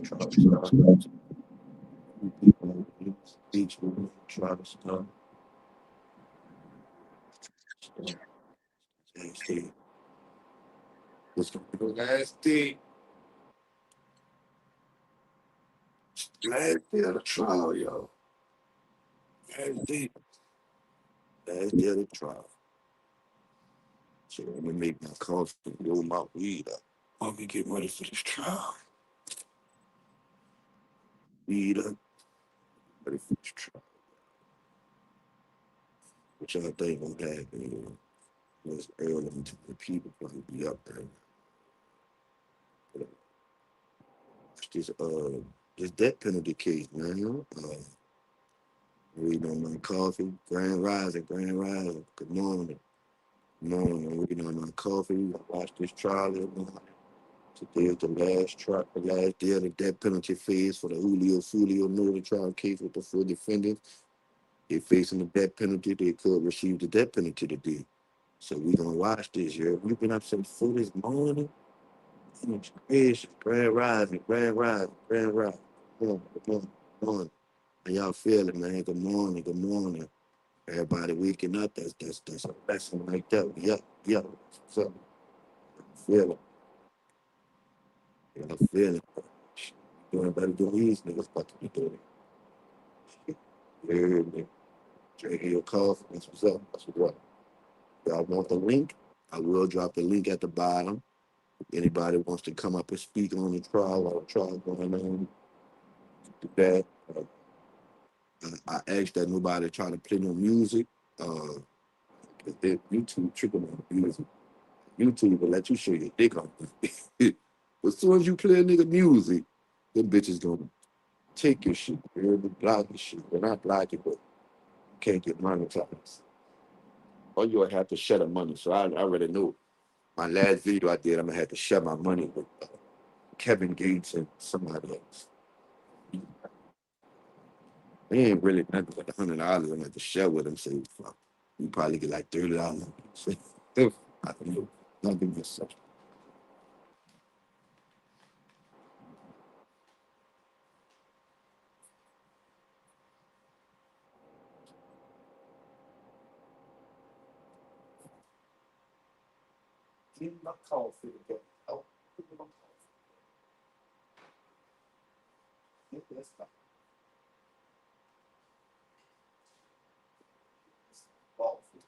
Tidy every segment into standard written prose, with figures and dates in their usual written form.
Try to start. People each will try to start. Last day. What's going to be the last day? Last day of the trial, y'all. Last day. Last day of the trial. So I'm gonna make my coffee and roll my weed up. I'm gonna get ready for this trial. Weed up, ready for this trial. What y'all think gonna happen? It's early until the people probably be up there. This this death penalty case, man. Reading on my coffee, grand rising, grand rising. Good morning, good morning. I'm reading on my coffee. I watched this trial. Today is the last trial, the last day of the death penalty phase for the Julio Foolio murder trial case with the four defendants. They facing the death penalty. They could receive the death penalty today. So we gonna watch this. Yeah, we've been up since 4 this morning. Goodness gracious, grand rising, grand rising, grand rising. Good morning, good morning, good morning. How y'all feeling, man? Good morning, good morning. Everybody waking up. That's a blessing like that. Yup, yup. So feeling, y'all feeling. Doing better than these niggas about to be doing. You heard me? Drinking your coffee. That's what's up. That's what's up. Y'all want the link? I will drop the link at the bottom. If anybody wants to come up and speak on the trial or the trial going on, do that. I asked that nobody try to play no music. Uh, YouTube tricking on music. YouTube will let you show your dick on. But as soon as you play a nigga music, them bitches gonna take your shit. You're gonna block your shit. They're not block it, but you can't get monetized. Or you'll have to share the money. So I already know. My last video I did, I'm gonna have to share my money with Kevin Gates and somebody else. It ain't really nothing but $100. I'm gonna have to share with them. Say, fuck, you probably get like $30. I don't know. Nothing but such. Give me my coffee again. Oh, give me my coffee. That's fine. Coffee.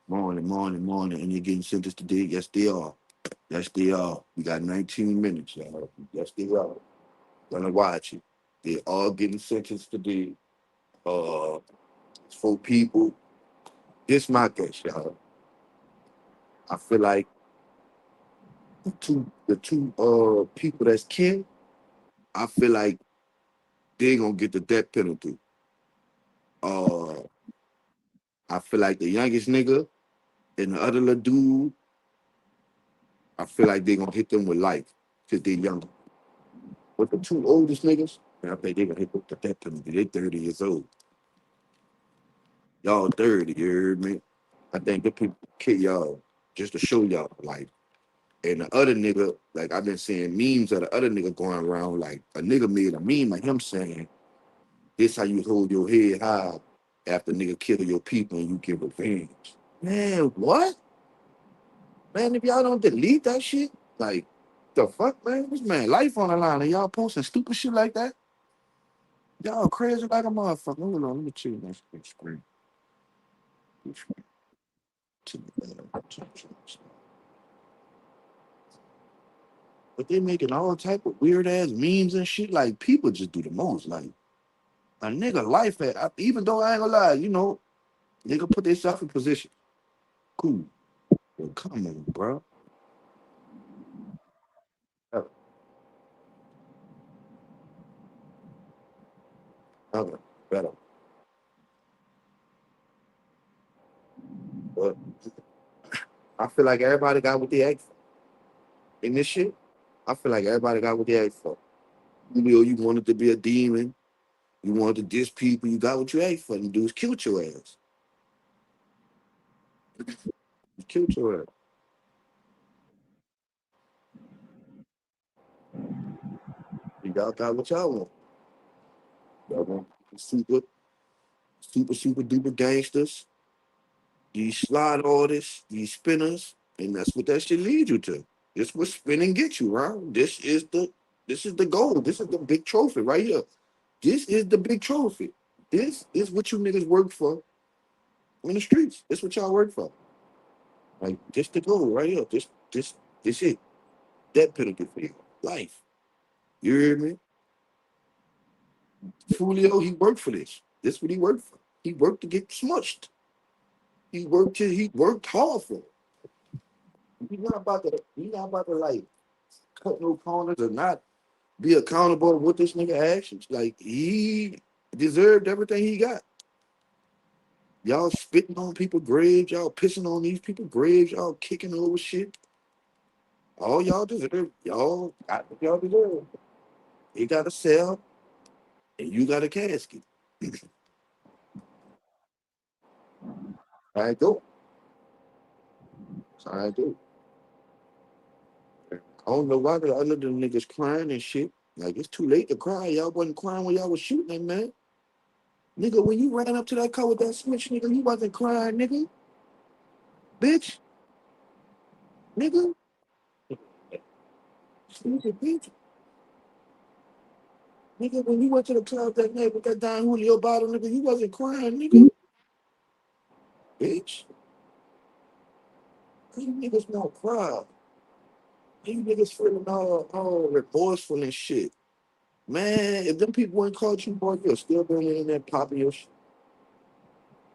Morning, morning, morning. And you're getting sentenced today? Yes, they are. Yes, they are. We got 19 minutes, y'all. Yes, they are. Gonna watch it. They're all getting sentenced today. Uh, it's 4 people. This my guess, y'all. I feel like the two people that's killed, I feel like they gonna get the death penalty. Uh, I feel like the youngest nigga and the other little dude, I feel like they gonna hit them with life because they're younger. But the two oldest niggas, man, I think they gonna hit them with that penalty. They 30 years old. Y'all 30, you heard me? I think the people kill y'all just to show y'all life. And the other nigga, like I've been seeing memes of the other nigga going around, like a nigga made a meme of him saying, this how you hold your head high after nigga kill your people and you give revenge. Man, what? Man, if y'all don't delete that shit, like the fuck, man? This man life on the line and y'all posting stupid shit like that? Y'all crazy like a motherfucker. Hold on, let me check my screen. But they making all type of weird ass memes and shit. Like people just do the most. Like a nigga life even though I ain't gonna lie, you know, nigga put themselves in position. Cool. Well, come on, bro. Better, better, better. But I feel like everybody got what they asked for. In this shit, I feel like everybody got what they asked for. You wanted to be a demon. You wanted to diss people. You got what you asked for. And dudes killed your ass. You killed your ass. You got what y'all want. Y'all want super, super duper gangsters, these slide artists, these spinners, and that's what that shit leads you to. This what spinning gets you, right? This is the goal. This is the big trophy right here. This is the big trophy. This is what you niggas work for in the streets. This what y'all work for. Like this the goal right here. This it. That penalty for you. Life. You hear me? Foolio, he worked for this. This what he worked for. He worked to get smushed. He worked hard for it. We not about to like cut no corners or not be accountable with this nigga actions. Like he deserved everything he got. Y'all spitting on people's graves, y'all pissing on these people's graves, y'all kicking over shit. All y'all deserve, y'all got what y'all deserve. He got a cell and you got a casket. I go. So I do. I don't know why the other them niggas crying and shit. Like it's too late to cry. Y'all wasn't crying when y'all was shooting that man. Nigga, when you ran up to that car with that switch, nigga, you wasn't crying, nigga. Bitch, nigga. Stupid bitch. Nigga, when you went to the club that night with that Don Julio bottle, nigga, you wasn't crying, nigga. Bitch. You niggas don't cry. You niggas feeling all remorseful and shit. Man, if them people wouldn't caught you, boy, you'll still be in there popping your shit.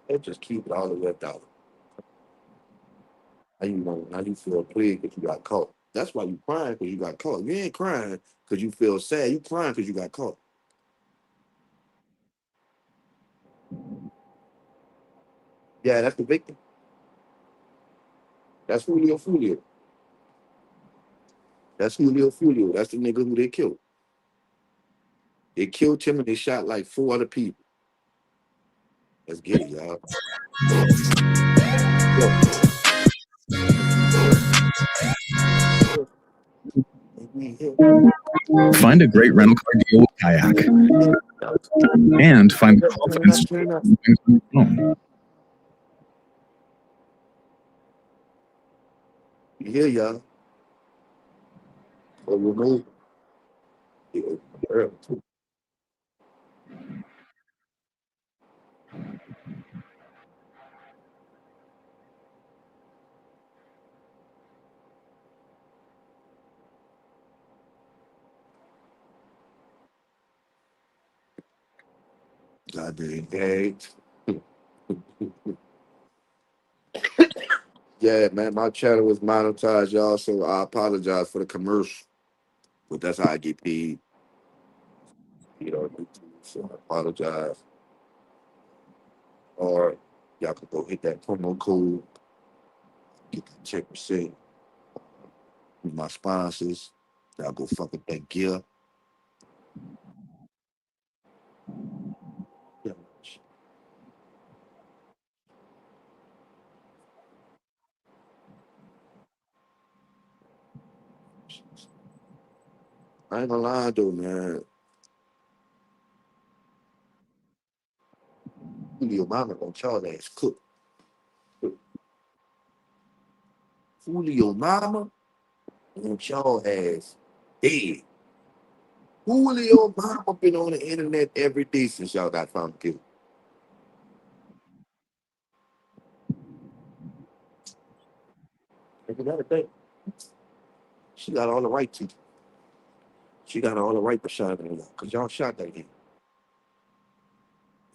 They just keep it all the way out. Now you feel played because you got caught. That's why you crying because you got caught. You ain't crying because you feel sad. You crying because you got caught. Yeah, that's the victim. That's Julio. That's Julio. That's the nigga who they killed. They killed him and they shot like four other people. Let's get it, y'all. Yo, Find a great rental car deal with Kayak and find the confidence to turn up. do things on your own. You hear y'all? So remove. God dang it. Yeah, man, my channel was monetized, y'all, so I apologize for the commercial. But that's how I get paid, YouTube. So I apologize. All right. Y'all can go hit that promo code, get the 10%. With my sponsors, y'all go fuck up that gear. Yeah. I ain't gonna lie though, man. Julio mama gonna y'all ass cook. Julio mama want y'all ass dead. Julio mama been on the internet every day since y'all got found guilty. Think about it, think. She got all the right to. She got all the right to shine in y'all. Cause y'all shot that nigga.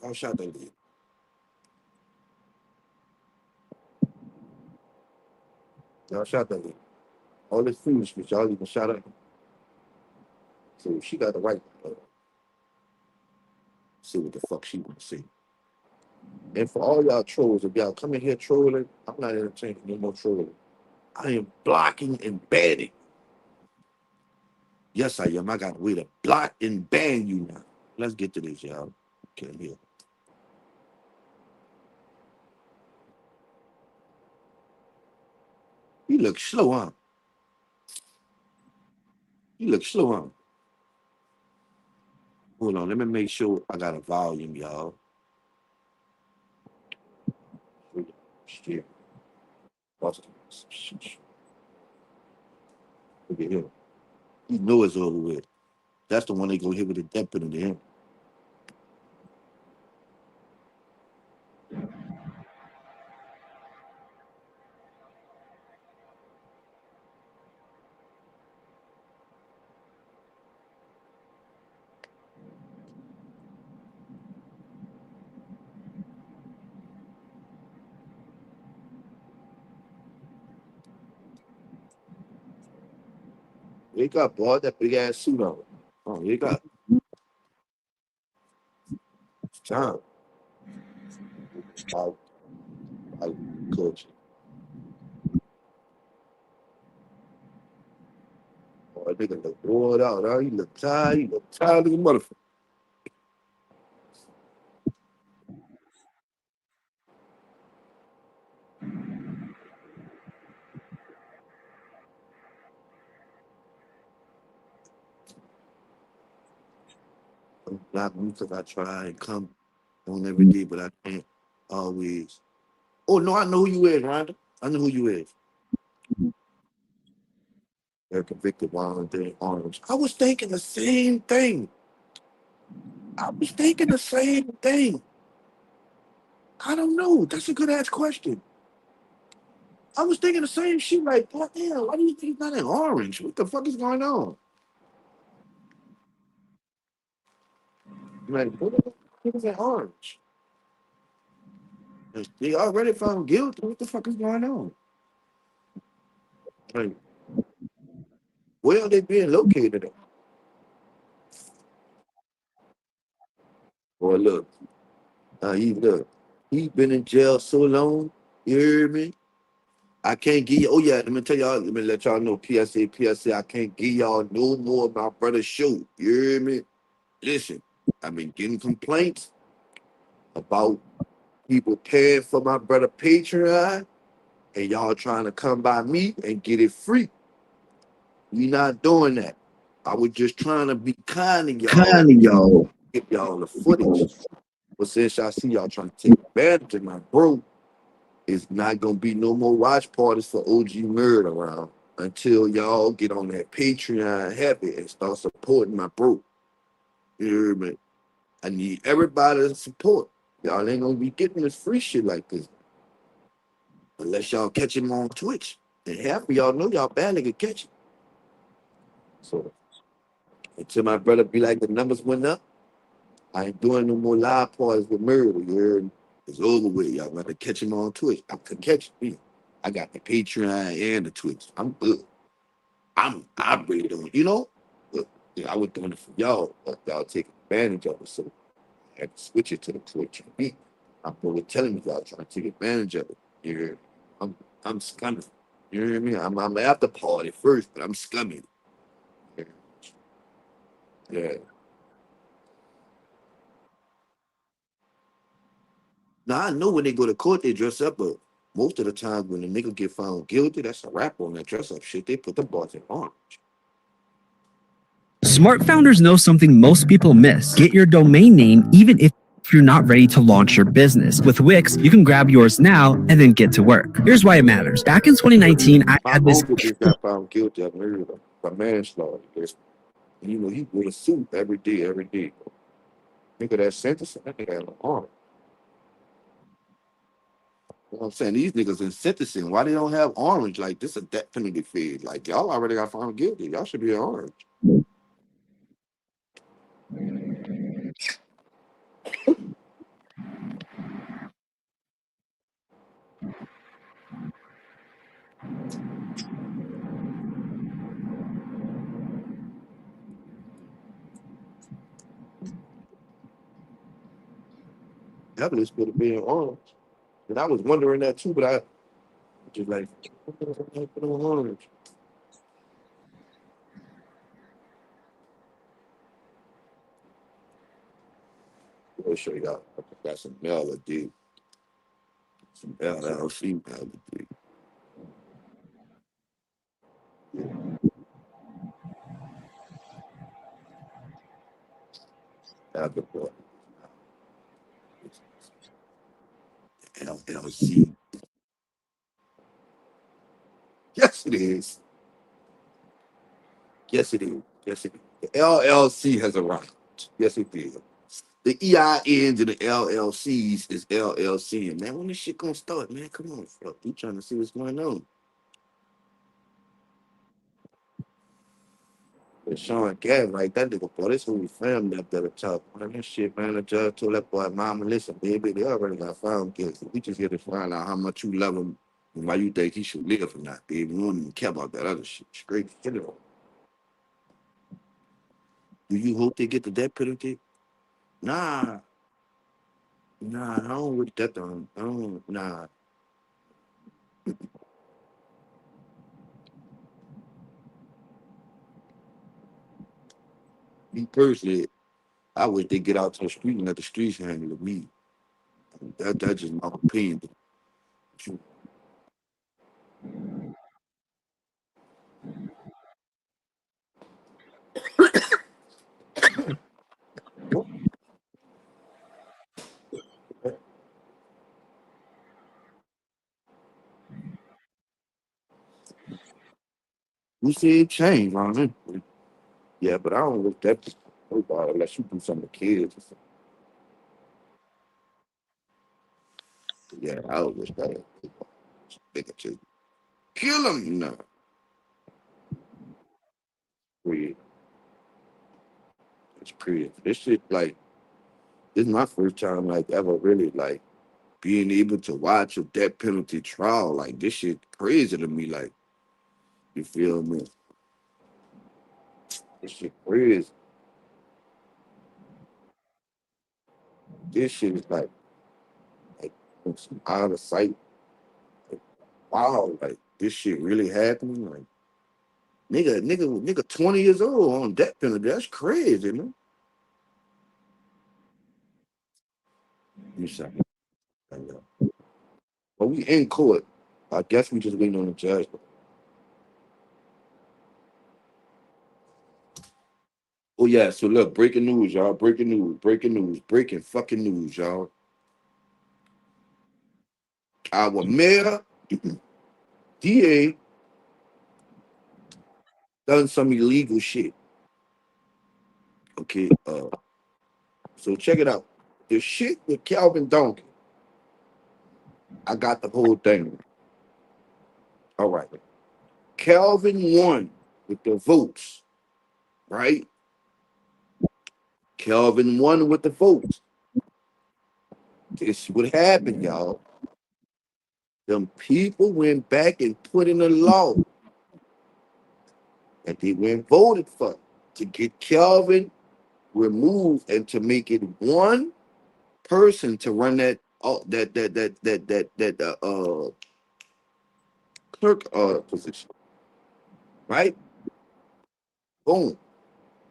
Y'all shot that nigga. Y'all shot that nigga. All this foolishness, y'all even shot up. So she got the right to see what the fuck she wanna see. And for all y'all trolls, if y'all come in here trolling, I'm not entertaining no more trolling. I am blocking and banning. Yes, I am. I got a way to block and ban you now. Let's get to this, y'all. Okay, here. You look slow, huh? You look slow, huh? Hold on, let me make sure I got a volume, y'all. Shit. Look at him. You know it's over with. That's the one they go hit with the depth into him. Wake up, boy. That big ass suit on. Oh, wake up. It's time. I, I coach. Oh, that nigga look bored out. Huh? He look tired. He look tired of the motherfucker. I'm not because I try and come on every day, but I can't always. Oh no, I know who you is, Rhonda. I know who you is. They're convicted while they're arms. I was thinking the same thing. I was thinking the same thing. I don't know. That's a good ass question. I was thinking the same shit. Like, what the hell? Why do you think he's not in orange? What the fuck is going on? Like, what the fuck is in orange? They already found guilty. What the fuck is going on? Like, where are they being located at? Boy, look. Look. He been in jail so long. You hear me? I can't give you. Oh yeah, let me tell y'all. Let me let y'all know. PSA, PSA. I can't give y'all no more of my brother's show. You hear me? Listen, I've been getting complaints about people paying for my brother Patreon, and y'all trying to come by me and get it free. We not doing that. I was just trying to be kind to y'all, Kind of y'all. give y'all the footage. But since I see y'all trying to take advantage of my bro, it's not gonna be no more watch parties for OG Murder around until y'all get on that Patreon heavy and start supporting my bro. You hear me? I need everybody's support. Y'all ain't gonna be getting this free shit like this unless y'all catch him on Twitch. And half of y'all know y'all barely can catch it. So until my brother be like the numbers went up, I ain't doing no more live parties with Murder. You heard me? It's over with. Y'all gotta catch him on Twitch. I can catch me. I got the Patreon and the Twitch. I'm good. I'm ready to, Look, I was doing it for y'all, but y'all take advantage of it. So I had to switch it to the Twitch and me. I'm always telling you, y'all trying to take advantage of it. You hear? I'm I'm scummy. You hear me? I'm at the party first, but I'm scummy. Yeah. Yeah. Now I know when they go to court, they dress up, but most of the time when the nigga get found guilty, that's a wrap on that dress up shit. They put the boys in orange. Smart founders know something most people miss. Get your domain name even if you're not ready to launch your business. With Wix, you can grab yours now and then get to work. Here's why it matters. Back in 2019, I My had this. uncle just got found guilty of murder by manslaughter. You know, he wore a suit every day, every day. Nigga that sentencing, that nigga had an arm. You know what I'm saying? These niggas in sentencing, why they don't have orange? Like, this a death penalty phase. Like, y'all already got found guilty. Y'all should be orange. Definitely supposed to be in orange. And I was wondering that too, but I just like, put on orange. Let me show y'all. I got some melody, some LLC melody. Algebra, LLC. Yes, it is. Yes, it is. Yes, it is. The LLC has arrived. Yes, it did. The EINs and the LLCs is LLC. And man, when this shit gonna start, man? Come on, fuck. You trying to see what's going on. But Sean Gavin, like that nigga, boy, this whole family up there to talk. Man, this shit, man, the judge told that boy, mama, listen, baby, they already got found guilty. We just here to find out how much you love him and why you think he should live or not, baby. We don't even care about that other shit. Straight get it on. Do you hope they get the death penalty? Nah, nah, I don't with that on. I don't, nah. Me personally, I wish they get out to the street and let the streets handle it. Me, that's just my opinion. You, you see it change, man. Yeah, but I don't look that nobody unless you do something to kids. Or something. Yeah, I would wish that they could just kill them. No, weird. It's crazy. This shit like this is my first time like ever really like being able to watch a death penalty trial. Like this shit crazy to me. Like you feel me? This shit crazy. This shit is like some out of sight. Like, wow, like this shit really happening. Like nigga, 20 years old on death penalty. That's crazy, man. You say, but we in court. I guess we just waiting on the judge. Oh yeah, so look, breaking news, y'all. Breaking news, breaking news, breaking fucking news, y'all. Our mayor, DA, done some illegal shit. Okay, so check it out. The shit with Calvin Donkey, I got the whole thing. All right. Calvin won with the votes, right? Calvin won with the votes. This what happened, y'all. Them people went back and put in a law that they went voted for to get Calvin removed and to make it one person to run that Oh, clerk position, right? Boom.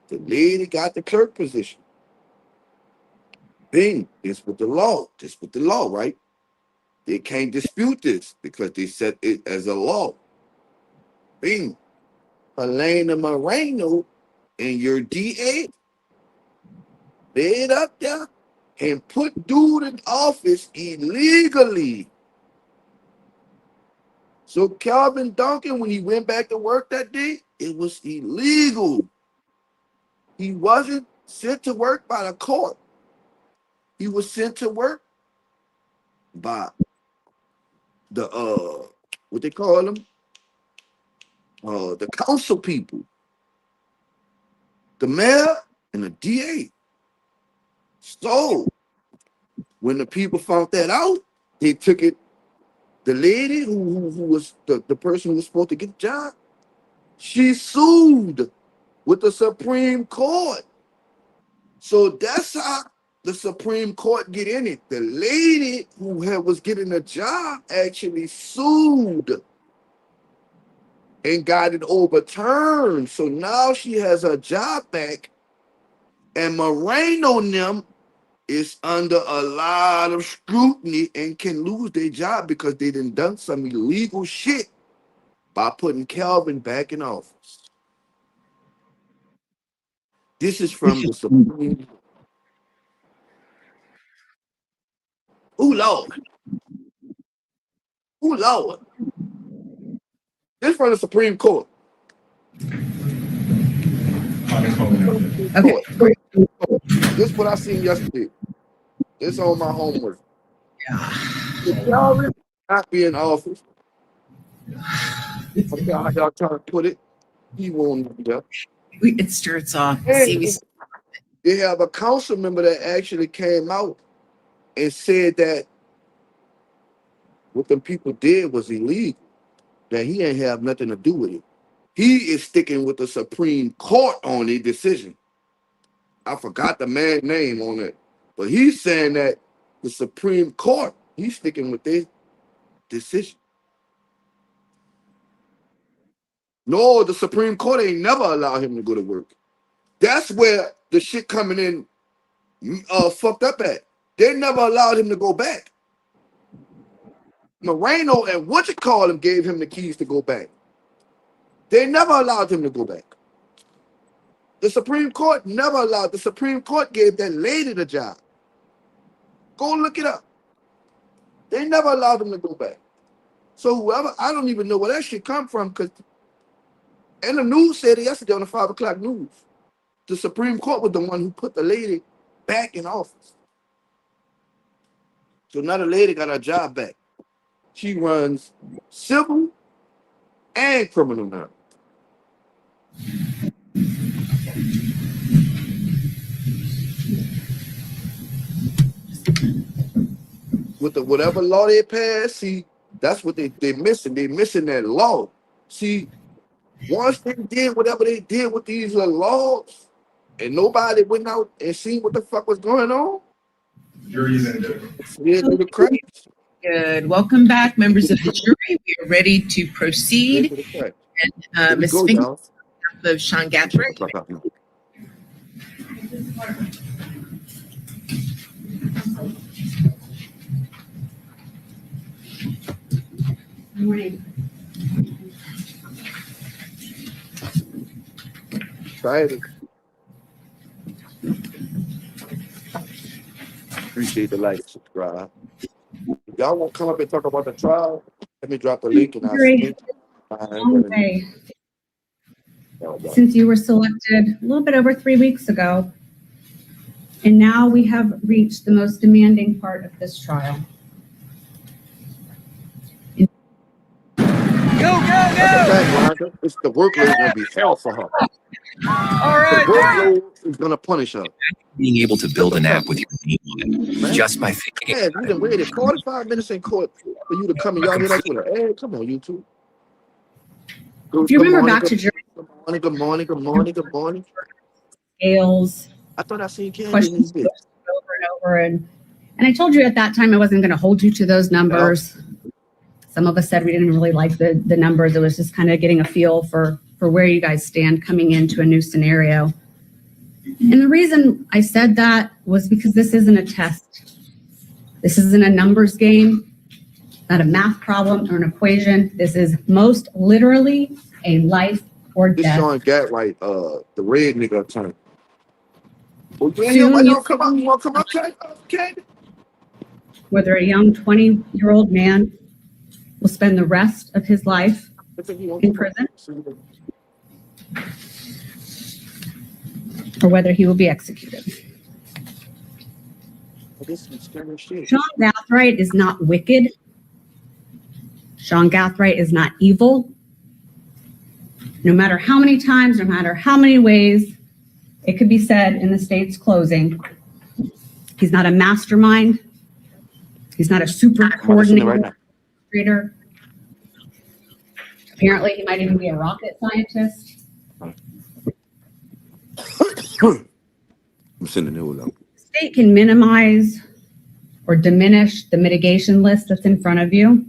The lady got the clerk position. Bing. This with the law. This with the law, right? They can't dispute this because they set it as a law. Bing. Helena Moreno and your DA laid up there and put dude in office illegally. So Calvin Duncan, when he went back to work that day, it was illegal. He wasn't sent to work by the court. He was sent to work by the what they call them? The council people, the mayor and the DA. So when the people found that out, they took it. The lady who was the person who was supposed to get the job, she sued with the Supreme Court. So that's how the Supreme Court get in it. The lady who was getting the job actually sued and got it overturned. So now she has her job back, and Moreno and them is under a lot of scrutiny and can lose their job because they done some illegal shit by putting Calvin back in office. This is from the Supreme. Oh Lord. Oh Lord. This from the Supreme Court. Okay. This is what I seen yesterday. This on my homework. If Calvin not be in office, okay, how y'all trying to put it, he won't be there. It starts off. And they have a council member that actually came out and said that what them people did was illegal, that he ain't have nothing to do with it. He is sticking with the Supreme Court on the decision. I forgot the man's name on it, but he's saying that the Supreme Court, he's sticking with their decision. No, the Supreme Court ain't never allowed him to go to work. That's where the shit coming in fucked up at. They never allowed him to go back. Moreno and what you call him gave him the keys to go back. They never allowed him to go back. The Supreme Court never allowed. The Supreme Court gave that lady the job. Go look it up. They never allowed him to go back. So whoever, I don't even know where that shit come from, because and the news said it yesterday on the 5 o'clock news. The Supreme Court was the one who put the lady back in office. So now the lady got her job back. She runs civil and criminal now. With the whatever law they pass, see, that's what they're missing. They're missing that law. See, once they did whatever they did with these laws, and nobody went out and seen what the fuck was going on, Good. Welcome back, members of the jury. We are ready to proceed. And Ms. Fink, of Sean Gathrick. Good morning. Excited. Appreciate the like, subscribe. If y'all want to come up and talk about the trial, let me drop the link and I'll see you. Since you were selected a little bit over 3 weeks ago, and now we have reached the most demanding part of this trial. Go! It's the workload gonna be hell for her. All right. The workload is gonna punish her. Being able to build an app with your name on it, just by thinking. Man, we done waited 45 minutes in court for you to come and y'all hit us with an ad. Come on, YouTube. If you remember back to jury. Good morning. Scales. I thought I seen Candy in this bitch. Over and over, and And I told you at that time I wasn't going to hold you to those numbers. Some of us said we didn't really like the numbers. It was just kind of getting a feel for where you guys stand coming into a new scenario. And the reason I said that was because this isn't a test. This isn't a numbers game, not a math problem or an equation. This is most literally a life or This death. Sean Gatwright, the red nigga turn. Well, yeah, Soon why you- don't come out? You want to come up, okay? Whether a young 20-year-old man will spend the rest of his life in prison, or whether he will be executed. Sean Gathright is not wicked. Sean Gathright is not evil. No matter how many times, no matter how many ways it could be said in the state's closing, he's not a mastermind. He's not a super coordinator. Apparently, he might even be a rocket scientist. I'm sending it over. State can minimize or diminish the mitigation list that's in front of you.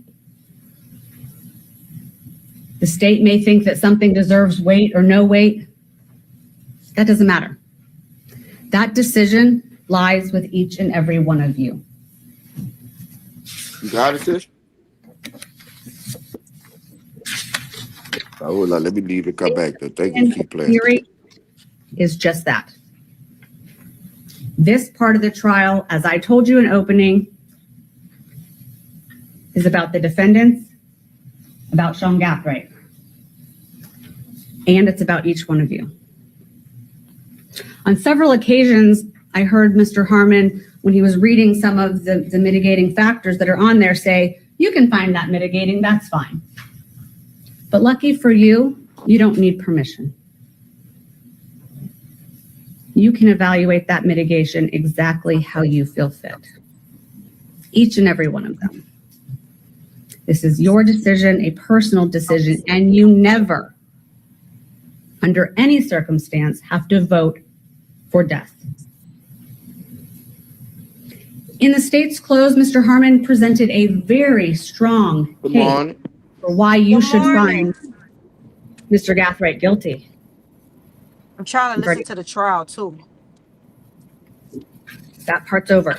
The state may think that something deserves weight or no weight. That doesn't matter. That decision lies with each and every one of you. You got it, sis? I will let me leave and come back. Though. Thank you. Keep playing. Theory is just that. This part of the trial, as I told you in opening, is about the defendants, about Sean Gathright, and it's about each one of you. On several occasions, I heard Mr. Harmon, when he was reading some of the mitigating factors that are on there, say, you can find that mitigating, that's fine. But lucky for you, you don't need permission. You can evaluate that mitigation exactly how you feel fit. Each and every one of them. This is your decision, a personal decision, and you never, under any circumstance, have to vote for death. In the state's close, Mr. Harmon presented a very strong case for why you should find Mr. Gathright guilty. I'm trying to listen to the trial too. That part's over.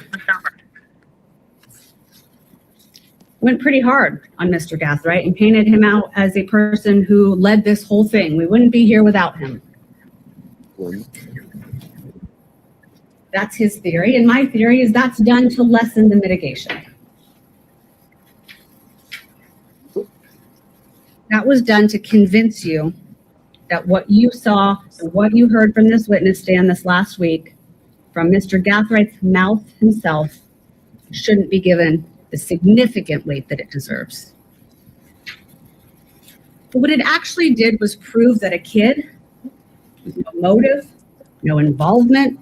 Went pretty hard on Mr. Gathright and painted him out as a person who led this whole thing. We wouldn't be here without him. That's his theory, and my theory is that's done to lessen the mitigation. That was done to convince you that what you saw and what you heard from this witness stand this last week from Mr. Gathwright's mouth himself shouldn't be given the significant weight that it deserves. But what it actually did was prove that a kid with no motive, no involvement,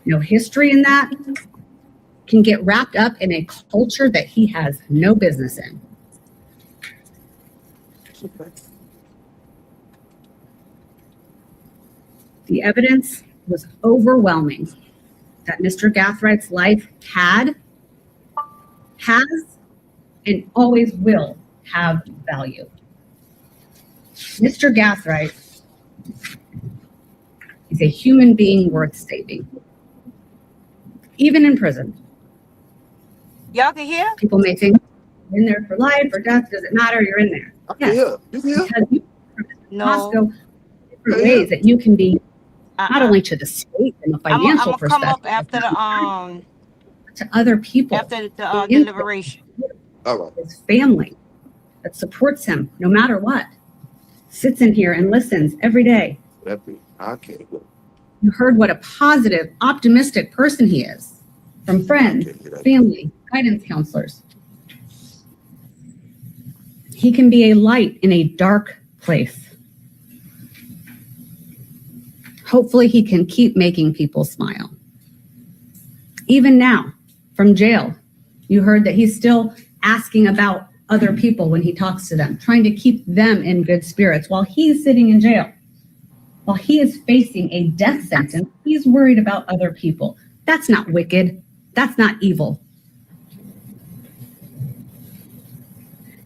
no history in that, can get wrapped up in a culture that he has no business in. The evidence was overwhelming that Mr. Gathwright's life has, and always will have value. Mr. Gathright is a human being worth saving. Even in prison. Y'all can hear? People may think you're in there for life or death, does it matter? You're in there. Yes. Because you No. different ways that you can be not only to the state from a financial I'm perspective, come up after the to other people, after the deliberation. All right. his family that supports him no matter what, sits in here and listens every day. I can't go. You heard what a positive, optimistic person he is from friends, family, guidance counselors. He can be a light in a dark place. Hopefully he can keep making people smile. Even now, from jail, you heard that he's still asking about other people when he talks to them, trying to keep them in good spirits while he's sitting in jail. While he is facing a death sentence, he's worried about other people. That's not wicked. That's not evil.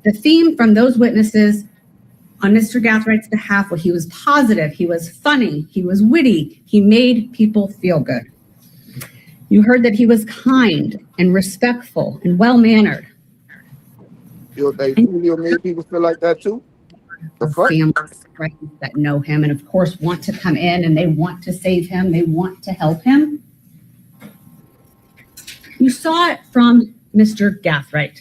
The theme from those witnesses on Mr. Gathwright's behalf was he was positive, he was funny, he was witty, he made people feel good. You heard that he was kind and respectful and well-mannered. You think Julio made people feel like that too? The Families, right, that know him and of course want to come in and they want to save him, they want to help him. You saw it from Mr. Gathwright.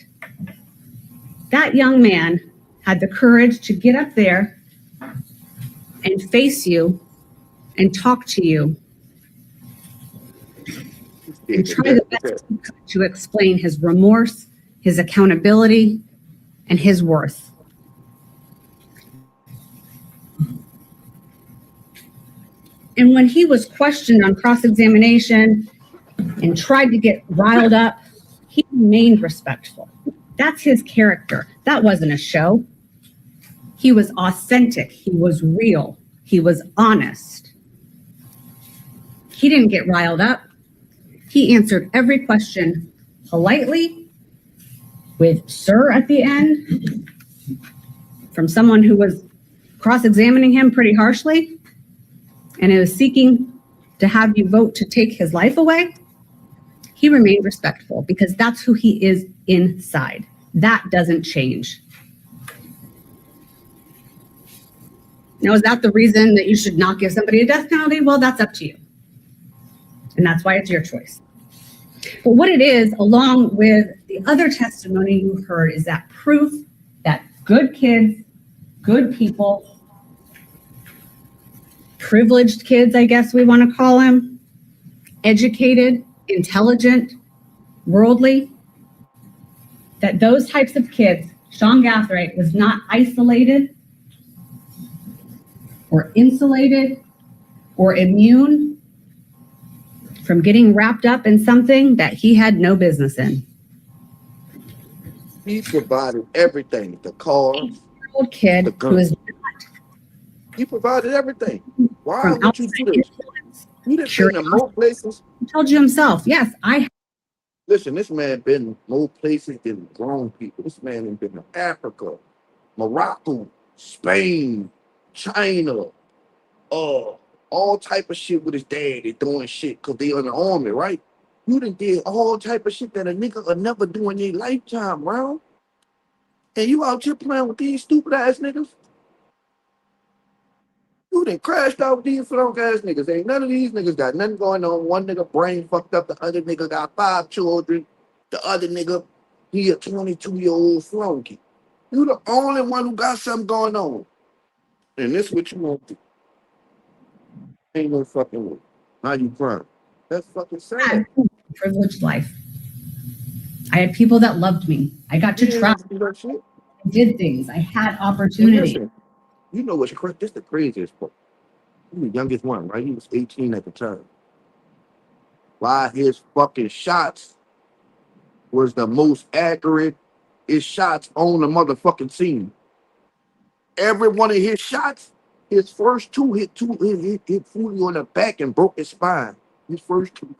That young man had the courage to get up there and face you and talk to you and try the best he could to explain his remorse, his accountability, and his worth. And when he was questioned on cross-examination and tried to get riled up, he remained respectful. That's his character. That wasn't a show. He was authentic. He was real. He was honest. He didn't get riled up. He answered every question politely, with sir at the end, from someone who was cross-examining him pretty harshly, and it was seeking to have you vote to take his life away. He remained respectful because that's who he is inside. That doesn't change. Now, is that the reason that you should not give somebody a death penalty? Well, that's up to you. And that's why it's your choice. But what it is, along with the other testimony you heard, is that proof that good kids, good people, privileged kids, I guess we want to call them, educated, intelligent, worldly, that those types of kids, Sean Gathwright was not isolated or insulated or immune from getting wrapped up in something that he had no business in. He provided everything, the car, 8-year-old kid the gun. who is He provided everything. Why from would you outside do this? influence. You didn't been to more places. He told you himself, yes, Listen, this man been more places than grown people. This man has been to Africa, Morocco, Spain, China, all type of shit with his dad. They doing shit because they in the army, right? You done did all type of shit that a nigga will never do in their lifetime, bro. And you out here playing with these stupid ass niggas? You done crashed out with these flunk ass niggas. Ain't none of these niggas got nothing going on. One nigga brain fucked up. The other nigga got 5 children. The other nigga, he a 22-year-old flunky. You the only one who got something going on. And this what you want to do. Ain't no fucking way. Now you crying. That's fucking sad. had a privileged life. I had people that loved me. I got to travel. I did things. I had opportunity. Listen, you know what's crazy? This is the craziest part. He was the youngest one, right? He was 18 at the time. Why his fucking shots was the most accurate, his shots on the motherfucking scene. Every one of his shots, his first two hit Foolio in the back and broke his spine. His first two.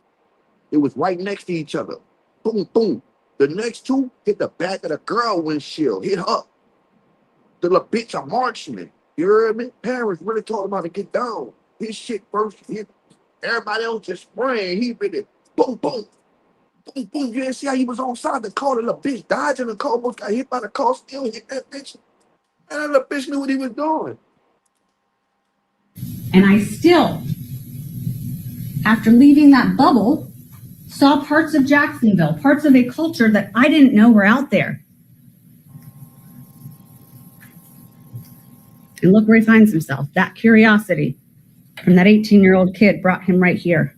It was right next to each other. Boom, boom. The next two hit the back of the girl windshield. Hit her. The little bitch a marksman. You heard me? Parents really taught him how to get down. His shit first hit. Everybody else just spraying. He really boom, boom. Boom, boom. You didn't see how he was on side the car. The little bitch dodging the car. Almost got hit by the car. Still hit that bitch. And that little bitch knew what he was doing. And I still, after leaving that bubble, saw parts of Jacksonville, parts of a culture that I didn't know were out there. And look where he finds himself. That curiosity from that 18-year-old kid brought him right here.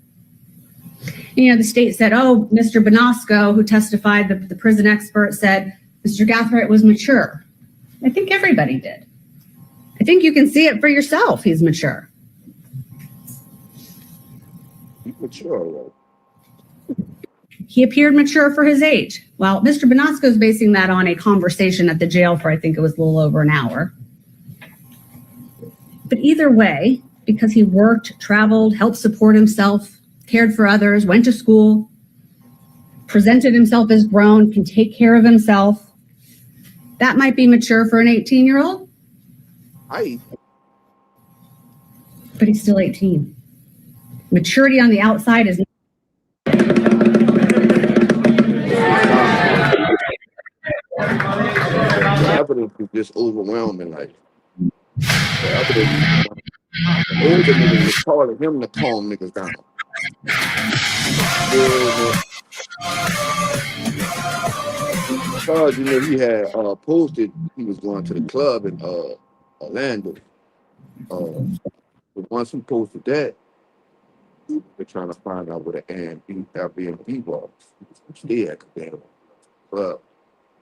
You know, the state said, oh, Mr. Bonasco, who testified, the prison expert, said Mr. Gathwright was mature. I think everybody did. I think you can see it for yourself. He's mature. He's mature, right? He appeared mature for his age. Well, Mr. Bonasco is basing that on a conversation at the jail for, I think it was a little over an hour. But either way, because he worked, traveled, helped support himself, cared for others, went to school, presented himself as grown, can take care of himself, That might be mature for an 18-year-old, but he's still 18. Maturity on the outside is the evidence is just overwhelming. Like the evidence, the older niggas was calling him to calm niggas down. Because you know he had posted he was going to the club in Orlando. But once he posted that, we're trying to find out where the Airbnb was. Stay at the damn club.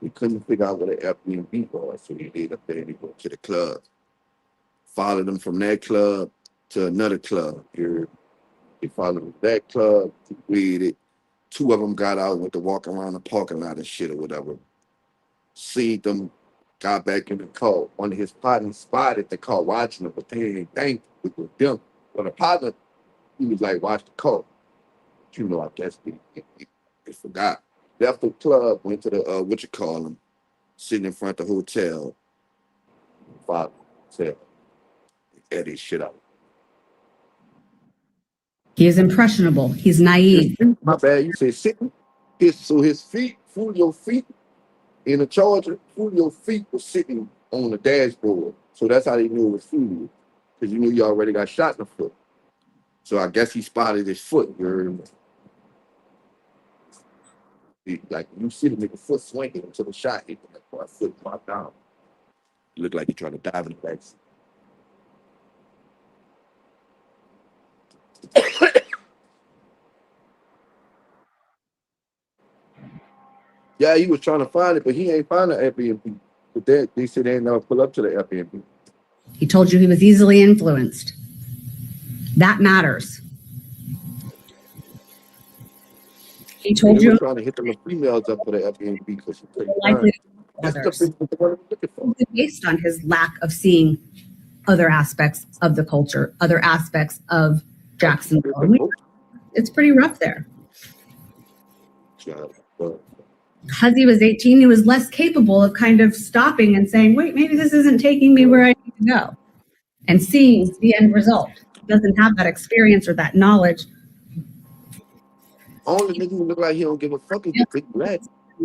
We couldn't figure out where the Airbnb was, so he did up there and he went to the club. Followed them from that club to another club. He followed them to that club, he waited. 2 of them got out, went to walk around the parking lot and shit or whatever. Seen them, got back in the car. One of his partners spotted the car watching them, but they ain't think it was them. But the partner, he was like, watch the car. But you know, I guess they forgot. Left the club, went to the, sitting in front of the hotel. Father said, get this shit out. he is impressionable. He's naive. My bad, you say sitting. His feet, Julio feet, in the Charger, Julio feet was sitting on the dashboard. So that's how they knew it was Julio. Because you knew you already got shot in the foot. So I guess he spotted his foot. You heard me? Like you see the nigga foot swinging until the shot hit him. Like, boy, foot dropped down. He looked like he trying to dive in the back. Yeah, he was trying to find it, but he ain't find the Airbnb. But they said they ain't never pull up to the Airbnb. He told you he was easily influenced. That matters. He told you trying to hit the females up for the Airbnb because he's likely others. Based on his lack of seeing other aspects of the culture, other aspects of Jacksonville. It's pretty rough there. Because he was 18, he was less capable of kind of stopping and saying, wait, maybe this isn't taking me where I need to go. And seeing the end result. He doesn't have that experience or that knowledge. Only nigga who look like he don't give a fuck is the big black.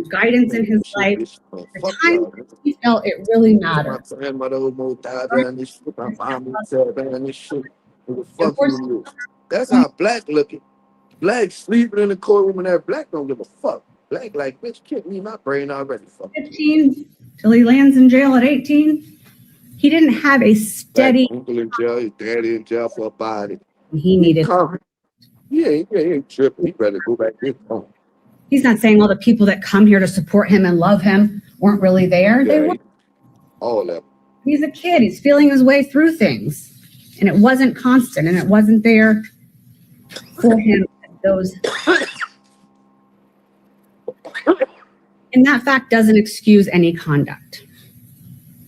Guidance in his life. The time he felt it really mattered. My grandmother almost died behind this shit. My mom said behind this shit. It was fucking. That's how black looking. Black sleeping in the courtroom and that black don't give a fuck. Black like, bitch, kick me, my brain already fucking. 15 till he lands in jail at 18. He didn't have a steady. Black uncle in jail, his daddy in jail for a body. He needed. He ain't tripping. He better go back to his home. He's not saying all the people that come here to support him and love him weren't really there. Yeah, they were. All of them. He's a kid. He's feeling his way through things. And it wasn't constant and it wasn't there for him. And that fact doesn't excuse any conduct.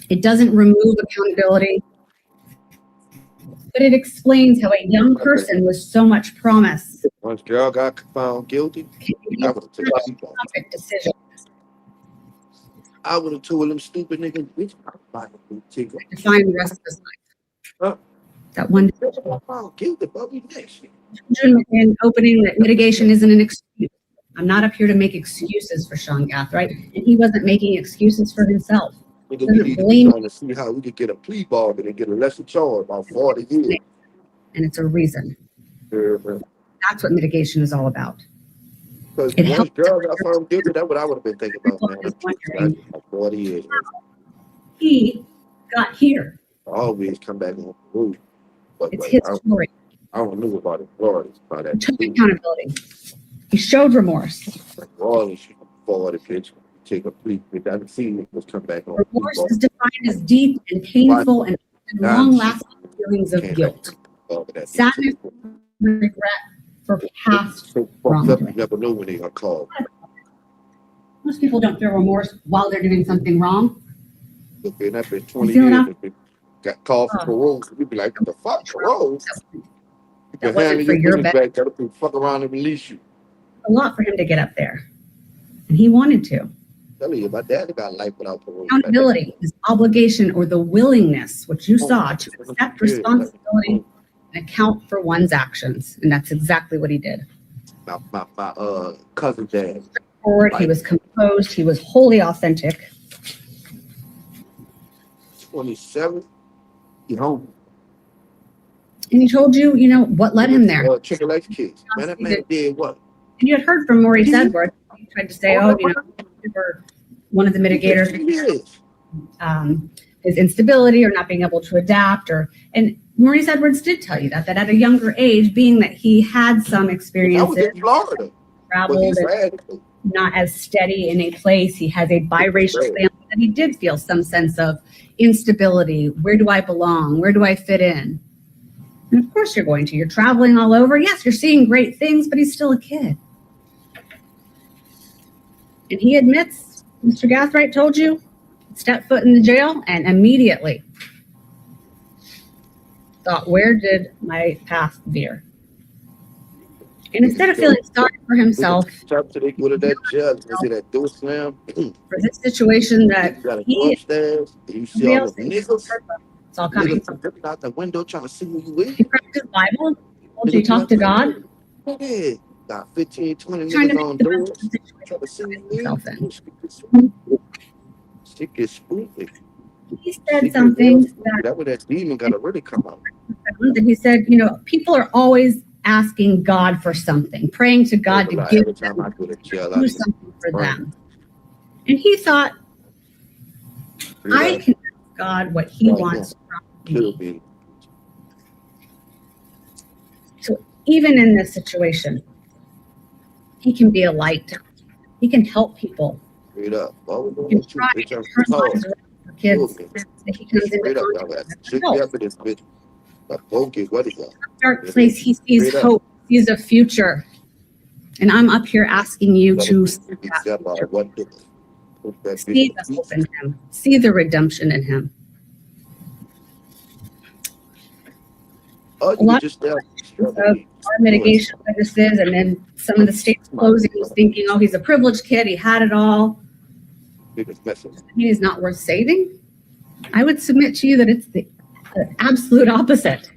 It doesn't remove accountability, but it explains how a young person with so much promise. Once girl got found guilty, I would have taken a decision. I would have told them stupid niggas, bitch, I'm about to take a define the rest of his life. Huh? That one. I found guilty, but we next year. In opening that mitigation isn't an excuse. I'm not up here to make excuses for Sean Gath, right? And he wasn't making excuses for himself. We trying to see how we could get a plea bargain and get a lesser charge about 40 years. And it's a reason. Yeah, that's what mitigation is all about. Because once girl got found guilty, that's what I would have been thinking about, man. Like 40 years. He got here. I always come back on the road. But it's his story. I don't know about it. Florida. He took accountability. He showed remorse. Florida should forward a pitch, take a plea. It doesn't seem it was come back on. Remorse is defined as deep and painful and long-lasting feelings of guilt, sadness, regret for past wrongdoing. You never know when they are called. Most people don't feel remorse while they're doing something wrong. Look, and that's been 20 years. If it got called for parole, you'd be like, what the fuck, parole? That wasn't for your back, gotta fuck around and release you. A lot for him to get up there. And he wanted to. Tell you, my dad got life without parole. Accountability is obligation or the willingness, which you saw, to accept responsibility and account for one's actions. And that's exactly what he did. My cousin dad. Forward, he was composed, he was wholly authentic. 27, he home. And he told you, you know, what led him there. Triple X kids. Man, that man did what? And you had heard from Maurice Edwards. He tried to say, oh, you know, you were one of the mitigators. His instability or not being able to adapt, and Maurice Edwards did tell you that at a younger age, being that he had some experiences, I was in Florida, traveled, and not as steady in a place. He has a biracial family, and he did feel some sense of instability. Where do I belong? Where do I fit in? And of course you're traveling all over. Yes, you're seeing great things, but he's still a kid. And he admits, Mr. Gathright told you, step foot in the jail, and immediately thought, where did my path veer? And instead of feeling sorry for himself, for this situation that it's all coming. He practiced Bible, he talked to God. Got 15, 20 trying to niggas on doors. Shit gets spooky. He said something that where that demon gotta really come out. That he said, you know, people are always asking God for something, praying to God to give them, do something for them. And he thought, I can ask God what he wants from me. So even in this situation, he can be a light. He can help people. He can try to turn lives around for kids that he comes into contact with. Dark place, he sees hope, he sees a future. And I'm up here asking you to see the hope in him, see the redemption in him. A lot of our mitigation witnesses, and then some of the state's closing was thinking, oh, he's a privileged kid, he had it all. He's not worth saving. I would submit to you that it's the absolute opposite.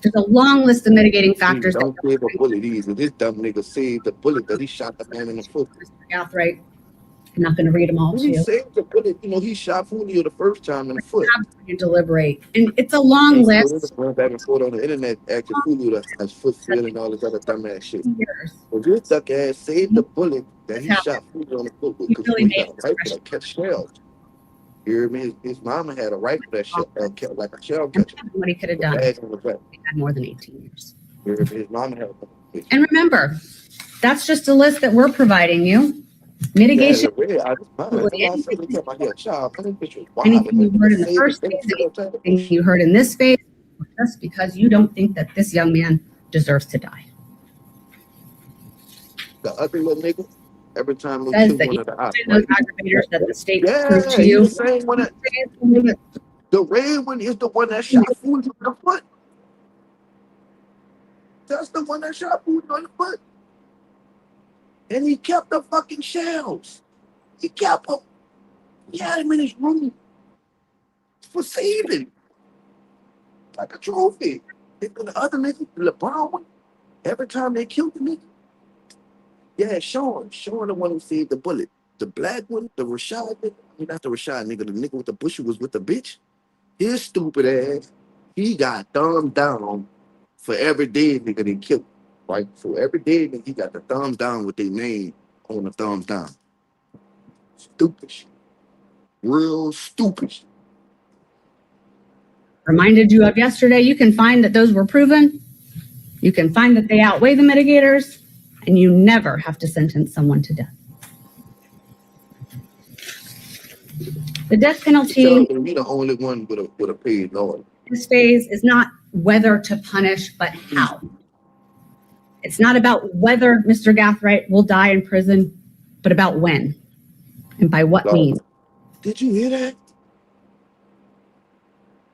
There's a long list of mitigating factors. Don't save a bullet easy. This dumb nigga saved the bullet that he shot the man in the foot. Mr. Gathright, I'm not going to read them all to you. He saved the bullet. You know, he shot Julio the first time in the foot. You deliberate. And it's a long list. Went back and forth on the internet, acting Foolio as foot field and all this other dumbass shit. But this duck ass saved the bullet that he shot Foolio on the foot with, because he got a rifle that catch shells. You hear me? His mama had a rifle that kept like a shell catcher. What he could have done. He had more than 18 years. You hear me? His mama had a And remember, that's just a list that we're providing you. Mitigation. Anything you heard in the first phase, anything you heard in this phase, just because you don't think that this young man deserves to die. The ugly little nigga, every time we says kill that one of the ops, those aggravators that the state proved to you. The red one is the one that shot Foolio in the foot. That's the one that shot Foolio in the foot. And he kept the fucking shells. He kept them. He had him in his room for saving. Like a trophy. And the other nigga, the LeBron one, every time they killed the nigga. Yeah, Sean the one who saved the bullet. The black one, the Rashad nigga, not the Rashad nigga, the nigga with the bush was with the bitch. His stupid ass, he got thumbed down for every day nigga they killed. Right? So every day nigga, he got the thumbs down with their name on the thumbs down. Stupid shit. Real stupid shit. Reminded you of yesterday, you can find that those were proven. You can find that they outweigh the mitigators, and you never have to sentence someone to death. The death penalty. You're the only one with a paid lawyer. This phase is not whether to punish, but how. It's not about whether Mr. Gathright will die in prison, but about when and by what means. Did you hear that?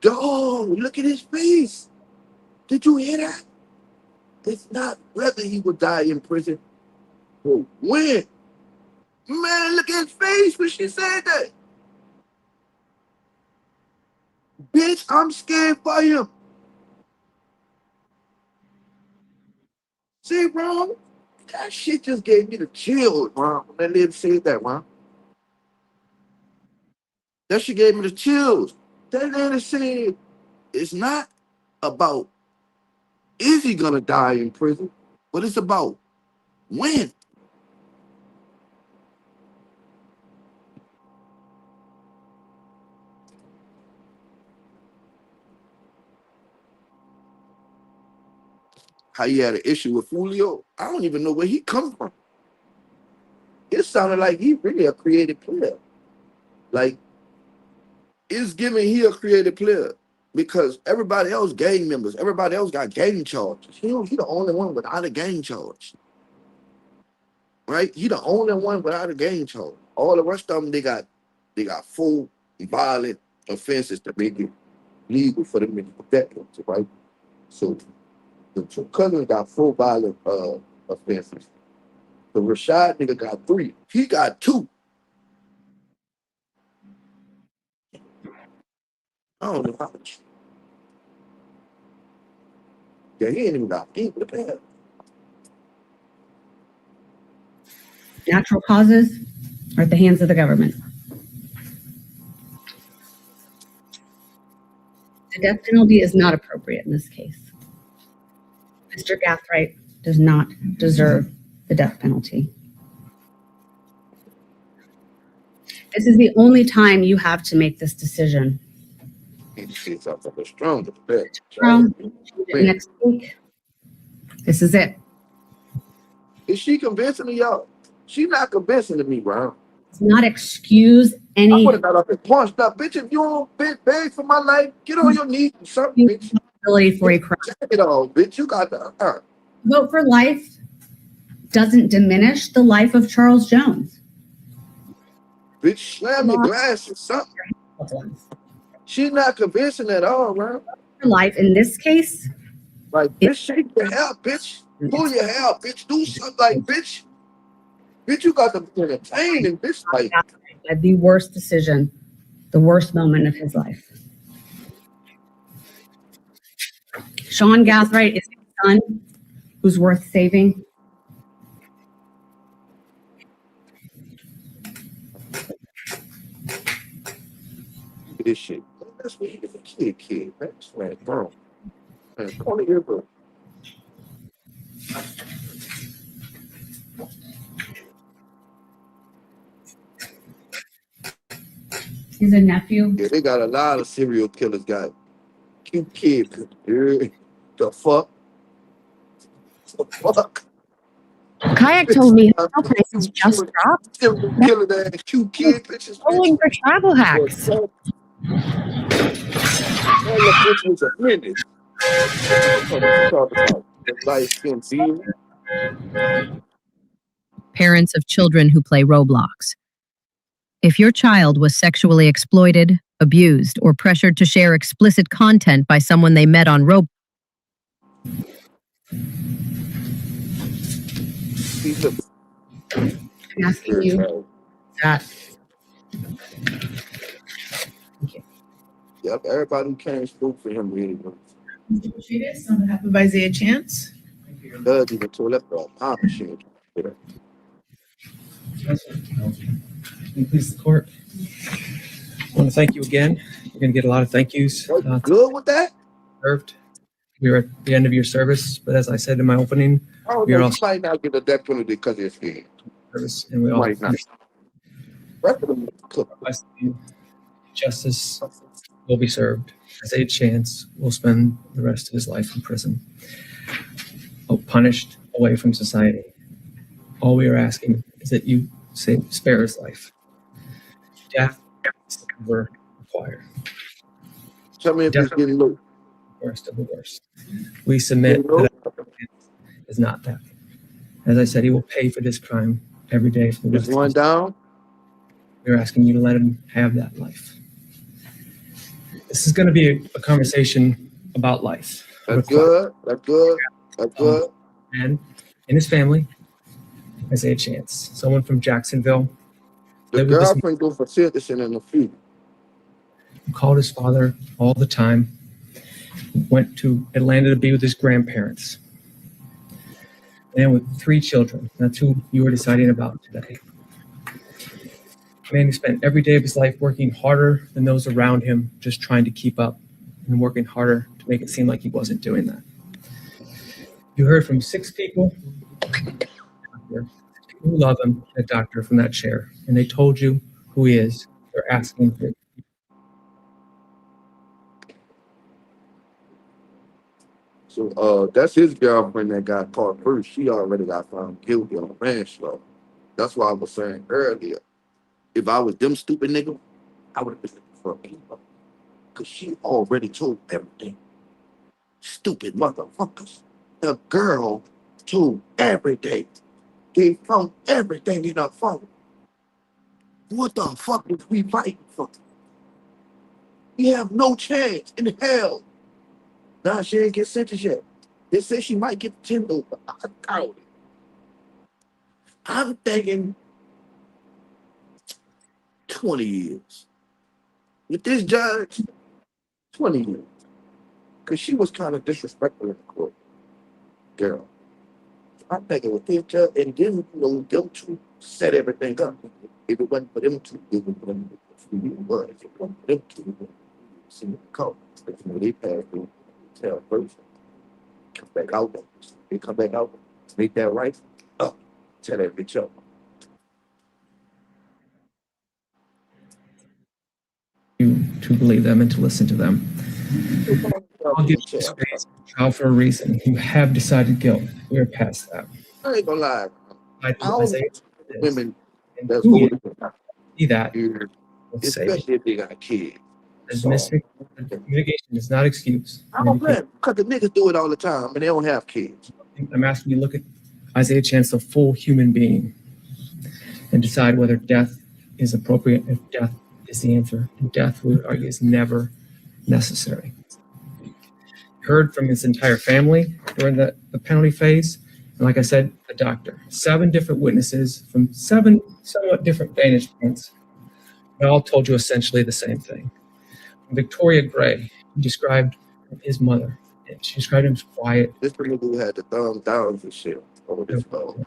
Dog, look at his face. Did you hear that? It's not whether he would die in prison, but when. Man, look at his face when she said that. Bitch, I'm scared for him. See, bro, that shit just gave me the chills, bro. When that lady said that, bro. That shit gave me the chills. That lady said it's not about is he gonna die in prison, but it's about when. How he had an issue with Foolio, I don't even know where he come from. It sounded like he really a creative player. Like, it's giving he a creative player because everybody else gang members, everybody else got gang charges. He the only one without a gang charge, right? He the only one without a gang charge. All the rest of them, they got full violent offenses to make it legal for them to protect them, right? So the two cousins got full violent offenses. The Rashad nigga got 3. He got 2. I don't know how much. Yeah, he ain't even got people to pay. Natural causes are at the hands of the government. The death penalty is not appropriate in this case. Mr. Gathright does not deserve the death penalty. This is the only time you have to make this decision. He sounds like a stronger bet. Next week. This is it. Is she convincing me, y'all? She not convincing to me, bro. It's not excuse any. I would have got up and punched up, bitch. If you don't beg for my life, get on your knees and something, bitch. Responsibility for a crime. Check it all, bitch. You got the. Vote for life doesn't diminish the life of Charles Jones. Bitch, slam your glass or something. She's not convincing at all, bro. For life in this case. Like, bitch, shake your hair, bitch. Pull your hair, bitch. Do something like, bitch. Bitch, you got to be entertaining, bitch. Like, the worst decision, the worst moment of his life. Sean Gathright is his son who's worth saving. this shit. That's what he is a kid. That's right, bro. Man, come here, bro. He's a nephew. Yeah, they got a lot of serial killers. Got cute kids. Yeah. The fuck? The fuck? Kayak told me hotel prices just dropped. Serial killer that cute kid bitches. Going for travel hacks. That little bitch was a minute. Parents of children who play Roblox. If your child was sexually exploited, abused, or pressured to share explicit content by someone they met on Roblox, I'm asking you that. Yep, everybody who came spoke for him really good. Mr. Patridas, on behalf of Isaiah Chance. Does even toilet for a time machine. Please, the court. I want to thank you again. You're going to get a lot of thank yous. Good with that? Served. We are at the end of your service, but as I said in my opening, we are also might not get a death penalty because it's scared. service, and we all Might not. justice will be served. Isaiah Chance will spend the rest of his life in prison, punished away from society. All we are asking is that you spare his life. Death is never required. Tell me if it's getting low. Worst of the worst. We submit that is not that. As I said, he will pay for this crime every day for the rest of his life. We're asking you to let him have that life. This is going to be a conversation about life. That's good. That's good. That's good. And in his family, Isaiah Chance, someone from Jacksonville. The girlfriend go for sentencing in the field. Called his father all the time. Went to Atlanta to be with his grandparents. Man with 3 children. That's who you were deciding about today. Man who spent every day of his life working harder than those around him, just trying to keep up and working harder to make it seem like he wasn't doing that. You heard from 6 people who love him, a doctor from that chair, and they told you who he is. They're asking for it. So that's his girlfriend that got caught first. She already got found guilty on manslaughter. That's why I was saying earlier, if I was them stupid niggas, I would have been looking for a keeper. Because she already told everything. Stupid motherfuckers. The girl told everything. They found everything in her phone. What the fuck was we fighting for? We have no chance in hell. Nah, she ain't get sentenced yet. They say she might get 10 over. I doubt it. I'm thinking 20 years. With this judge, 20 years. Because she was kind of disrespectful in the court. Girl. I'm thinking with this judge, and then, them two set everything up. If it wasn't for them two, it would have been for you. But if it wasn't for them two, it would have seen the court. But they passed the tell first. Come back out there. They come back out, make that right up, tell that bitch up. You to believe them and to listen to them. I'll give you this phrase, trial for a reason. You have decided guilt. We're past that. I ain't gonna lie. I don't women that's who older see that, especially if they got kids. So, mitigation is not excuse. I don't blame because the niggas do it all the time and they don't have kids. I'm asking you to look at Isaiah Chance, a full human being, and decide whether death is appropriate, if death is the answer. And death, we would argue, is never necessary. Heard from his entire family during the penalty phase. And like I said, a doctor. 7 different witnesses from 7 somewhat different vantage points. They all told you essentially the same thing. Victoria Gray described his mother. She described him as quiet. This nigga who had the thumb down and shit over this phone.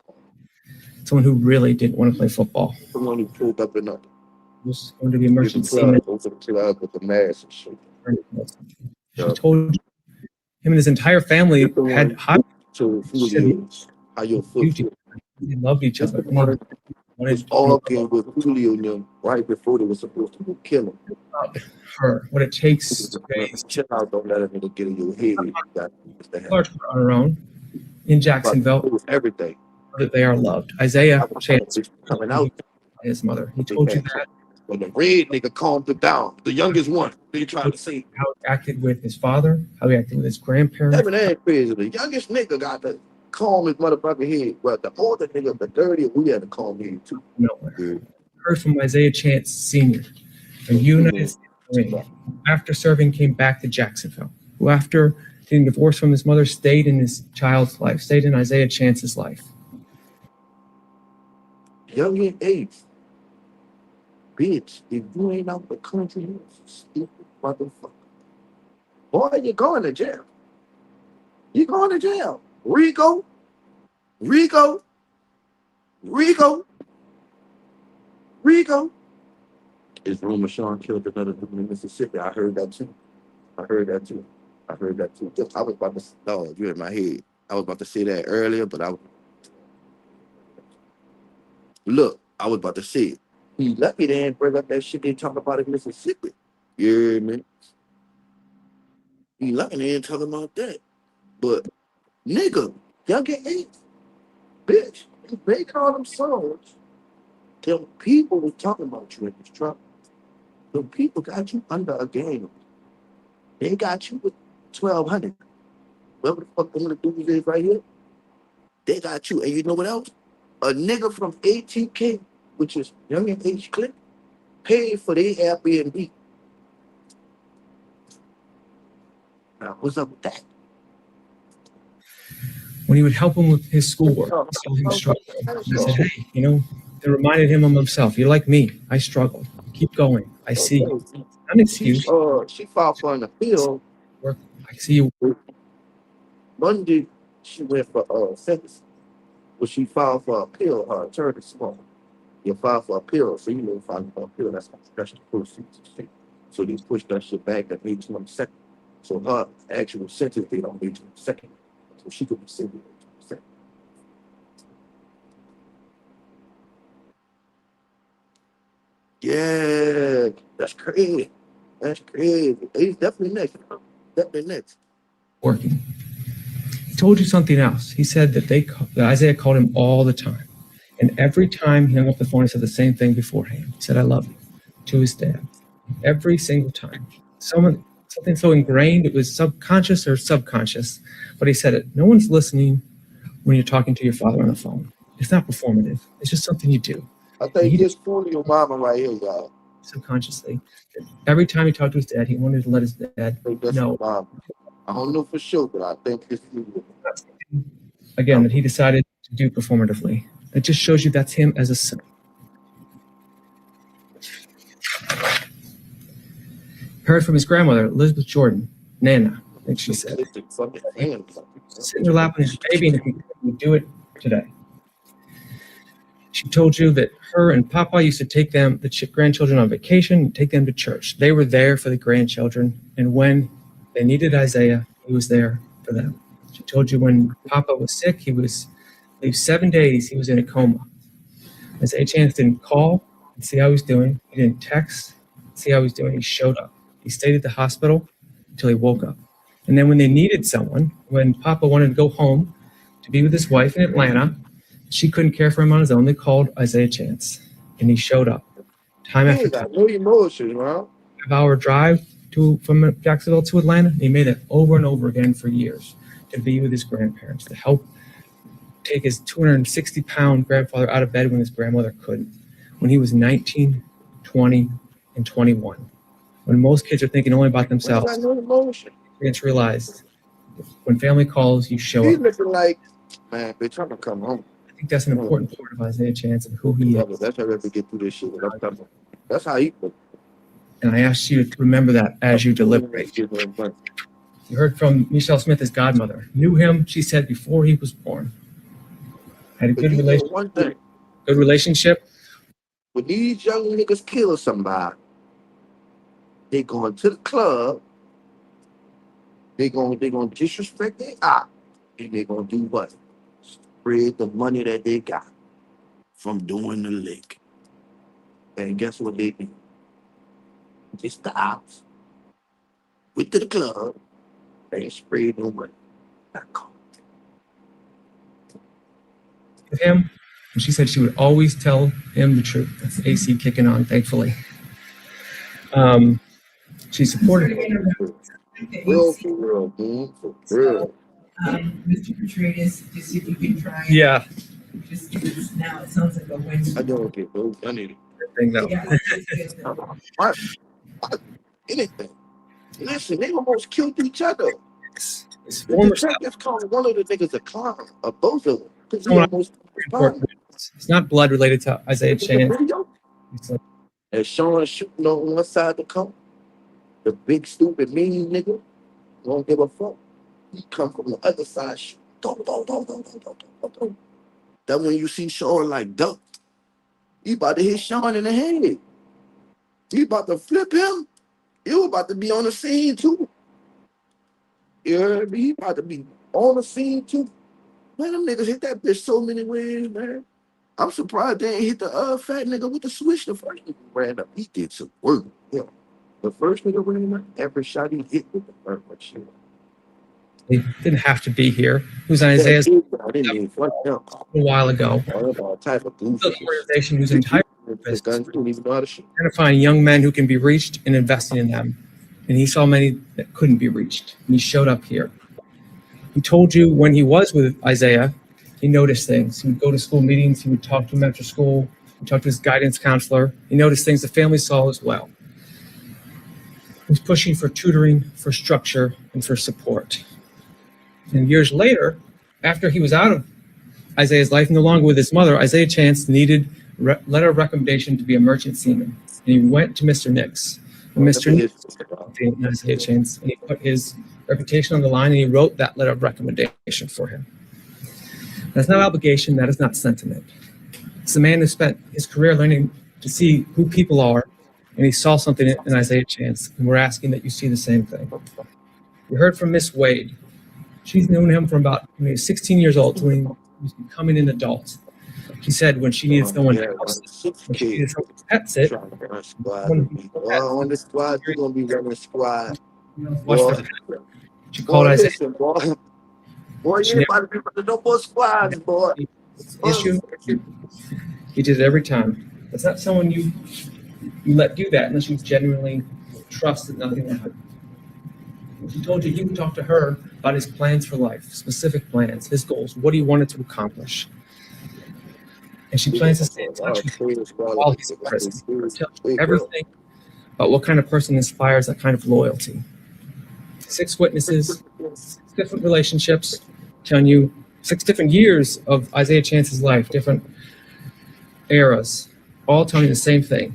Someone who really didn't want to play football. Someone who pulled up and up. Was going to the emergency. Go to the club with the mask and shit. She told him and his entire family had high. To Julio, how your foot. They loved each other. Was arguing with Julio and them right before they were supposed to kill him. Her, what it takes to raise. Chill out, don't let a nigga get in your head. Large on her own in Jacksonville. It was everything. That they are loved. Isaiah Chance coming out. His mother. He told you that. When the red nigga calmed him down, the youngest one, they trying to say how he acted with his father, how he acted with his grandparents. That ain't crazy. The youngest nigga got to calm his motherfucking head. But the older nigga, the 30th, we had to calm his too. Nowhere. Heard from Isaiah Chance Sr., a United States Marine, after serving came back to Jacksonville, who after getting divorced from his mother stayed in his child's life, stayed in Isaiah Chance's life. Young in age. Bitch, if you ain't out the country, you're a stupid motherfucker. Boy, you're going to jail. You're going to jail. Rico. It's rumor Sean killed another dude in Mississippi. I heard that too. I was about to, no, you're in my head. I was about to say that earlier, but I was about to say it. He lucky they didn't bring up that shit they talk about in Mississippi. Yeah, man. He lucky they didn't talk about that. But, nigga, young at 8, bitch, you making all them songs. Them people was talking about you in this truck. Them people got you under a game. They got you with 1,200. Whatever the fuck them little dudes is right here. They got you. And you know what else? A nigga from ATK, which is Young and H Click, paid for their Airbnb. Now, what's up with that? When he would help him with his schoolwork, he saw him struggling. He said, hey, it reminded him of himself. You're like me. I struggled. Keep going. I see you. Not an excuse. She filed for an appeal. I see you. Monday, she went for sentencing. When she filed for appeal, her attorney small. You file for appeal, so you know file for appeal. That's the proceeds. So they pushed that shit back at May 22nd. So her actual sentence date on May 22nd. So she could be sentenced on May 22nd. Yeah, that's crazy. That's crazy. He's definitely next. Definitely next. Working. He told you something else. He said that that Isaiah called him all the time. And every time he hung up the phone, he said the same thing beforehand. He said, I love you, to his dad. Every single time. Something so ingrained, it was subconscious or subconscious, but he said it. No one's listening when you're talking to your father on the phone. It's not performative. It's just something you do. I think he's Foolio mama right here, y'all. Subconsciously. Every time he talked to his dad, he wanted to let his dad know. I don't know for sure, but I think it's Julio. Again, that he decided to do performatively. It just shows you that's him as a son. Heard from his grandmother, Elizabeth Jordan, Nana, I think she said. Sit in your lap with his baby and he would do it today. She told you that her and Papa used to take the grandchildren on vacation and take them to church. They were there for the grandchildren, and when they needed Isaiah, he was there for them. She told you when Papa was sick, he was, I believe, 7 days, he was in a coma. Isaiah Chance didn't call and see how he was doing. He didn't text, see how he was doing. He showed up. He stayed at the hospital until he woke up. And then when they needed someone, when Papa wanted to go home to be with his wife in Atlanta, she couldn't care for him on his own. They called Isaiah Chance, and he showed up time after time. No emotion, huh? 5-hour drive from Jacksonville to Atlanta. He made it over and over again for years to be with his grandparents, to help take his 260-pound grandfather out of bed when his grandmother couldn't, when he was 19, 20, and 21. When most kids are thinking only about themselves, parents realized when family calls, you show He's up. looking like, man, bitch, I'm gonna come home. I think that's an important part of Isaiah Chance and who he is. That's how we get through this shit. That's how he. And I ask you to remember that as you deliberate. You heard from Michelle Smith, his godmother. Knew him, she said, before he was born. Had a good relationship. Good relationship. When these young niggas kill somebody, they going to the club. They gonna disrespect their eye, and they gonna do what? Spread the money that they got from doing the lick. And guess what they do? They stop, went to the club, they sprayed no money. With him, and she said she would always tell him the truth. That's the AC kicking on, thankfully. She supported him. Real for real, dude. For real. Mr. Petraeus, just if you can try. Yeah. Just give us now. It sounds like a win. I don't get those. I need Thing though. Yeah. what? Anything. Listen, they almost killed each other. His former That's called one of the niggas a clown, or both of them. Because he almost it's not blood related to Isaiah Chance. And Sean shooting on one side of the car. The big stupid mean nigga don't give a fuck. He come from the other side. Shoot. That when you see Sean like duck, he about to hit Sean in the head. He about to flip him. You about to be on the scene too. You heard me? He about to be on the scene too. Man, them niggas hit that bitch so many ways, man. I'm surprised they ain't hit the fat nigga with the switch. The first nigga ran up. He did some work. Yeah. The first nigga ran up, every shot he hit with the first one shit. He didn't have to be here. He was on Isaiah's I didn't even fuck him. a while ago. All type of The organization whose entire purpose guns don't even know how to shoot. identifying young men who can be reached and investing in them. And he saw many that couldn't be reached. And he showed up here. He told you when he was with Isaiah, he noticed things. He would go to school meetings. He would talk to him after school. He would talk to his guidance counselor. He noticed things the family saw as well. He was pushing for tutoring, for structure, and for support. And years later, After he was out of Isaiah's life, no longer with his mother, Isaiah Chance needed letter of recommendation to be a merchant seaman. And he went to Mr. Nix. And Mr. Nix, Isaiah Chance, and he put his reputation on the line, and he wrote that letter of recommendation for him. That's not obligation. That is not sentiment. It's a man who spent his career learning to see who people are, and he saw something in Isaiah Chance, and we're asking that you see the same thing. We heard from Miss Wade. She's known him from about when he was 16 years old to when he was becoming an adult. She said when she needed someone to house sit, when she needed someone to pet sit, on the squad, you're gonna be running squad. watch their pet. She called Isaiah. Listen, boy, you ain't about to be running no more squads, boy. Issue. He did it every time. That's not someone you let do that unless you genuinely trust that nothing will happen. He told you would talk to her about his plans for life, specific plans, his goals, what he wanted to accomplish. And she plans to stay in touch with him while he's in prison. Tell you everything about what kind of person inspires that kind of loyalty. 6 witnesses, 6 different relationships, telling you 6 different years of Isaiah Chance's life, different eras, all telling you the same thing.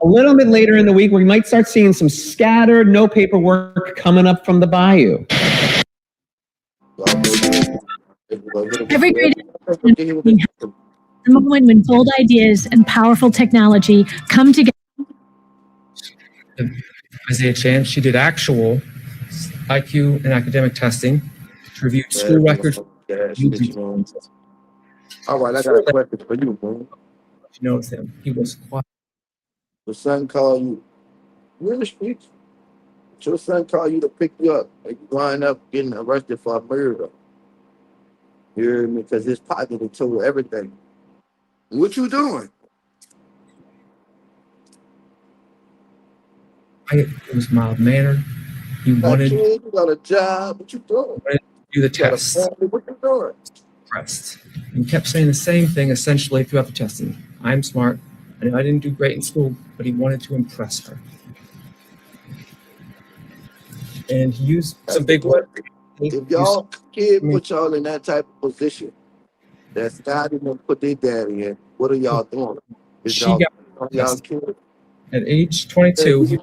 A little bit later in the week, we might start seeing some scattered, no paperwork coming up from the bayou. Every great the moment when bold ideas and powerful technology come together. Isaiah Chance, she did actual IQ and academic testing. She reviewed school records. All right, I got a question for you, man. She knows him. He was quiet. Your son called you. You're in the streets. Your son called you to pick you up. Like you wind up getting arrested for a murder. You hear me? Because his pocket told everything. What you doing? It was mild-mannered. He wanted you got a job. What you doing? to do the test. What you doing? Pressed. He kept saying the same thing essentially throughout the testing. I'm smart. I know I didn't do great in school, but he wanted to impress her. And he used some big words. If y'all kid put y'all in that type of position, that's not even put their daddy in, what are y'all doing? She got y'all kids. At age 22,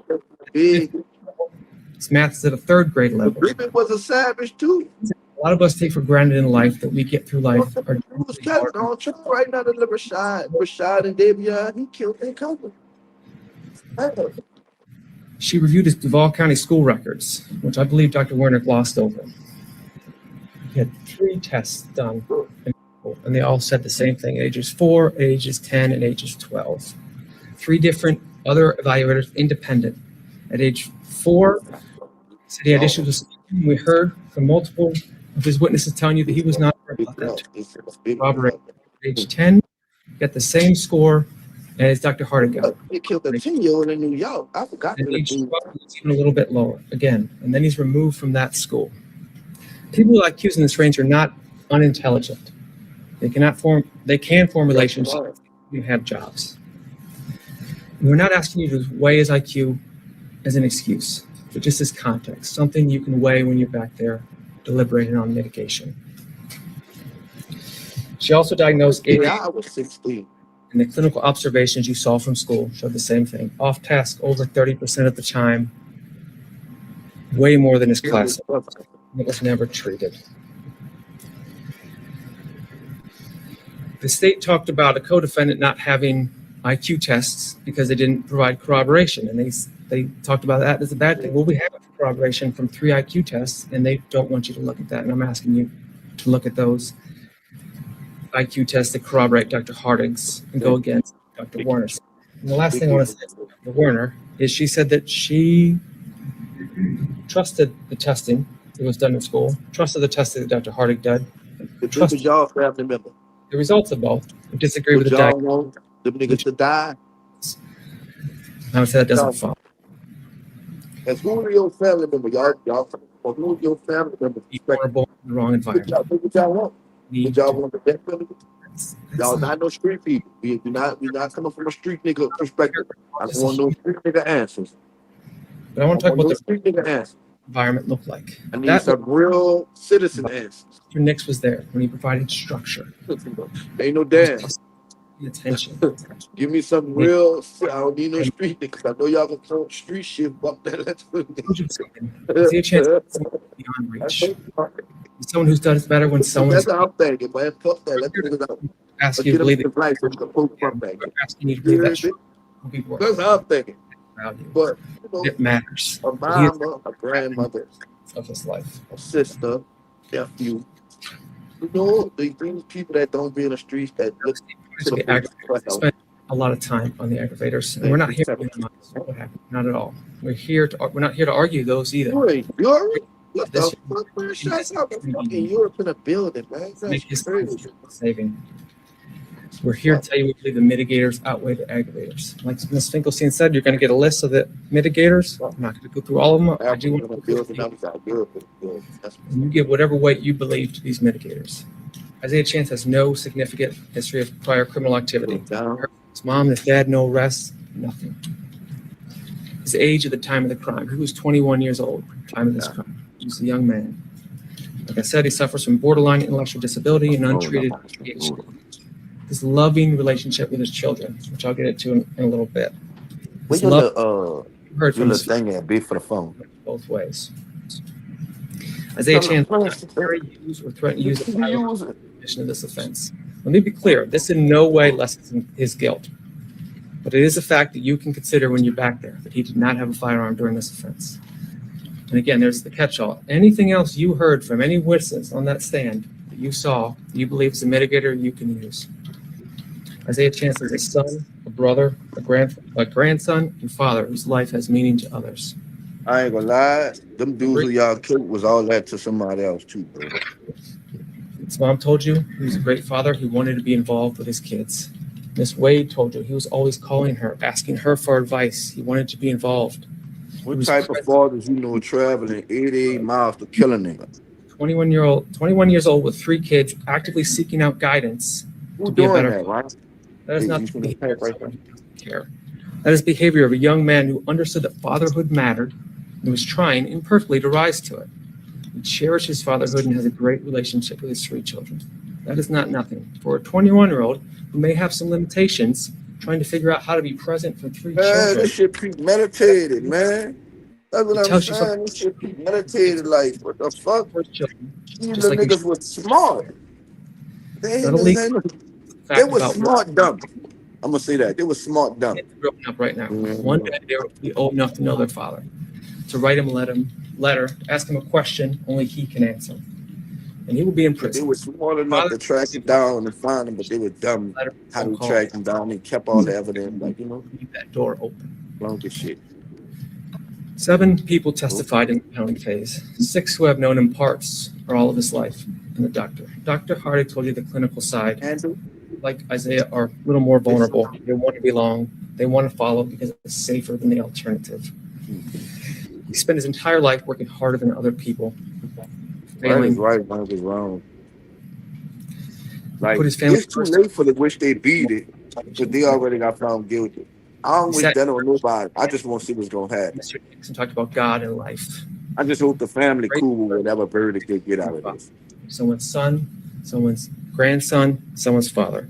his math is at a 3rd grade level. Griffin was a savage too. A lot of us take for granted in life that we get through life. Who's Kevin on trial right now? The Rashad and Davion, he killed their cousin. She reviewed his Duval County school records, which I believe Dr. Werner glossed over. He had 3 tests done, and they all said the same thing: ages 4, ages 10, and ages 12. 3 different other evaluators, independent. At age 4, said he had issues with speaking. We heard from multiple of his witnesses telling you that he was not about that. At age 10, got the same score as Dr. Hardigan. He killed a 10-year-old in New York. I forgot. And age 12 was even a little bit lower again, and then he's removed from that school. People like IQs in this range are not unintelligent. They can form relationships. You have jobs. And we're not asking you to weigh his IQ as an excuse, but just as context, something you can weigh when you're back there deliberating on mitigation. She also diagnosed ADHD. I was 16. And the clinical observations you saw from school showed the same thing. Off task over 30% of the time, way more than his class. It was never treated. The state talked about a co-defendant not having IQ tests because they didn't provide corroboration, and they talked about that as a bad thing. Well, we have corroboration from 3 IQ tests, and they don't want you to look at that, and I'm asking you to look at those IQ tests that corroborate Dr. Harding's and go against Dr. Warner's. And the last thing I want to say to Dr. Warner is she said that she trusted the testing that was done in school, trusted the testing that Dr. Harding did, trusted y'all family member. The results of both. I disagree with the diagnosis. Them niggas to die. I would say that doesn't follow. As Julio family member, y'all for Julio family member. You were born in the wrong environment. What y'all want? Y'all want the death penalty? Y'all not no street people. We not coming from a street nigga perspective. I don't want no street nigga answers. But I want to talk about the street nigga answers. environment look like? I need some real citizen answers. Mr. Nix was there when he provided structure. Ain't no damn. Attention. Give me some real. I don't need no street niggas. I know y'all can throw street shit. Fuck that. Let's do Is he a chance beyond reach? Someone who's done it better when someone. That's how I'm thinking, man. Fuck that. Let's do it out. Ask you to believe it. Asking you to believe that. That's how I'm thinking. But you know, it matters. A mama, a grandmother of his life, a sister, nephew. You know, these people that don't be in the streets that look. Spend a lot of time on the aggravators, and we're not here to minimize what happened. Not at all. We're not here to argue those either. What the fuck, man? Shut up. Fucking Europe in a building, man. That's crazy. Saving. We're here to tell you we believe the mitigators outweigh the aggravators. Like Ms. Finkelstein said, you're going to get a list of the mitigators. I'm not going to go through all of them. I do want to you give whatever weight you believe to these mitigators. Isaiah Chance has no significant history of prior criminal activity. His mom, his dad, no arrests, nothing. His age at the time of the crime, he was 21 years old at the time of this crime. He was a young man. Like I said, he suffers from borderline intellectual disability and untreated ADHD. This loving relationship with his children, which I'll get into in a little bit. Where's your thing at? Be for the phone. Both ways. Isaiah Chance use or threaten to use the firearm in commission of this offense. Let me be clear, this in no way lessens his guilt. But it is a fact that you can consider when you're back there, that he did not have a firearm during this offense. And again, there's the catch-all. Anything else you heard from any witness on that stand that you saw, that you believe is a mitigator, you can use. Isaiah Chance is a son, a brother, a grandson, and father whose life has meaning to others. I ain't gonna lie, them dudes who y'all killed was all that to somebody else too, bro. His mom told you he was a great father. He wanted to be involved with his kids. Miss Wade told you he was always calling her, asking her for advice. He wanted to be involved. What type of fathers you know traveling 88 miles to kill a nigga? 21 years old with 3 kids, actively seeking out guidance to be a better father. That is not the behavior of someone who doesn't care. That is behavior of a young man who understood that fatherhood mattered and was trying imperfectly to rise to it. He cherishes fatherhood and has a great relationship with his 3 children. That is not nothing. For a 21-year-old who may have some limitations, trying to figure out how to be present for 3 children. This shit premeditated, man. That's what I'm saying. This shit premeditated. Like, what the fuck? These little niggas was smart. They were smart dumb. I'm gonna say that. They were smart dumb. Growing up right now. One day they will be old enough to know their father. To write him a letter, ask him a question only he can answer. And he will be in prison. They were smart enough to track him down and find him, but they were dumb how to track him down. They kept all the evidence, like, you know. Keep that door open. Long as shit. 7 people testified in the penalty phase. 6 who have known him parts or all of his life. And the doctor. Dr. Hardy told you the clinical side, like Isaiah, are a little more vulnerable. They want to belong. They want to follow because it's safer than the alternative. He spent his entire life working harder than other people. Right is right, one is wrong. Like, it's too late for the wish they beat it, because they already got found guilty. I don't wish that on nobody. I just want to see what's going to happen. Mr. Nixon talked about God and life. I just hope the family cool with whatever verdict they get out of this. Someone's son, someone's grandson, someone's father.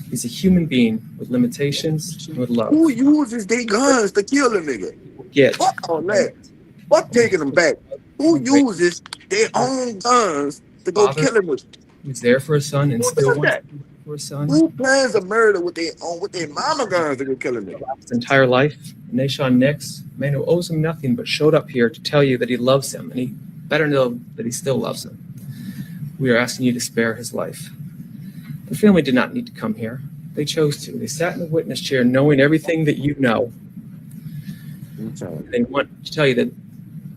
He's a human being with limitations and with love. Who uses their guns to kill a nigga? Fuck on that. Fuck taking them back. Who uses their own guns to go kill him? He's there for his son and still wants to be for his son. Who plans a murder with their mama guns to go kill him? His entire life, Nashawn Nix, a man who owes him nothing but showed up here to tell you that he loves him, and he better know that he still loves him. We are asking you to spare his life. The family did not need to come here. They chose to. They sat in the witness chair knowing everything that you know. They want to tell you that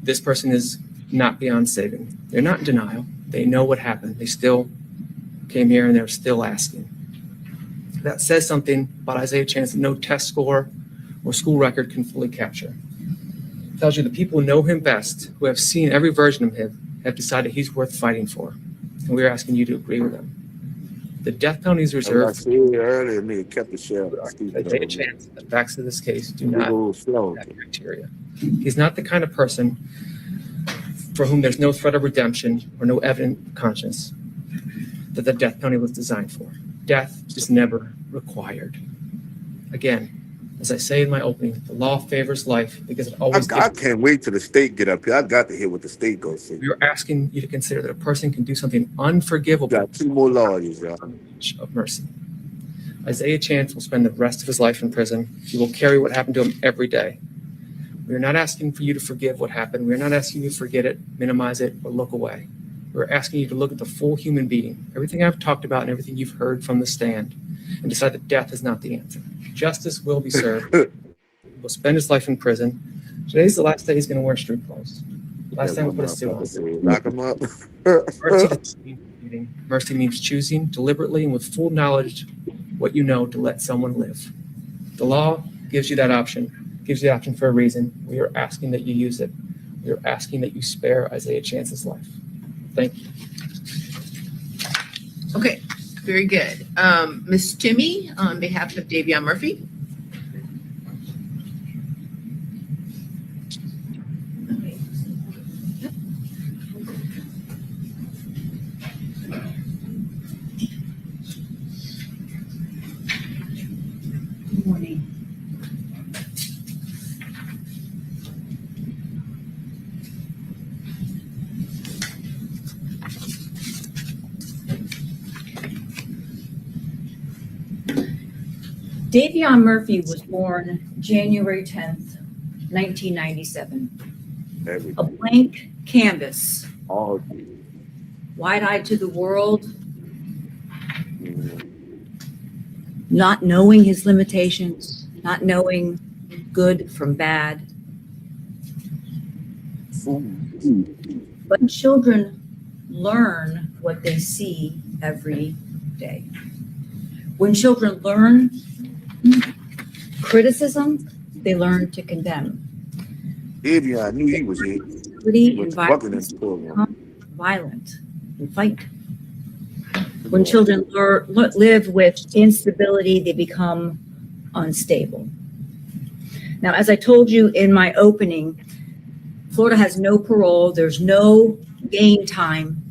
this person is not beyond saving. They're not in denial. They know what happened. They still came here and they're still asking. That says something about Isaiah Chance that no test score or school record can fully capture. It tells you the people who know him best, who have seen every version of him, have decided he's worth fighting for. And we are asking you to agree with them. The death penalty is reserved. I said earlier, nigga kept the shell. Isaiah Chance, the facts of this case do not have that criteria. He's not the kind of person for whom there's no threat of redemption or no evident conscience that the death penalty was designed for. Death is never required. Again, as I say in my opening, the law favors life because it always I can't wait till the state get up here. I got to hear what the state goes to say. We are asking you to consider that a person can do something unforgivable. Got 2 more lawyers, y'all. Of mercy. Isaiah Chance will spend the rest of his life in prison. He will carry what happened to him every day. We are not asking for you to forgive what happened. We are not asking you to forget it, minimize it, or look away. We're asking you to look at the full human being, everything I've talked about and everything you've heard from the stand, and decide that death is not the answer. Justice will be served. He will spend his life in prison. Today's the last day he's going to wear street clothes. Last time we put a suit on. Lock him up. Mercy means choosing deliberately and with full knowledge what you know to let someone live. The law gives you that option, gives you the option for a reason. We are asking that you use it. We are asking that you spare Isaiah Chance's life. Thank you. Okay, very good. Ms. Timmy, on behalf of Davion Murphy. Good morning. Davion Murphy was born January 10th, 1997. A blank canvas. Wide-eyed to the world, not knowing his limitations, not knowing good from bad. But children learn what they see every day. When children learn criticism, they learn to condemn. Davion, I knew he was here. Violent and fight. When children live with instability, they become unstable. Now, as I told you in my opening, Florida has no parole. There's no game time.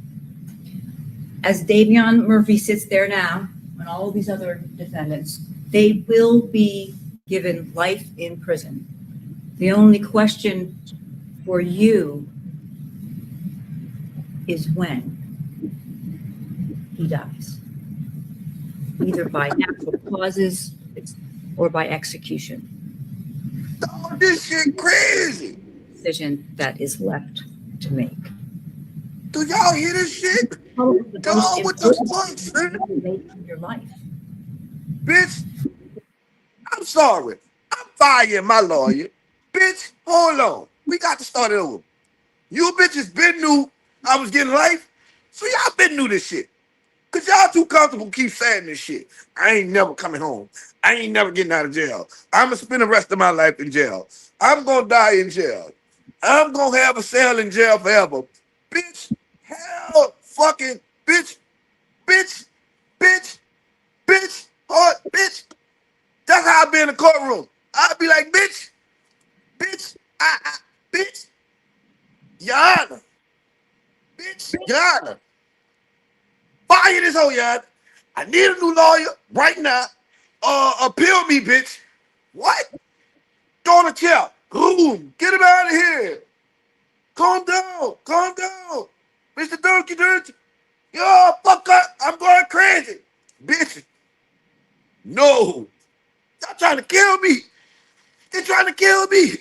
As Davion Murphy sits there now, and all of these other defendants, they will be given life in prison. The only question for you is when he dies, either by natural causes or by execution. Oh, this shit crazy. Decision that is left to make. Do y'all hear this shit? Dog, what the fuck, man? Your life. Bitch, I'm sorry. I'm firing my lawyer. Bitch, hold on. We got to start it over. You bitches been knew I was getting life, so y'all been knew this shit. Cause y'all too comfortable keep saying this shit. I ain't never coming home. I ain't never getting out of jail. I'm gonna spend the rest of my life in jail. I'm gonna die in jail. I'm gonna have a cell in jail forever. Bitch, hell, fucking, bitch, bitch, bitch, bitch, hard, bitch. That's how I be in the courtroom. I'll be like, bitch, bitch, bitch, Your Honor, bitch, Your Honor. Fire this whole yard. I need a new lawyer right now. Appeal me, bitch. What? Throw the chair. Boom. Get him out of here. Calm down. Calm down. Mr. Durkee Dirty. Yo, fuck up. I'm going crazy. Bitch. No. Y'all trying to kill me. They're trying to kill me.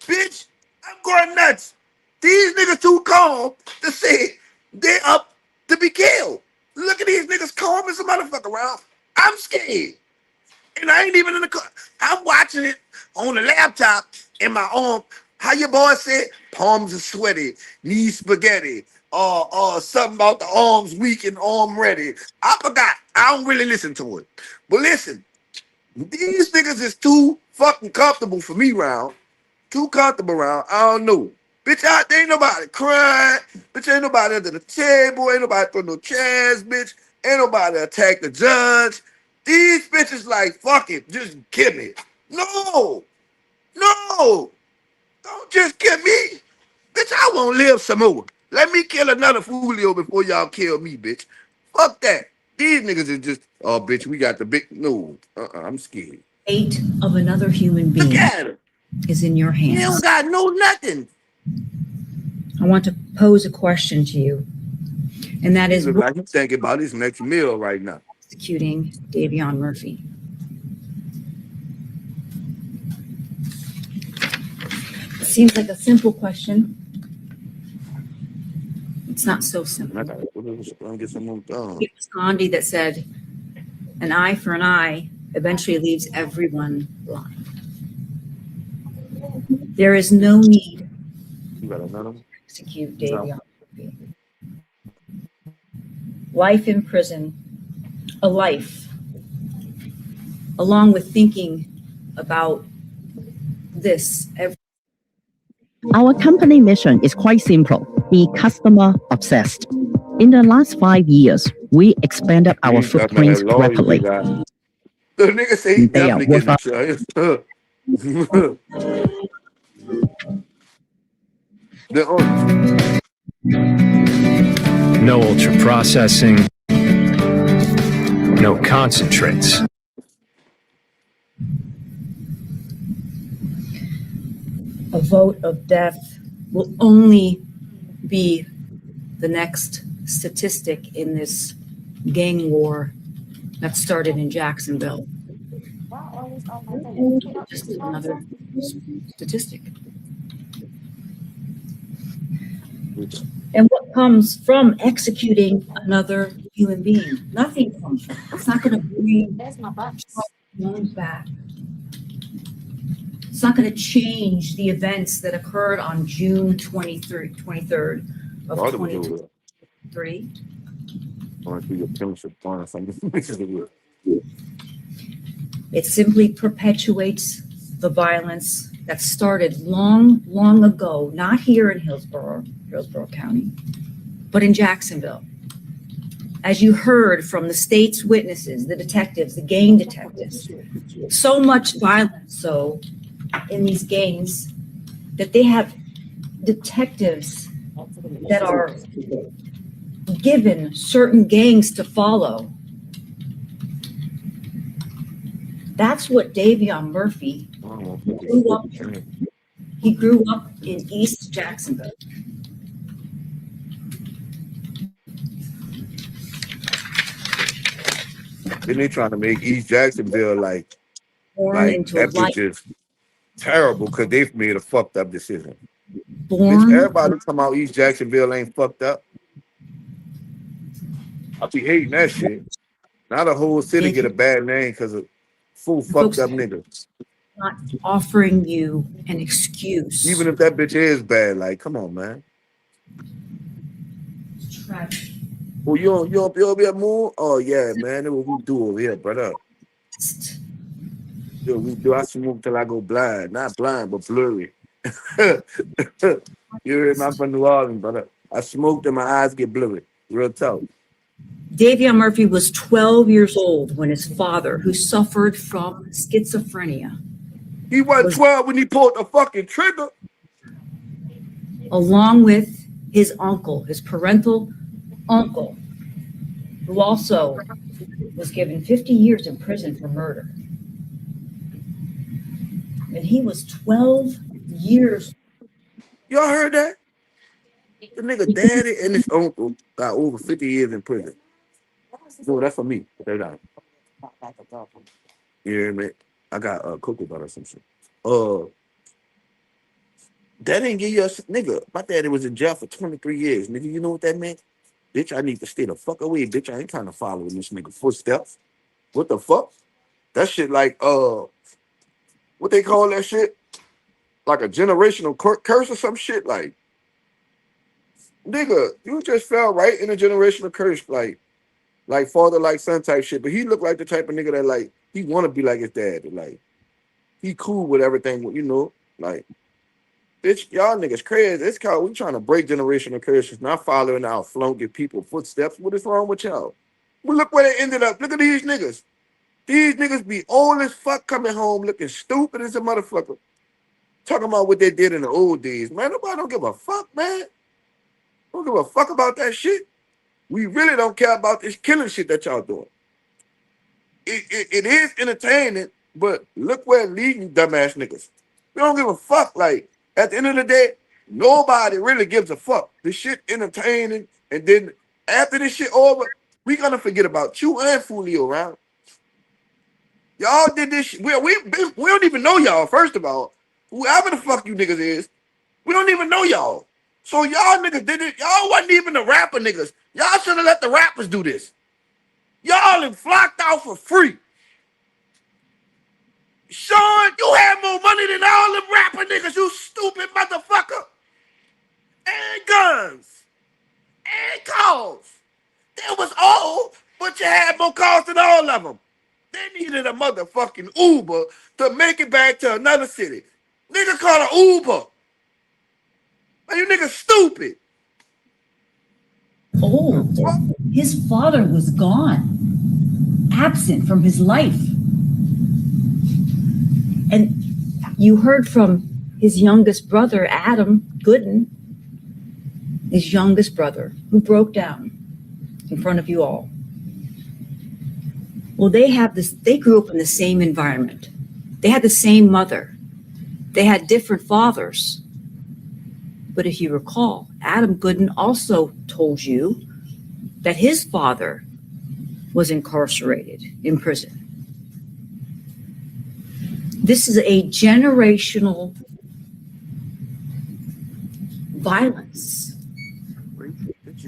Bitch. I'm going nuts. These niggas too calm to say they up to be killed. Look at these niggas calm as a motherfucker, Ralph. I'm scared. And I ain't even in the car. I'm watching it on the laptop in my arm. How your boy said? Palms are sweaty, knees spaghetti. Something about the arms weak and arm ready. I forgot. I don't really listen to it. But listen, these niggas is too fucking comfortable for me, Round. Too comfortable, Round. I don't know. Bitch, there ain't nobody crying. Bitch, ain't nobody under the table. Ain't nobody throw no chairs, bitch. Ain't nobody attack the judge. These bitches like, fuck it, just kill me. No. No. Don't just kill me. Bitch, I won't live some more. Let me kill another Foolio before y'all kill me, bitch. Fuck that. These niggas is just, oh, bitch, we got the big, no. I'm scared. Fate of another human being is in your hands. You don't got no nothing. I want to pose a question to you, and that is, like you thinking about his next meal right now. Executing Davion Murphy. It seems like a simple question. It's not so simple. It was Gandhi that said, an eye for an eye eventually leaves everyone blind. There is no need to execute Davion Murphy. Life in prison, a life, along with thinking about this every. Our company mission is quite simple: be customer obsessed. In the last 5 years, we expanded our footprints rapidly. The nigga say he definitely getting No ultra processing, no concentrates. A vote of death will only be the next statistic in this gang war that started in Jacksonville. Just another statistic. And what comes from executing another human being? Nothing comes from it. It's not going to bring loans back. It's not going to change the events that occurred on June 23rd of 2023. It simply perpetuates the violence that started long, long ago, not here in Hillsborough County, but in Jacksonville. As you heard from the state's witnesses, the detectives, the gang detectives, so much violence so in these gangs that they have detectives that are given certain gangs to follow. That's what Davion Murphy grew up in. He grew up in East Jacksonville. Then they trying to make East Jacksonville like that bitch is terrible because they've made a fucked up decision. Bitch, everybody come out East Jacksonville ain't fucked up. I be hating that shit. Now the whole city get a bad name because of full fucked up niggas. Not offering you an excuse. Even if that bitch is bad, like, come on, man. Tragic. Oh, you don't be over here more? Oh yeah, man. That's what we do over here, brother. Yo, we do. I smoke till I go blind. Not blind, but blurry. You heard me? I'm from New Orleans, brother. I smoke till my eyes get blurry. Real talk. Davion Murphy was 12 years old when his father, who suffered from schizophrenia. He wasn't 12 when he pulled the fucking trigger. Along with his uncle, his parental uncle, who also was given 50 years in prison for murder. And he was 12 years. Y'all heard that? The nigga daddy and his uncle got over 50 years in prison. No, that's for me. They're down. You hear me? I got cocoa butter or some shit. That didn't give you a nigga. My daddy was in jail for 23 years. Nigga, you know what that meant? Bitch, I need to stay the fuck away. Bitch, I ain't trying to follow in this nigga footsteps. What the fuck? That shit like what they call that shit? Like a generational curse or some shit. Like, nigga, you just fell right in a generational curse, like father, like son type shit. But he looked like the type of nigga that like he want to be like his dad. Like he cool with everything, you know. Like, bitch, y'all niggas crazy. It's called we trying to break generational curses, not following our flunky people footsteps. What is wrong with y'all? Well, look where they ended up. Look at these niggas. These niggas be old as fuck coming home looking stupid as a motherfucker. talking about what they did in the old days, man. Nobody don't give a fuck, man. Don't give a fuck about that shit. We really don't care about this killing shit that y'all doing. It is entertaining, but look where it leads you, dumbass niggas. We don't give a fuck. Like, at the end of the day, nobody really gives a fuck. This shit entertaining, and then after this shit over, we gonna forget about you and Foolio, around. Y'all did this shit. We don't even know y'all, first of all. Whoever the fuck you niggas is, we don't even know y'all. So y'all niggas did it. Y'all wasn't even the rapper niggas. Y'all should have let the rappers do this. Y'all have flocked out for free. Sean, you had more money than all them rapper niggas, you stupid motherfucker. And guns. And cars. They was old, but you had more cars than all of them. They needed a motherfucking Uber to make it back to another city. Nigga called an Uber. Man, you niggas stupid. Old. His father was gone, absent from his life. And you heard from his youngest brother, Adam Gooden, his youngest brother, who broke down in front of you all. Well, they grew up in the same environment. They had the same mother. They had different fathers. But if you recall, Adam Gooden also told you that his father was incarcerated in prison. This is a generational violence,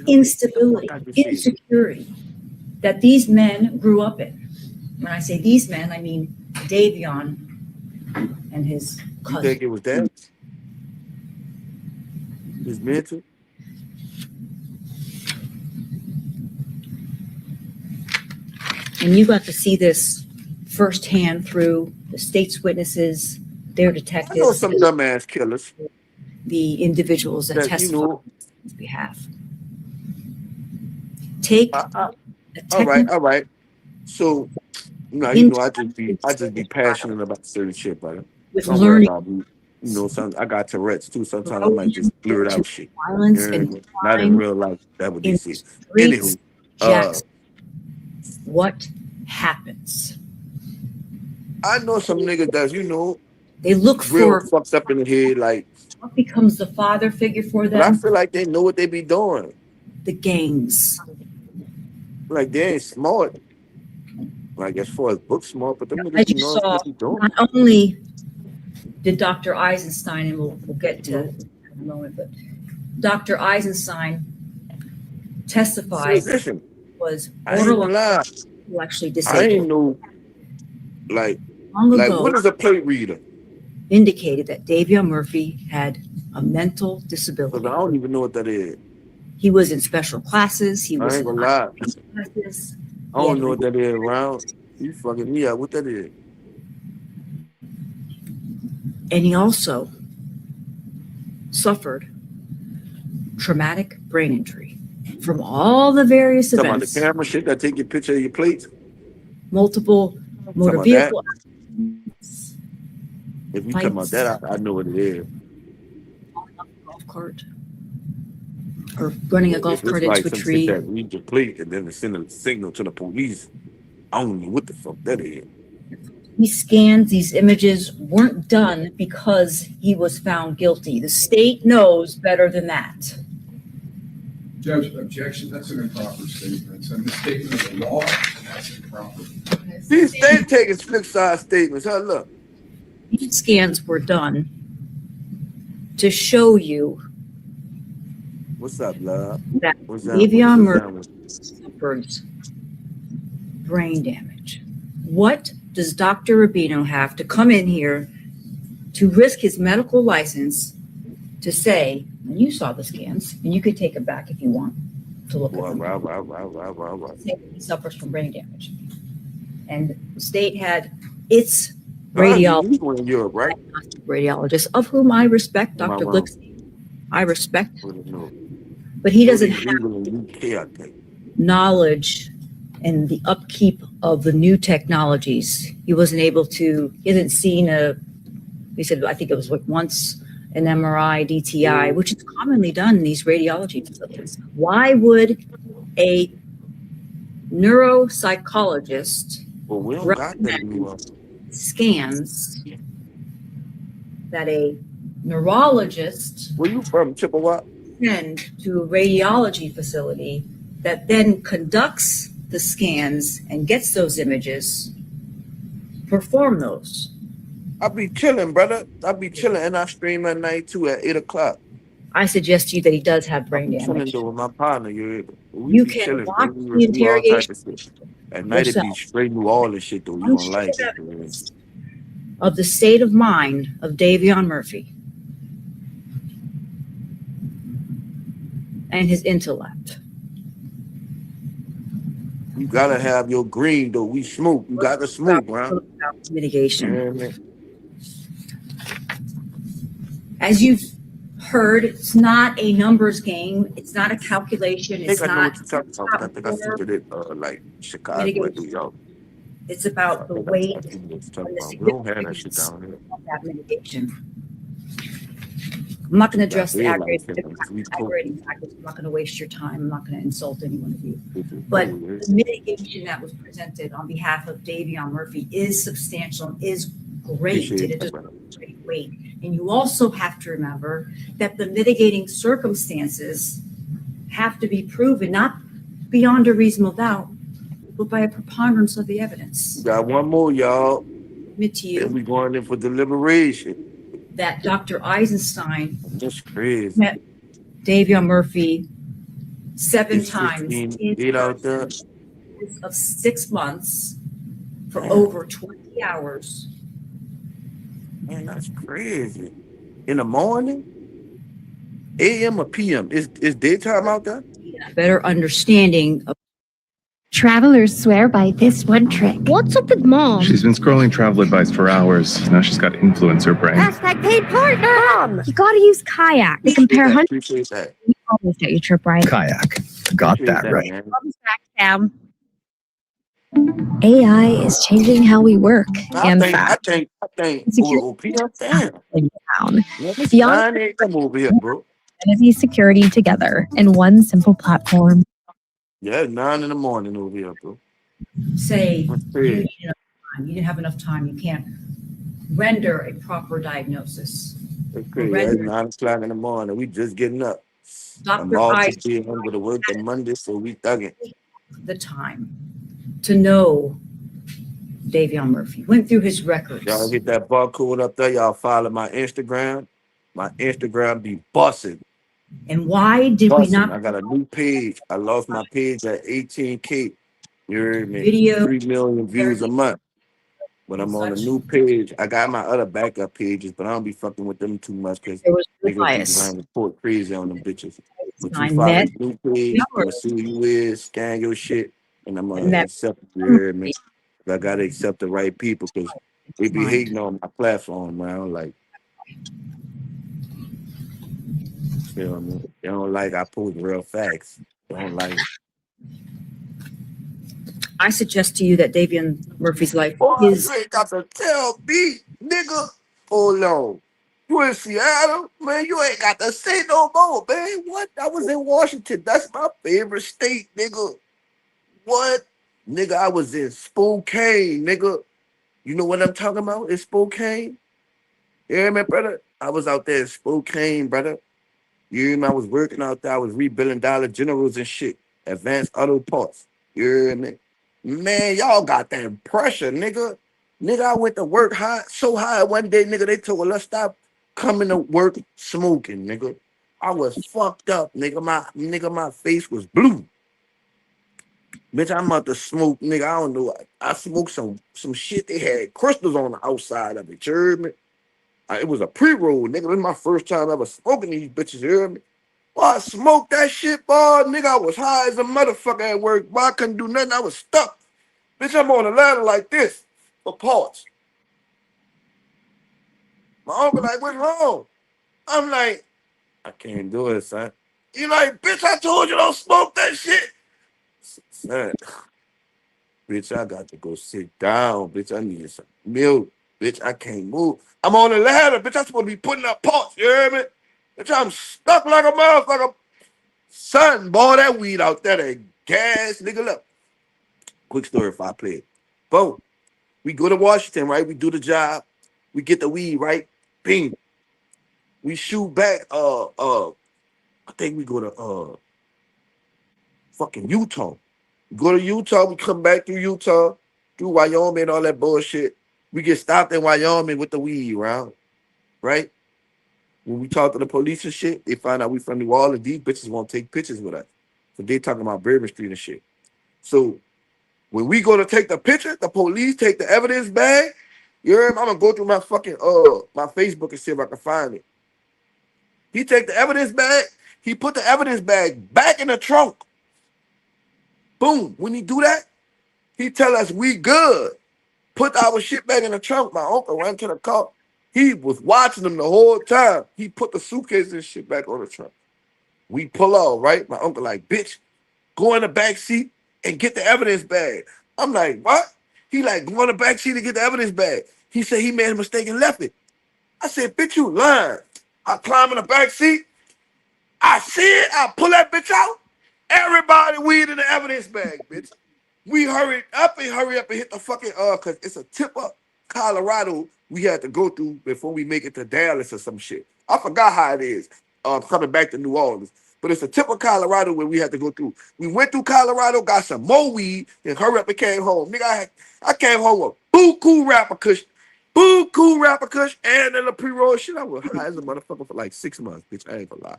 instability, insecurity that these men grew up in. When I say these men, I mean Davion and his cousin. You think it was that? His mentor? And you got to see this firsthand through the state's witnesses, their detectives. I know some dumbass killers. The individuals that That, testified you know, on his behalf. Take all right. So, I just be passionate about certain shit, brother. With Don't worry learning. about me. I got Tourette's too. Sometimes I might just blurt out shit. Violence And and not in crime real life. That would be in it. streets, Anywho, Jackson. What happens? I know some niggas that, They look real for fucked up in the head, like, what becomes the father figure for but I them? feel like they know what they be doing. The gangs. Like, they ain't smart. Like, as far as book smart, but them niggas As be you knowing saw, what they doing. not only did Dr. Eisenstein, and we'll get to in a moment, but Dr. Eisenstein testified Listen, was I ain't gonna borderline lie. intellectually I ain't disabled. know, like, Long ago, what is a plate reader? indicated that Davion Murphy had a mental Because disability. I don't even know what that is. He was in special classes. He I was ain't in gonna lie. classes. I don't know what that is around. You fucking me up. What that is? And he also suffered traumatic brain injury from all the various Talking about the events, camera shit that take your picture of your plates. multiple motor Talking about vehicle that. If you talking about fights, that, I know what it is. golf cart, or running a golf If it's cart like into a some shit tree. that read your plate and then send a signal to the police, I don't know what the fuck that is. These scans, these images weren't done because he was found guilty. The state knows better than that. Judge, objection, that's an improper statement. It's a misstatement of the law, and that's improper. These state taking flip side statements. Huh? Look. These scans were done to show you What's up, love? that What's up? Davion What's up? Murphy suffers brain damage. What does Dr. Rubino have to come in here to risk his medical license to say, and you saw the scans, and you could take it back if you want to look at them. Say that he suffers from brain damage. And the state had its radiologist, in Europe, right? Radiologist, of whom I respect, Dr. Glicksy. I respect, but he doesn't have knowledge and the upkeep of the new technologies. He wasn't able to, he hasn't seen a He said, I think it was like once an MRI, DTI, which is commonly done in these radiology facilities. Why would a neuropsychologist Well, we don't got that anymore. scans that a neurologist Where you from, Chippewa? send to a radiology facility that then conducts the scans and gets those images, perform those? I be chilling, brother. I be chilling, and I stream at night too at 8 o'clock. I suggest to you that he does have brain I'm chilling damage. though with my partner. We You be can chilling. watch We the review all type interrogation of shit. At night it be yourself. straight New Orleans shit though. You gonna like it. Man. Of the state of mind of Davion Murphy and his intellect. You gotta have your green though. We smoke. You gotta smoke, bro. Mitigation. Yeah, man. As you've heard, it's not a numbers game. It's not a calculation. I It's think I know not. what you're talking about. I think I see it like Chicago and New Mitigation. York. It's about the I weight see what you're talking and the about. We don't have that shit significance down here. of that mitigation. I'm not going to address the realize aggravating factors. I'm not going to waste your time. I'm not going to insult any one of you. But the mitigation that was presented on behalf of Davion Murphy is substantial and is great. And it does great weight. And you also have to remember that the mitigating circumstances have to be proven, not beyond a reasonable doubt, but by a preponderance of the evidence. We got one more, y'all. Admit to you. And we going in for deliberation. That Dr. Eisenstein That's crazy. met Davion Murphy 7 times in 8 out there. of 6 months for over 20 hours. Man, that's crazy. In the morning? AM or PM? Is daytime out there? Better understanding of Travelers swear by this one trick. What's up with mom? She's been scrolling travel advice for hours. Now she's got influencer brain. Hashtag paid partner. Mom, you gotta use Kayak to compare hundreds. Appreciate that. You always get your trip right. Kayak. Got that right. Man. Sam. AI is changing how we work. I think, oh, PM, damn. Down. Beyond come over here, bro. Identity security together in one simple platform. Yeah, 9 in the morning over here, bro. say That's you crazy. need enough time. You didn't have enough time. You can't render a proper diagnosis. That's crazy. That's 9 o'clock in the morning. We just getting up. I'm Dr. off Ice to be home to work on Monday, so we thugging. the time to know Davion Murphy. Went through his records. Y'all hit that barcode up there. Y'all follow my Instagram. My Instagram be busting. And why did we not? I got a new page. I lost my page at 18K. You heard me? Video. 3 million views a month. But I'm on a new page. I got my other backup pages, but I don't be fucking with them too much because There was niggas bias. be trying to report crazy on them bitches. But I you follow met the new page, I'm gonna see who you is, scan your shit, and I'm gonna Met- accept you. You heard me? I gotta accept the right people because they be hating on my platform, man. Like, you know what I mean? They don't like I post real facts. They don't like it. I suggest to you that Davion Murphy's life Oh, is. you ain't got to tell me, nigga. Hold on. You in Seattle? Man, you ain't got to say no more, man. What? I was in Washington. That's my favorite state, nigga. What? Nigga, I was in Spokane, nigga. You know what I'm talking about? In Spokane? You hear me, brother? I was out there in Spokane, brother. You hear me? I was working out there. I was rebuilding Dollar Generals and shit. Advanced auto parts. You hear me? Man, y'all got that pressure, nigga. Nigga, I went to work so high one day, nigga, they told us stop coming to work smoking, nigga. I was fucked up, nigga. My face was blue. Bitch, I'm about to smoke, nigga. I don't know. I smoked some shit. They had crystals on the outside of it. You heard me? It was a pre-roll, nigga. This was my first time ever smoking these bitches. You heard me? Boy, I smoked that shit, boy. Nigga, I was high as a motherfucker at work. Boy, I couldn't do nothing. I was stuck. Bitch, I'm on a ladder like this for parts. My uncle like, what's wrong? I'm like, I can't do it, son. You like, bitch, I told you don't smoke that shit. Son, bitch, I got to go sit down. Bitch, I need some milk. Bitch, I can't move. I'm on the ladder, bitch. I'm supposed to be putting up parts, you hear me? Bitch, I'm stuck like a motherfucker. Son, boy, that weed out there, that gas, nigga, look. Quick story if I play it. Boom. We go to Washington, right? We do the job. We get the weed, right? Bing. We shoot back, I think we go to fucking Utah. We go to Utah, we come back through Utah, through Wyoming, all that bullshit. We get stopped in Wyoming with the weed round, right? When we talk to the police and shit, they find out we from New Orleans. These bitches won't take pictures with us. So they talking about Bourbon Street and shit. So when we go to take the picture, the police take the evidence bag. You heard me? I'm gonna go through my fucking my Facebook and see if I can find it. He take the evidence bag, he put the evidence bag back in the trunk. Boom. When he do that, he tell us we good. Put our shit back in the trunk. My uncle ran to the car. He was watching them the whole time. He put the suitcase and shit back on the trunk. We pull off, right? My uncle like, bitch, go in the back seat and get the evidence bag. I'm like, what? He like, go in the back seat and get the evidence bag. He said he made a mistake and left it. I said, bitch, you lying. I climb in the back seat. I see it. I pull that bitch out. Everybody weed in the evidence bag, bitch. We hurry up and hit the fucking cause it's a tip up Colorado we had to go through before we make it to Dallas or some shit. I forgot how it is. Coming back to New Orleans. But it's a tip of Colorado where we had to go through. We went through Colorado, got some more weed, and hurry up and came home. Nigga, I came home with buku rapper kush, and then the pre-roll shit. I was high as a motherfucker for like 6 months, bitch. I ain't gonna lie.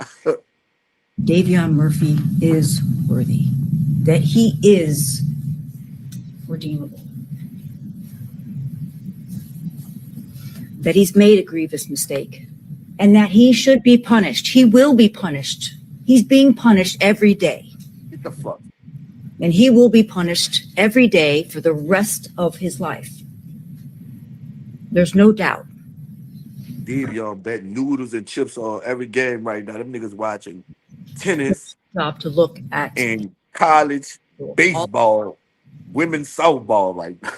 Davion Murphy is worthy. That he is redeemable. That he's made a grievous mistake. And that he should be punished. He will be punished. He's being punished every day. What the fuck? And he will be punished every day for the rest of his life. There's no doubt. Davion bet noodles and chips on every game right now. Them niggas watching tennis. Stop to look at and college baseball, women's softball right now.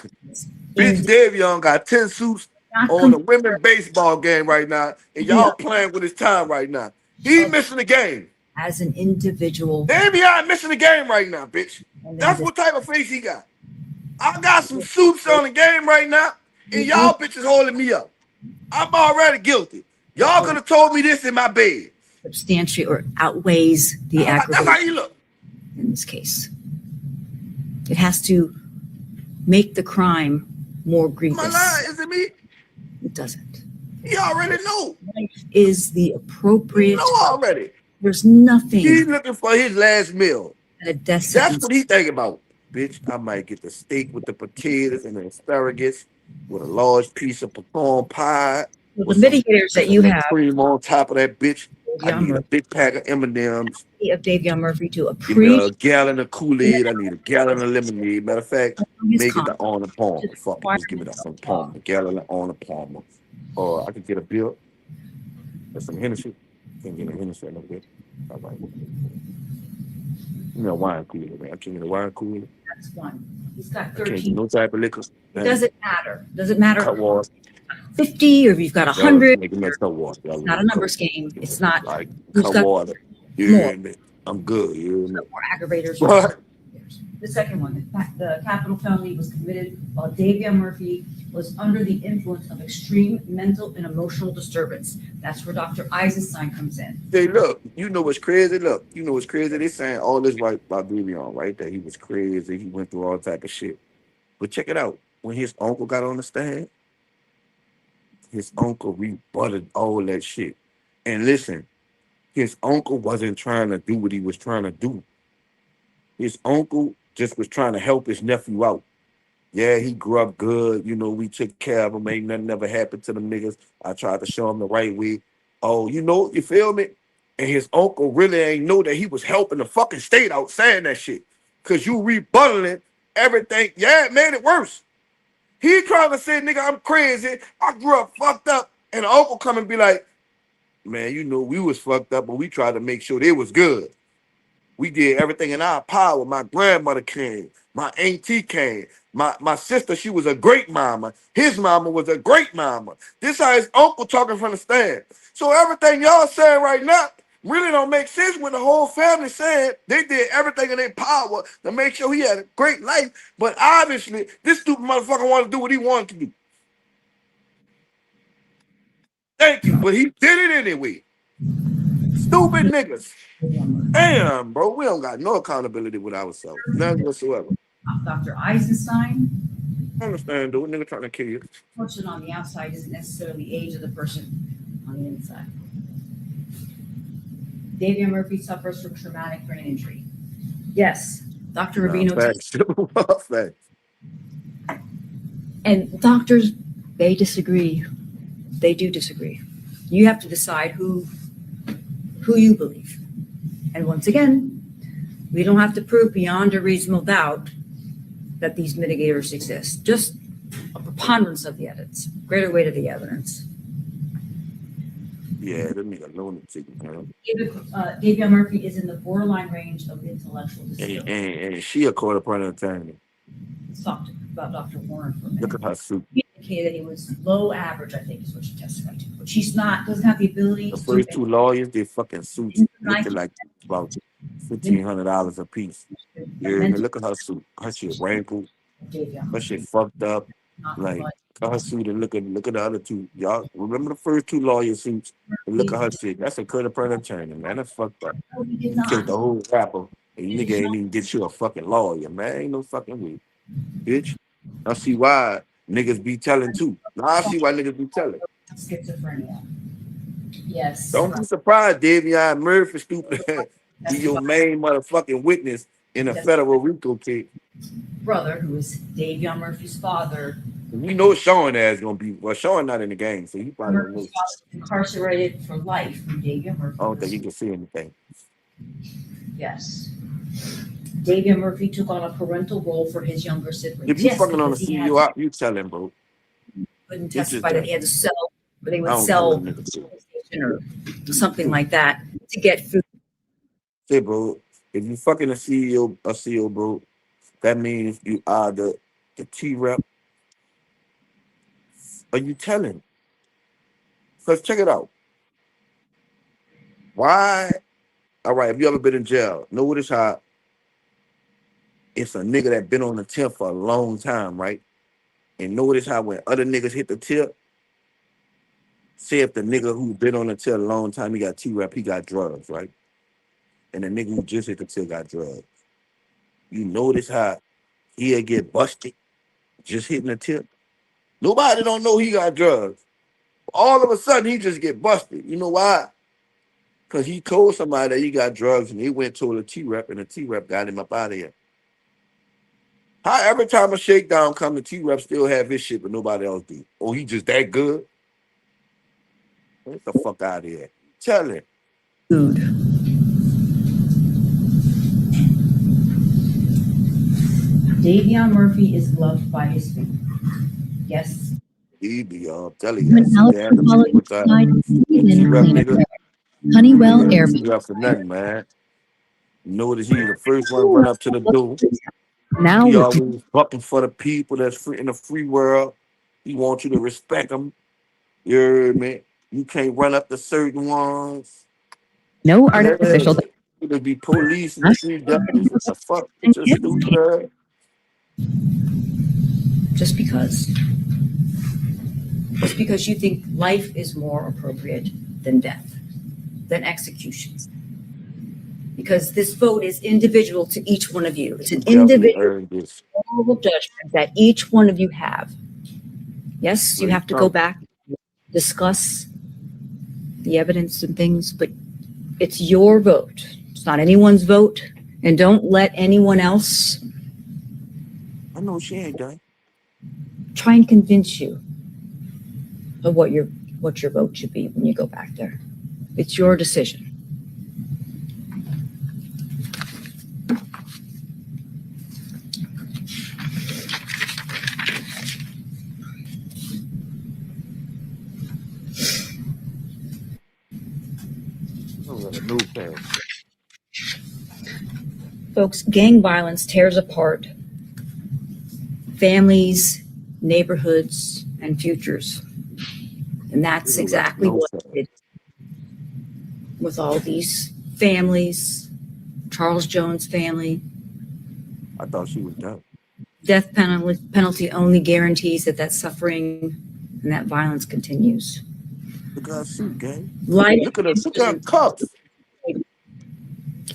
Bitch, Davion got 10 suits on the women's baseball game right now, and y'all playing with his time right now. He missing the game. As an individual. Davion missing the game right now, bitch. That's what type of face he got. I got some suits on the game right now, and y'all bitches holding me up. I'm already guilty. Y'all could have told me this in my bed. Substantiate or outweighs the aggravation. That's how you look. In this case. It has to make the crime more grievous. Am I lying? Is it me? It doesn't. He already know. Life is the appropriate. You know already. There's nothing. He's looking for his last meal. A death That's what he thinking about. Bitch, I might get the steak with the potatoes and the asparagus with a large piece of pecan pie. The mitigators that you have. Cream on top of that bitch. I need a big pack of M&Ms. Of Davion Murphy to Give me appreciate. a gallon of Kool-Aid. I need a gallon of lemonade. Matter of fact, make it the Arnold Palmer. Fuck it, just give me the Arnold Palmer. A gallon of Arnold Palmer. Or I could get a beer. There's some Hennessy. Can't get a Hennessy no bit. All right. You know, wine cooler, man. I can't get a wine cooler. That's one. He's got I can't 13. get no type of liquor. It doesn't matter. Doesn't matter. Cut water. 50 or if you've got 100. Make it cut water. It's not a numbers game. It's not. Like Who's cut got water. Yeah, man. I'm good. You know. more aggravators. What? The second one, the capital felony was committed while Davion Murphy was under the influence of extreme mental and emotional disturbance. That's where Dr. Eisenstein comes in. Hey, look, you know what's crazy? Look, you know what's crazy? They saying all this right about Davion, right? That he was crazy, he went through all type of shit. But check it out. When his uncle got on the stand, his uncle rebutted all that shit. And listen, his uncle wasn't trying to do what he was trying to do. His uncle just was trying to help his nephew out. Yeah, he grew up good. You know, we took care of him. Ain't nothing ever happened to them niggas. I tried to show him the right way. Oh, you know, you feel me? And his uncle really ain't know that he was helping the fucking state out saying that shit. Because you rebuttaling everything. Yeah, it made it worse. He trying to say, nigga, I'm crazy. I grew up fucked up. And the uncle come and be like, man, you know, we was fucked up, but we tried to make sure they was good. We did everything in our power. My grandmother came. My auntie came. My sister, she was a great mama. His mama was a great mama. This how his uncle talking from the stand. So everything y'all saying right now really don't make sense when the whole family saying they did everything in their power to make sure he had a great life. But obviously, this stupid motherfucker wanted to do what he wanted to do. Thank you, but he did it anyway. Stupid niggas. Damn, bro, we don't got no accountability with ourselves. None whatsoever. Dr. Eisenstein. I understand, dude. Nigga trying to kill you. Person on the outside isn't necessarily the age of the person on the inside. Davion Murphy suffers from traumatic brain injury. Yes, Dr. Rubino. Facts. And doctors, they disagree. They do disagree. You have to decide who you believe. And once again, we don't have to prove beyond a reasonable doubt that these mitigators exist. Just a preponderance of the evidence, greater weight of the evidence. Yeah, that nigga lunatic, man. Davion Murphy is in the borderline range of intellectual disability. And she a court appointed attorney. Let's talk about Dr. Warren for a minute. Look at her suit. She indicated that he was low average, I think is what she testified to. But she's not, doesn't have the ability The to first do two lawyers, their fucking suits looked like about $1,500 a piece. Yeah, look at her suit. Her shit wrinkled. Her shit fucked up. Like her suit and look at the other two. Y'all remember the first two lawyer suits? And look at her shit. That's a court appointed attorney, man. That's fucked up. You killed the whole rapper. And you nigga ain't even get you a fucking lawyer, man. Ain't no fucking way. Bitch. I see why niggas be telling too. Now I see why niggas be telling. schizophrenia. Yes. Don't be surprised, Davion Murphy, stupid ass. Be your main motherfucking witness in a federal RICO case. Brother, who is Davion Murphy's father. We know Sean ass gonna be. Well, Sean not in the game, so he probably don't know. Incarcerated for life. Davion Murphy. I don't think he can see anything. Yes. Davion Murphy took on a parental role for his younger siblings. If you fucking on the CEO out, you tell him, bro. Couldn't testify that he had to sell, or they would sell or something like that to get food. Say, bro, if you fucking a CEO, bro, that means you are the T-rep. Are you telling? Because check it out. Why? All right, have you ever been in jail? Notice how it's a nigga that been on the tip for a long time, right? And notice how when other niggas hit the tip, say if the nigga who been on the tip a long time, he got T-rep, he got drugs, right? And the nigga who just hit the tip got drugs. You notice how he'll get busted just hitting the tip? Nobody don't know he got drugs. All of a sudden, he just get busted. You know why? Because he told somebody that he got drugs and he went to a T-rep and the T-rep got him up out of here. How every time a shakedown come, the T-rep still have his shit, but nobody else do? Oh, he just that good? Get the fuck out of here. Tell him. Food. Davion Murphy is loved by his family. Yes. He be telling you. Honeywell Air. For nothing, man. Notice he's the first one run up to the door. Now he always bucking for the people that's free in the free world. He wants you to respect him. You heard me? You can't run up to certain ones. No artificial. There'll be police and street deputies. What the fuck? Just stupid. Just because you think life is more appropriate than death, than executions. Because this vote is individual to each one of you. It's an individual judgment that each one of you have. Yes, you have to go back, discuss the evidence and things, but it's your vote. It's not anyone's vote. And don't let anyone else. I know she ain't done. Try and convince you of what your vote should be when you go back there. It's your decision. Folks, gang violence tears apart families, neighborhoods, and futures. And that's exactly what it did with all these families, Charles Jones' family. I thought she was done. Death penalty only guarantees that suffering and that violence continues. Look at her suit, gang. Life Look at her cuffs.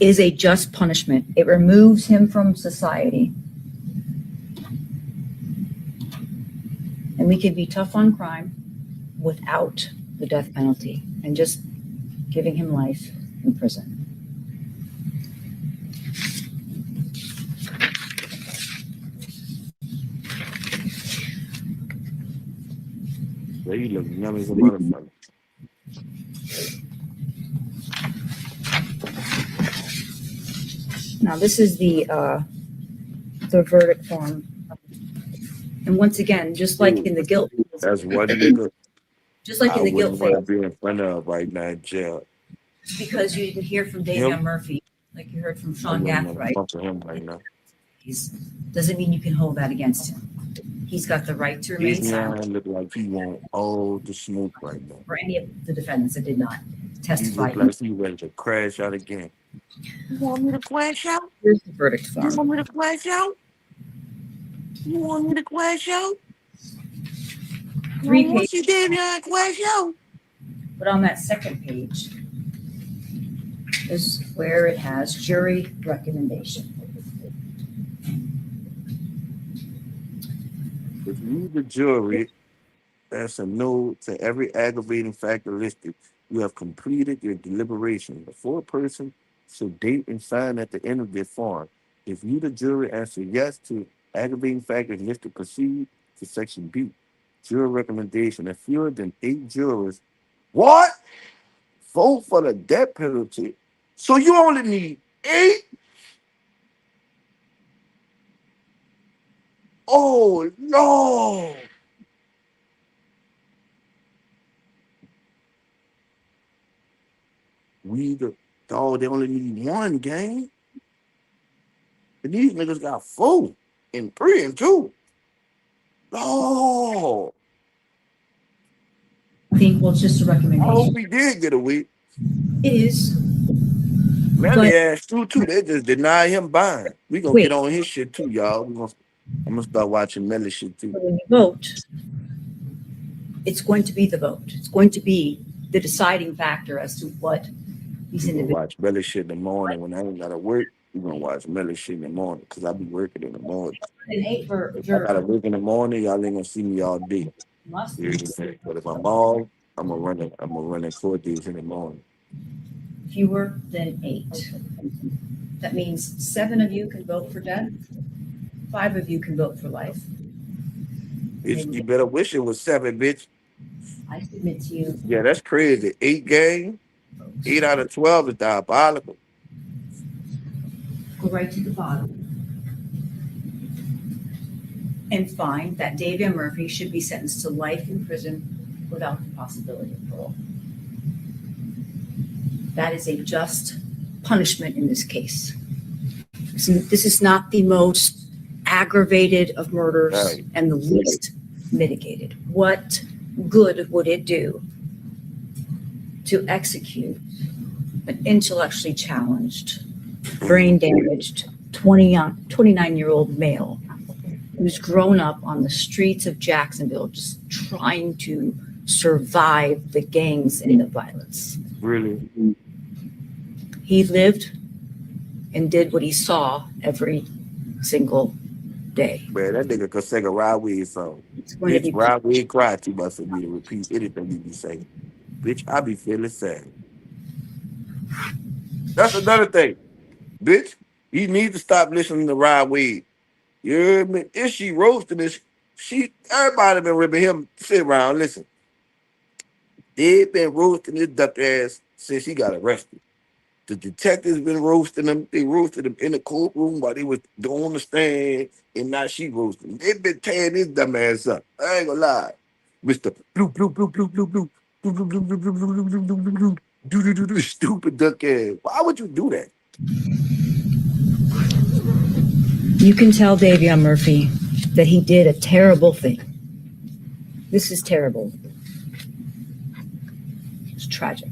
is a just punishment. It removes him from society. And we can be tough on crime without the death penalty and just giving him life in prison. Yeah, you look yummy as a motherfucker. Now this is the verdict form. And once again, just like in the guilt, That's one nigga just like in the guilt wouldn't want to phase, be in front of right now in jail. because you didn't hear from Davion Murphy, like you heard from Sean Gathright. Fuck to him right now. Doesn't mean you can hold that against him. He's got the right to remain His silent. line look like he want all the smoke right now. For any of the defendants that did not He testify. look like he ready to crash out again. You want me to crash out? Here's the verdict form. You want me to crash out? You want me to crash out? 3 What you pages. did, man? Crash out? But on that second page is where it has jury recommendation. If you, the jury, that's a no to every aggravating factor listed, you have completed your deliberation. The foreperson shall date and sign at the end of their form. If you, the jury, answer yes to aggravating factors listed, proceed to section B. Jury recommendation. If fewer than 8 jurors, what? Vote for the death penalty. So you only need 8? Oh, no. We the dog, they only need 1 gang. And these niggas got 4 and 3 and 2. No. I think, well, it's just a I hope recommendation. we did get a week. It is. Melly asked too. They just deny him buying. We gonna Wait. get on his shit too, y'all. I'm gonna start watching Melly shit too. When you vote, it's going to be the vote. It's going to be the deciding factor as to what these We gonna individuals. watch Melly shit in the morning when I ain't gotta work. We gonna watch Melly shit in the morning because I be working in the morning. An 8 for If I gotta juror work in the morning, y'all ain't gonna see me all day. must You know what I'm saying? But if I'm off, I'm gonna run in court days in the morning. fewer than 8. That means 7 of you can vote for death. 5 of you can vote for life. Bitch, you better wish it was 7, bitch. I submit to you. Yeah, that's crazy. 8 gang, 8 out of 12 is diabolical. Go right to the bottom. And find that Davion Murphy should be sentenced to life in prison without the possibility of parole. That is a just punishment in this case. This is not the most aggravated of murders Right. and the least mitigated. What good would it do to execute an intellectually challenged, brain damaged 29-year-old male who's grown up on the streets of Jacksonville just trying to survive the gangs and the violence? Really? He lived and did what he saw every single day. Man, that nigga could sing a Rod Wave song. going to Bitch, be- Rod Wave cried too much for me to repeat anything you be saying. Bitch, I be feeling sad. That's another thing. Bitch, you need to stop listening to Rod Wave. You hear me? If she roasting this, everybody been ripping him. Sit around, listen. They been roasting this duck ass since he got arrested. The detectives been roasting him. They roasted him in the courtroom while they was on the stand, and now she roasting him. They been tearing this dumb ass up. I ain't gonna lie. Mr. Blue, blue, blue, blue, blue, blue, blue, blue, blue, blue, blue, blue, blue, blue, blue, blue, do, stupid duck ass. Why would you do that? You can tell Davion Murphy that he did a terrible thing. This is terrible. It's tragic.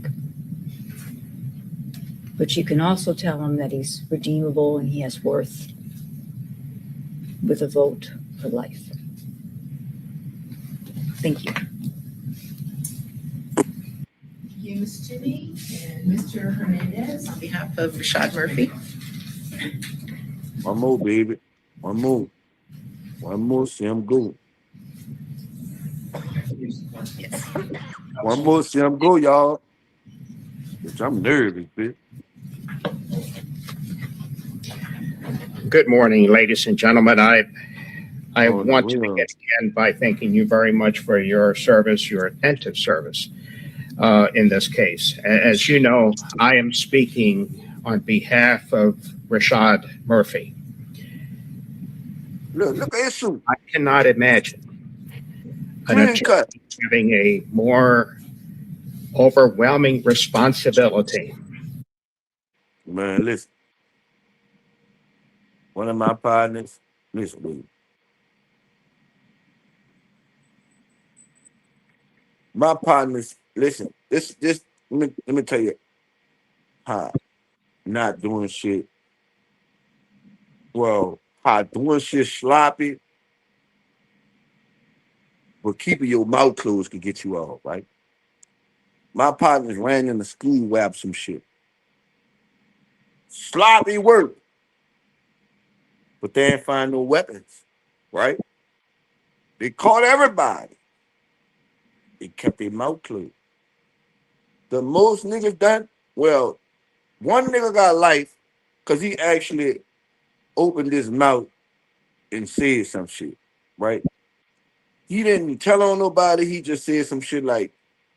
But you can also tell him that he's redeemable and he has worth with a vote for life. Thank you. Thank you, Ms. Toomey. And Mr. Hernandez, on behalf of Rashad Murphy. One more, baby. One more. One more, see I'm good. Yes. One more, see I'm good, y'all. Bitch, I'm nervous, bitch. Good morning, ladies and gentlemen. I want to begin again by thanking you very much for your service, your attentive service in this case. As you know, I am speaking on behalf of Rashad Murphy. Look at his suit. I cannot imagine an attorney having a more overwhelming responsibility. Man, listen. One of my partners, listen, baby. My partners, listen, this let me tell you how not doing shit. Well, how doing shit sloppy, but keeping your mouth closed could get you off, right? My partners ran in the school, whacked some shit. Sloppy work. But they didn't find no weapons, right? They caught everybody. They kept their mouth closed. The most niggas done, well, one nigga got life because he actually opened his mouth and said some shit, right? He didn't tell on nobody. He just said some shit like,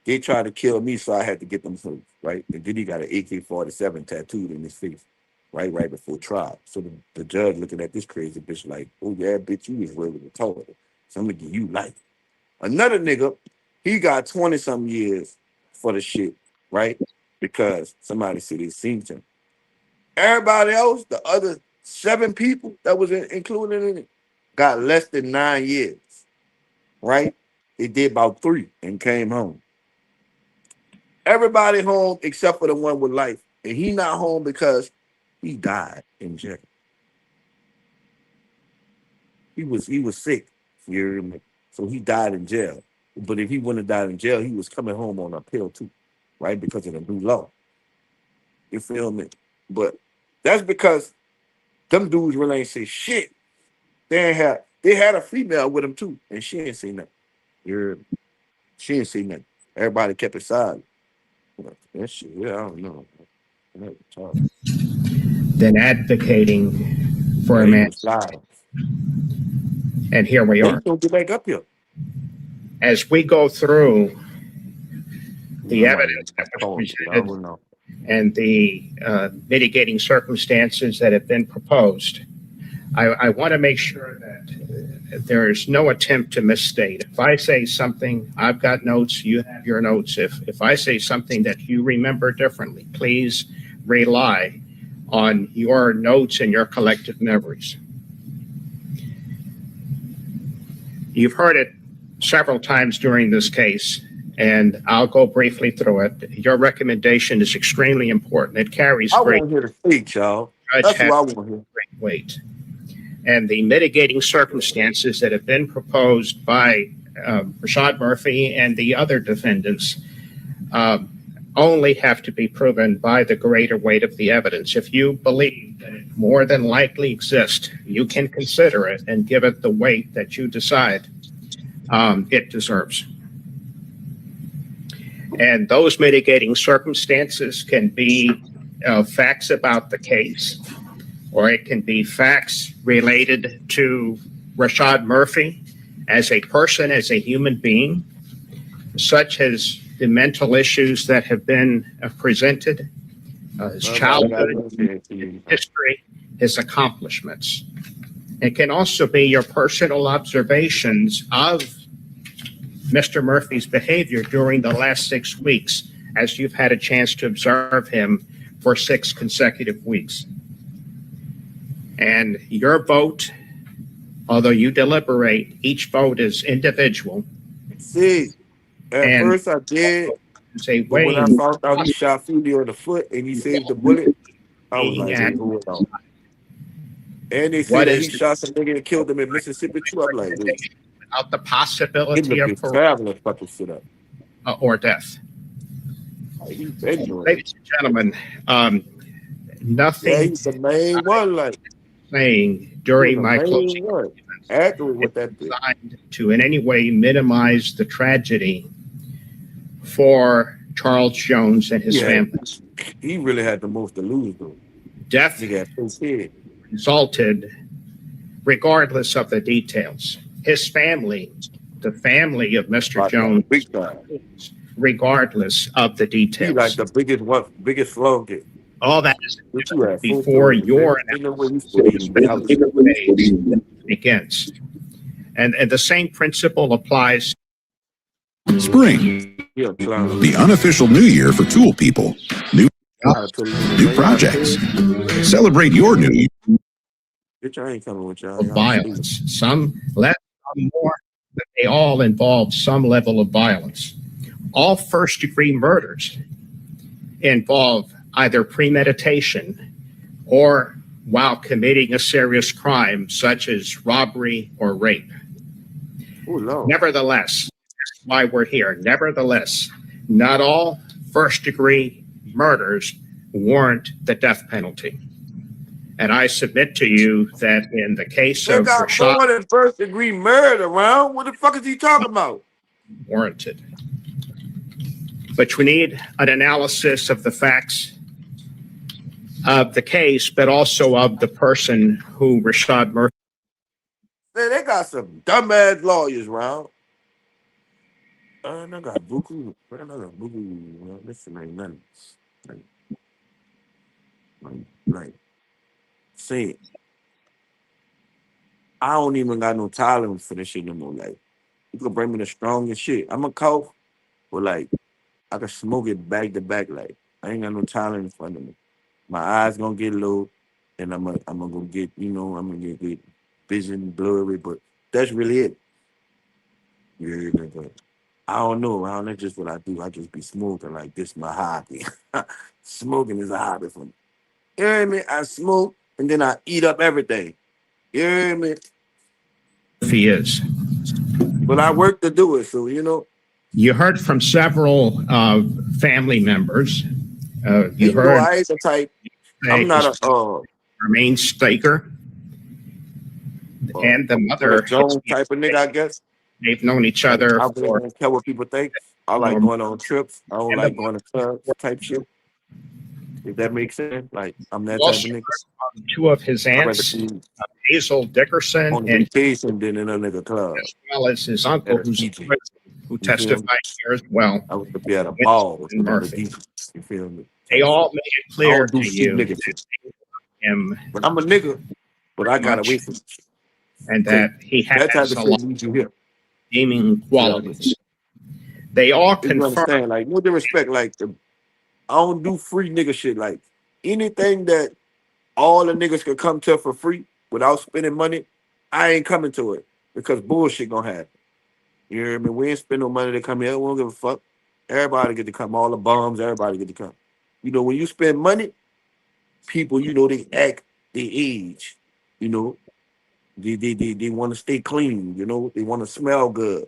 they tried to kill me, so I had to get them first, right? And then he got an AK-47 tattooed in his face, right before trial. So the judge looking at this crazy bitch like, oh yeah, bitch, you was really retarded. So I'm gonna give you life. Another nigga, he got 20-some years for the shit, right? Because somebody said they seen him. Everybody else, the other 7 people that was included in it, got less than 9 years, right? They did about 3 and came home. Everybody home except for the one with life. And he not home because he died in jail. He was sick, you hear me? So he died in jail. But if he wouldn't have died in jail, he was coming home on appeal too, right? Because of the new law. You feel me? But that's because them dudes really ain't say shit. They had a female with them too, and she ain't say nothing. You hear me? She ain't say nothing. Everybody kept it silent. That shit, yeah, I don't know. Then advocating for a man. And here we are. Don't get back up here. As we go through the evidence that was presented and the mitigating circumstances that have been proposed, I want to make sure that there is no attempt to misstate. If I say something, I've got notes, you have your notes. If I say something that you remember differently, please rely on your notes and your collective memories. You've heard it several times during this case, and I'll go briefly through it. Your recommendation is extremely important. It carries great weight. I want to hear the speech, y'all. That's what I want to hear. Great weight. And the mitigating circumstances that have been proposed by Rashad Murphy and the other defendants only have to be proven by the greater weight of the evidence. If you believe that it more than likely exists, you can consider it and give it the weight that you decide it deserves. And those mitigating circumstances can be facts about the case, or it can be facts related to Rashad Murphy as a person, as a human being, such as the mental issues that have been presented, his childhood, his history, his accomplishments. It can also be your personal observations of Mr. Murphy's behavior during the last 6 weeks, as you've had a chance to observe him for 6 consecutive weeks. And your vote although you deliberate, each vote is individual. See, at And first I did, say, but when I weighing found out he shot Julio in the foot and he saved the bullet, I was being like, at wait, hold on. And they say what that he is the shot some nigga and killed him in Mississippi too. I'm like, wait, without the him possibility to of be parole traveling fucking shit up. or death. Like, he's been doing it. Ladies and gentlemen, Yeah, nothing he's the main one. Like, saying he's during the my main closing one. Accurate with that bitch. designed to in any way minimize the tragedy for Charles Jones and his Yeah, family. he really had the most to lose though. Death Nigga had his head. resulted regardless of the details. His family, the family of Mr. Jones, big time. regardless of the He details. like the biggest slogan. All that is What you at? before your Ain't no way you supposed to even be out there. begins. And the same principle applies. Spring, Yeah, clown. the unofficial new year for tool people. New projects. Celebrate your new year. Bitch, I ain't coming with y'all. Of violence, some less, some more, but they all involve some level of violence. All first-degree murders involve either premeditation or while committing a serious crime such as robbery or rape. Oh, no. Nevertheless, that's why we're here. Nevertheless, not all first-degree murders warrant the death penalty. And I submit to you that in the case They of got Rashad, more than first degree murder around. What the fuck is he talking about? warranted. But we need an analysis of the facts of the case, but also of the person who Rashad Murphy. Man, they got some dumbass lawyers around. I got buku. Man, I got buku. Well, listen, ain't nothing. Like, say it. I don't even got no tolerance for this shit no more. Like, you can bring me the strongest shit. I'm a cough, but like, I can smoke it back to back. Like, I ain't got no tolerance for them. My eyes gonna get low, and I'm gonna go get, I'm gonna get vision blurry, but that's really it. Yeah, but I don't know. That's just what I do. I just be smoking like this. My hobby. Smoking is a hobby for me. You hear me? I smoke and then I eat up everything. You hear me? is. But I work to do it, so You heard from several family members. You know, heard I ain't the type. I'm not a Jermaine Staker and the mother. Jones type of nigga, I guess. They've known each other I really for don't care what people think. I like going on trips. I don't like going to clubs type shit. If that makes sense, like I'm that type of nigga. Two of his aunts, Hazel Dickerson on and vacation than in a nigga club. As well as his uncle, who testified here as well. I was to be at a ball with Murphy. You feel me? They all made it clear to you nigga him, but I'm a nigga, but I gotta wait for and that he has that type of a lot shit you hear. gaming qualities. They all You confirm. understand? Like, no disrespect, like I don't do free nigga shit. Like anything that all the niggas could come to for free without spending money, I ain't coming to it because bullshit gonna happen. You hear me? We ain't spend no money to come here. We don't give a fuck. Everybody get to come. All the bums, everybody get to come. When you spend money, people, they act, they age. They want to stay clean. They want to smell good.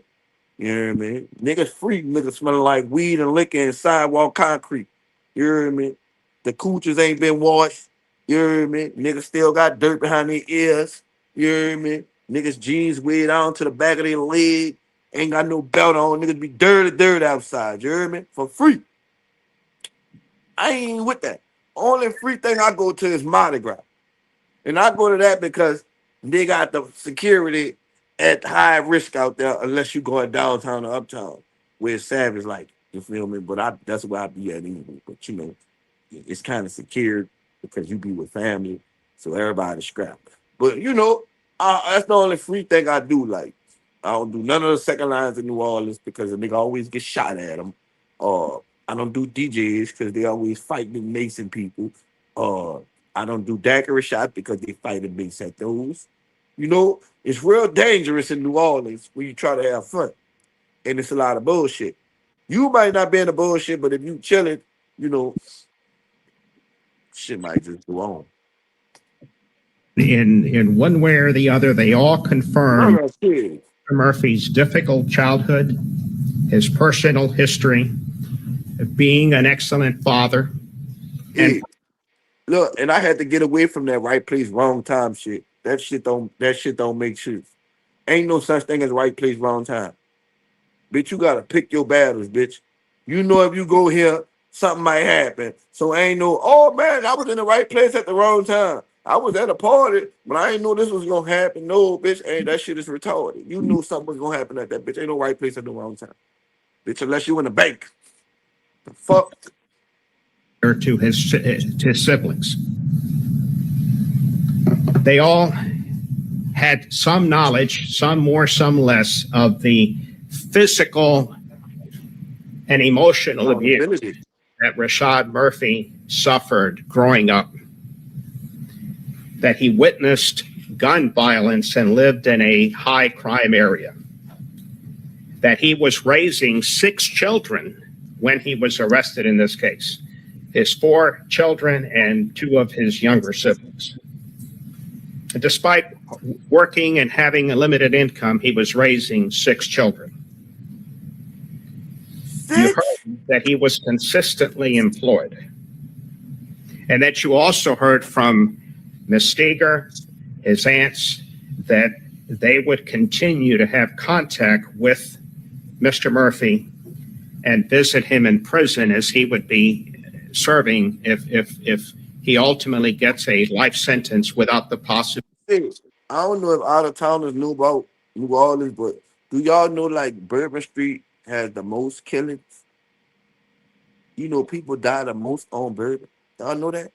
You know what I mean? Niggas free, niggas smelling like weed and liquor and sidewalk concrete. You know what I mean? The cooches ain't been washed. You know what I mean? Niggas still got dirt behind their ears. You know what I mean? Niggas jeans way down to the back of their leg. Ain't got no belt on. Niggas be dirty outside. You hear me? For free. I ain't with that. Only free thing I go to is Mardi Gras. And I go to that because they got the security at high risk out there unless you going downtown or uptown where it's savage like. You feel me? But that's where I be at anyway. But it's kind of secured because you be with family. So everybody's scrapped. But that's the only free thing I do. Like, I don't do none of the second lines in New Orleans because the nigga always get shot at them. I don't do DJs because they always fighting the Mason people. I don't do daiquiri shots because they fight and mix at those. You know, it's real dangerous in New Orleans when you try to have fun. And it's a lot of bullshit. You might not be in the bullshit, but if you chilling, you know, shit might just go on. In one way or the other, they all confirm Murphy's difficult childhood, his personal history of being an excellent father. And look, and I had to get away from that right place, wrong time shit. That shit don't make sense. Ain't no such thing as right place, wrong time. Bitch, you gotta pick your battles, bitch. You know if you go here, something might happen. So ain't no, oh man, I was in the right place at the wrong time. I was at a party, but I ain't know this was gonna happen. No, bitch, ain't that shit is retarded. You knew something was gonna happen at that bitch. Ain't no right place at the wrong time. Bitch, unless you in the bank. The fuck? Or to his siblings. They all had some knowledge, some more, some less, of the physical and emotional abuse that Rashad Murphy suffered growing up, that he witnessed gun violence and lived in a high crime area, that he was raising 6 children when he was arrested in this case, his 4 children and 2 of his younger siblings. And despite working and having a limited income, he was raising 6 children. You heard that he was consistently employed, and that you also heard from Ms. Steger, his aunts, that they would continue to have contact with Mr. Murphy and visit him in prison as he would be serving if he ultimately gets a life sentence without the possibility. I don't know if out of towners knew about New Orleans, but do y'all know like Bourbon Street has the most killings? You know, people die the most on Bourbon. Y'all know that?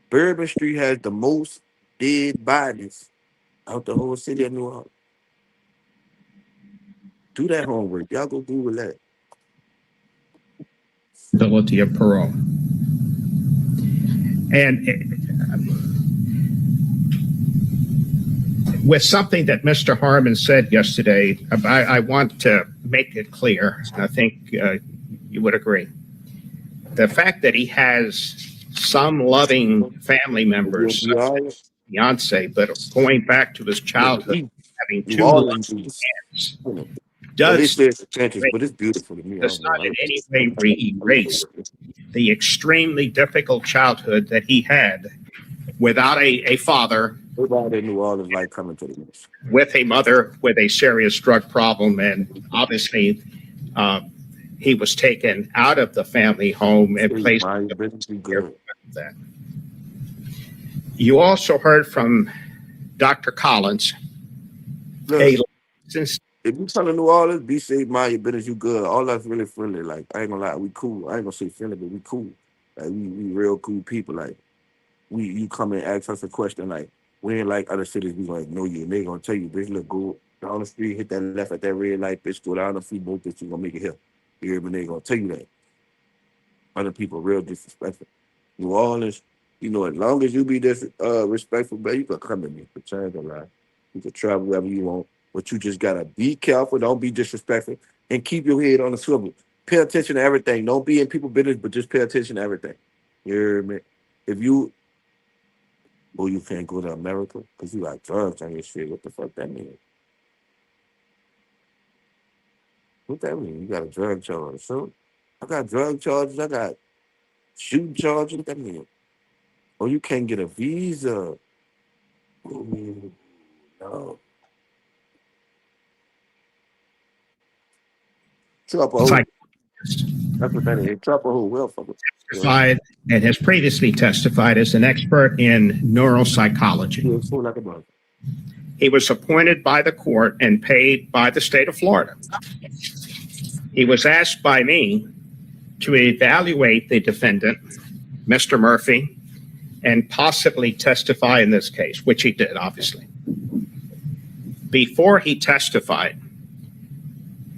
Bourbon Street has the most dead bodies out the whole city of New Orleans. Do that homework. Y'all go Google that. Ability of parole. And with something that Mr. Harmon said yesterday, I want to make it clear, and I think you would agree. The fact that he has some loving family members, fiance, but going back to his childhood, having 2 loving parents, does not in any way erase the extremely difficult childhood that he had without a father, everybody in New Orleans like coming to the news, with a mother with a serious drug problem, and obviously he was taken out of the family home and placed in that. You also heard from Dr. Collins. If you come to New Orleans, be safe, mind your business, you good. All that's really friendly. Like, I ain't gonna lie, we cool. I ain't gonna say friendly, but we cool. Like, we real cool people. Like, you come and ask us a question, like, we ain't like other cities, we like know you, and they gonna tell you, bitch, look, go down the street, hit that left at that red light, bitch, go down the few more, bitch, you gonna make it here. You hear me? They gonna tell you that. Other people real disrespectful. New Orleans, you know, as long as you be respectful, baby, you can come to me. Pretend to lie. You can travel wherever you want, but you just gotta be careful. Don't be disrespectful, and keep your head on the swivel. Pay attention to everything. Don't be in people's business, but just pay attention to everything. You hear me? If you, you can't go to America because you got drugs on your shit. What the fuck that mean? What that mean? You got a drug charge, so I got drug charges. I got shooting charges. What that mean? Oh, you can't get a visa. Ooh, no. Trouble. That's what that is. Trouble who will fuck with. Testified and has previously testified as an expert in neuropsychology. He was appointed by the court and paid by the state of Florida. He was asked by me to evaluate the defendant, Mr. Murphy, and possibly testify in this case, which he did, obviously. Before he testified,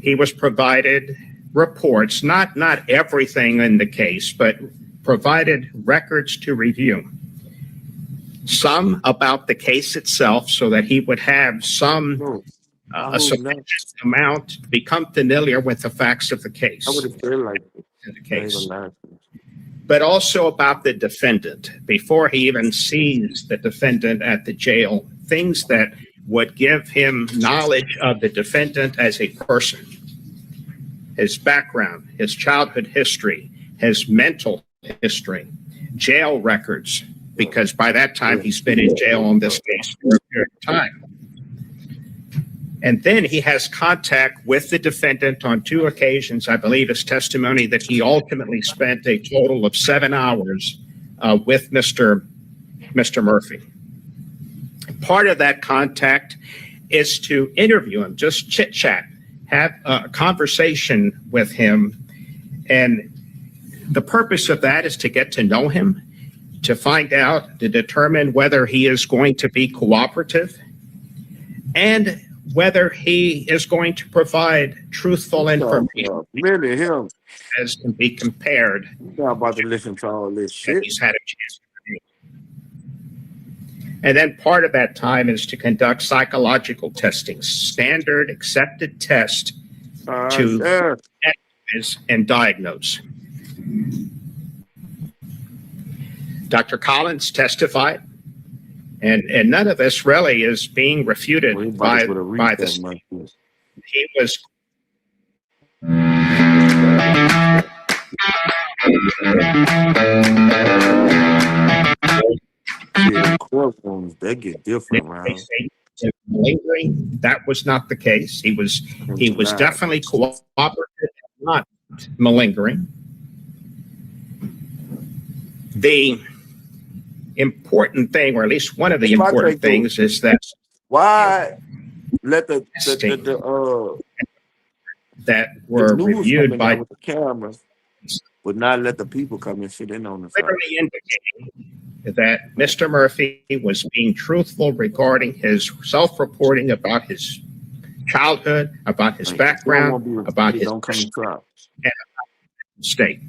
he was provided reports, not everything in the case, but provided records to review, some about the case itself so that he would have some a sufficient amount to become familiar with the facts of the case. I would have felt like in the case. But also about the defendant before he even sees the defendant at the jail, things that would give him knowledge of the defendant as a person, his background, his childhood history, his mental history, jail records, because by that time he's been in jail on this case for a period of time. And then he has contact with the defendant on 2 occasions. I believe his testimony that he ultimately spent a total of 7 hours with Mr. Murphy. Part of that contact is to interview him, just chit chat, have a conversation with him. And the purpose of that is to get to know him, to find out, to determine whether he is going to be cooperative and whether he is going to provide truthful information. Really, him. As can be compared. I'm not about to listen to all this shit. He's had a chance to do. And then part of that time is to conduct psychological testing, standard accepted test to diagnose and diagnose. Dr. Collins testified, and none of this really is being refuted by this. He was. Courtrooms, they get different around. That was not the case. He was definitely cooperative, not malingering. The important thing, or at least one of the important things, is that why let the that were reviewed by the cameras would not let the people come and sit in on the literally indicating that Mr. Murphy was being truthful regarding his self-reporting about his childhood, about his background, about his state.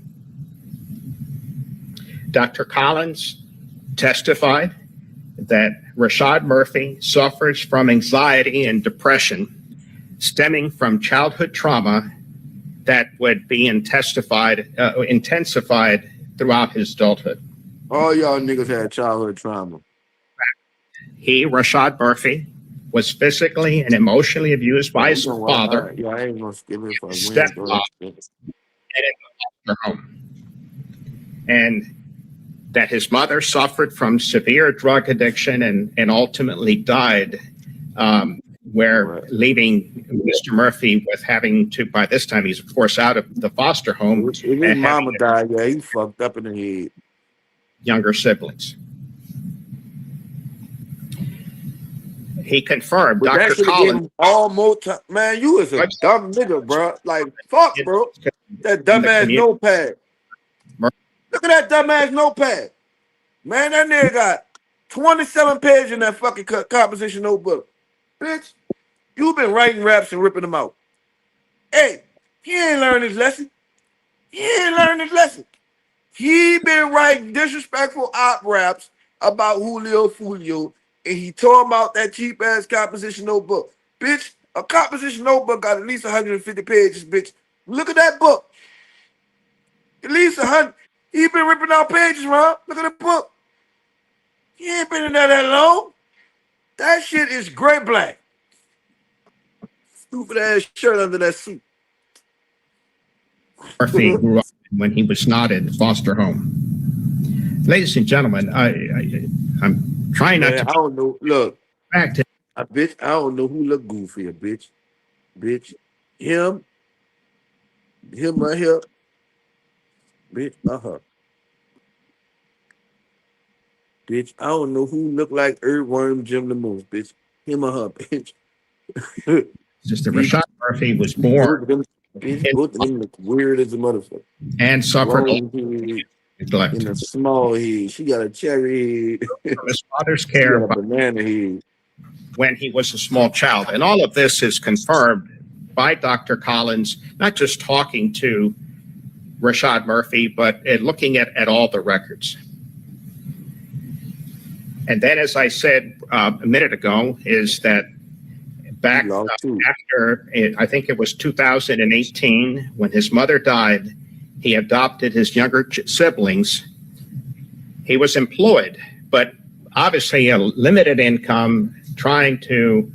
Dr. Collins testified that Rashad Murphy suffers from anxiety and depression stemming from childhood trauma that would be intensified throughout his adulthood. All y'all niggas had childhood trauma. He, Rashad Murphy, was physically and emotionally abused by his father, I ain't gonna skip it for a stepfather, and in the foster home. And that his mother suffered from severe drug addiction and ultimately died, leaving Mr. Murphy with having to, by this time, he's of course out of the foster home. His mama died, he fucked up in the head. Younger siblings. He confirmed, Dr. Collins. Man, you is a dumb nigga, bro. Like, fuck, bro. That dumbass notepad. Look at that dumbass notepad. Man, that nigga got 27 pages in that fucking composition notebook. Bitch, you been writing raps and ripping them out. Hey, he ain't learned his lesson. He been writing disrespectful op raps about Julio Foolio, and he tore him out that cheap ass composition notebook. Bitch, a composition notebook got at least 150 pages, bitch. Look at that book. At least 100. He been ripping out pages, Ron. Look at the book. He ain't been in there that long. That shit is gray black. Stupid ass shirt under that suit. Murphy grew up when he was not in foster home. Ladies and gentlemen, I'm trying not to. I don't know. Look, back to bitch. I don't know who look goofier, bitch. Him right here. Bitch, Bitch, I don't know who look like Earthworm Jim the most, bitch. Him or her, bitch. Sister Rashad Murphy was born. Both of them look weird as a motherfucker. And suffered neglect. In a small head. She got a cherry head. From his father's care, a banana head. When he was a small child. And all of this is confirmed by Dr. Collins, not just talking to Rashad Murphy, but looking at all the records. And then, as I said a minute ago, is that back after, I think it was 2018, when his mother died, he adopted his younger siblings. He was employed, but obviously a limited income, trying to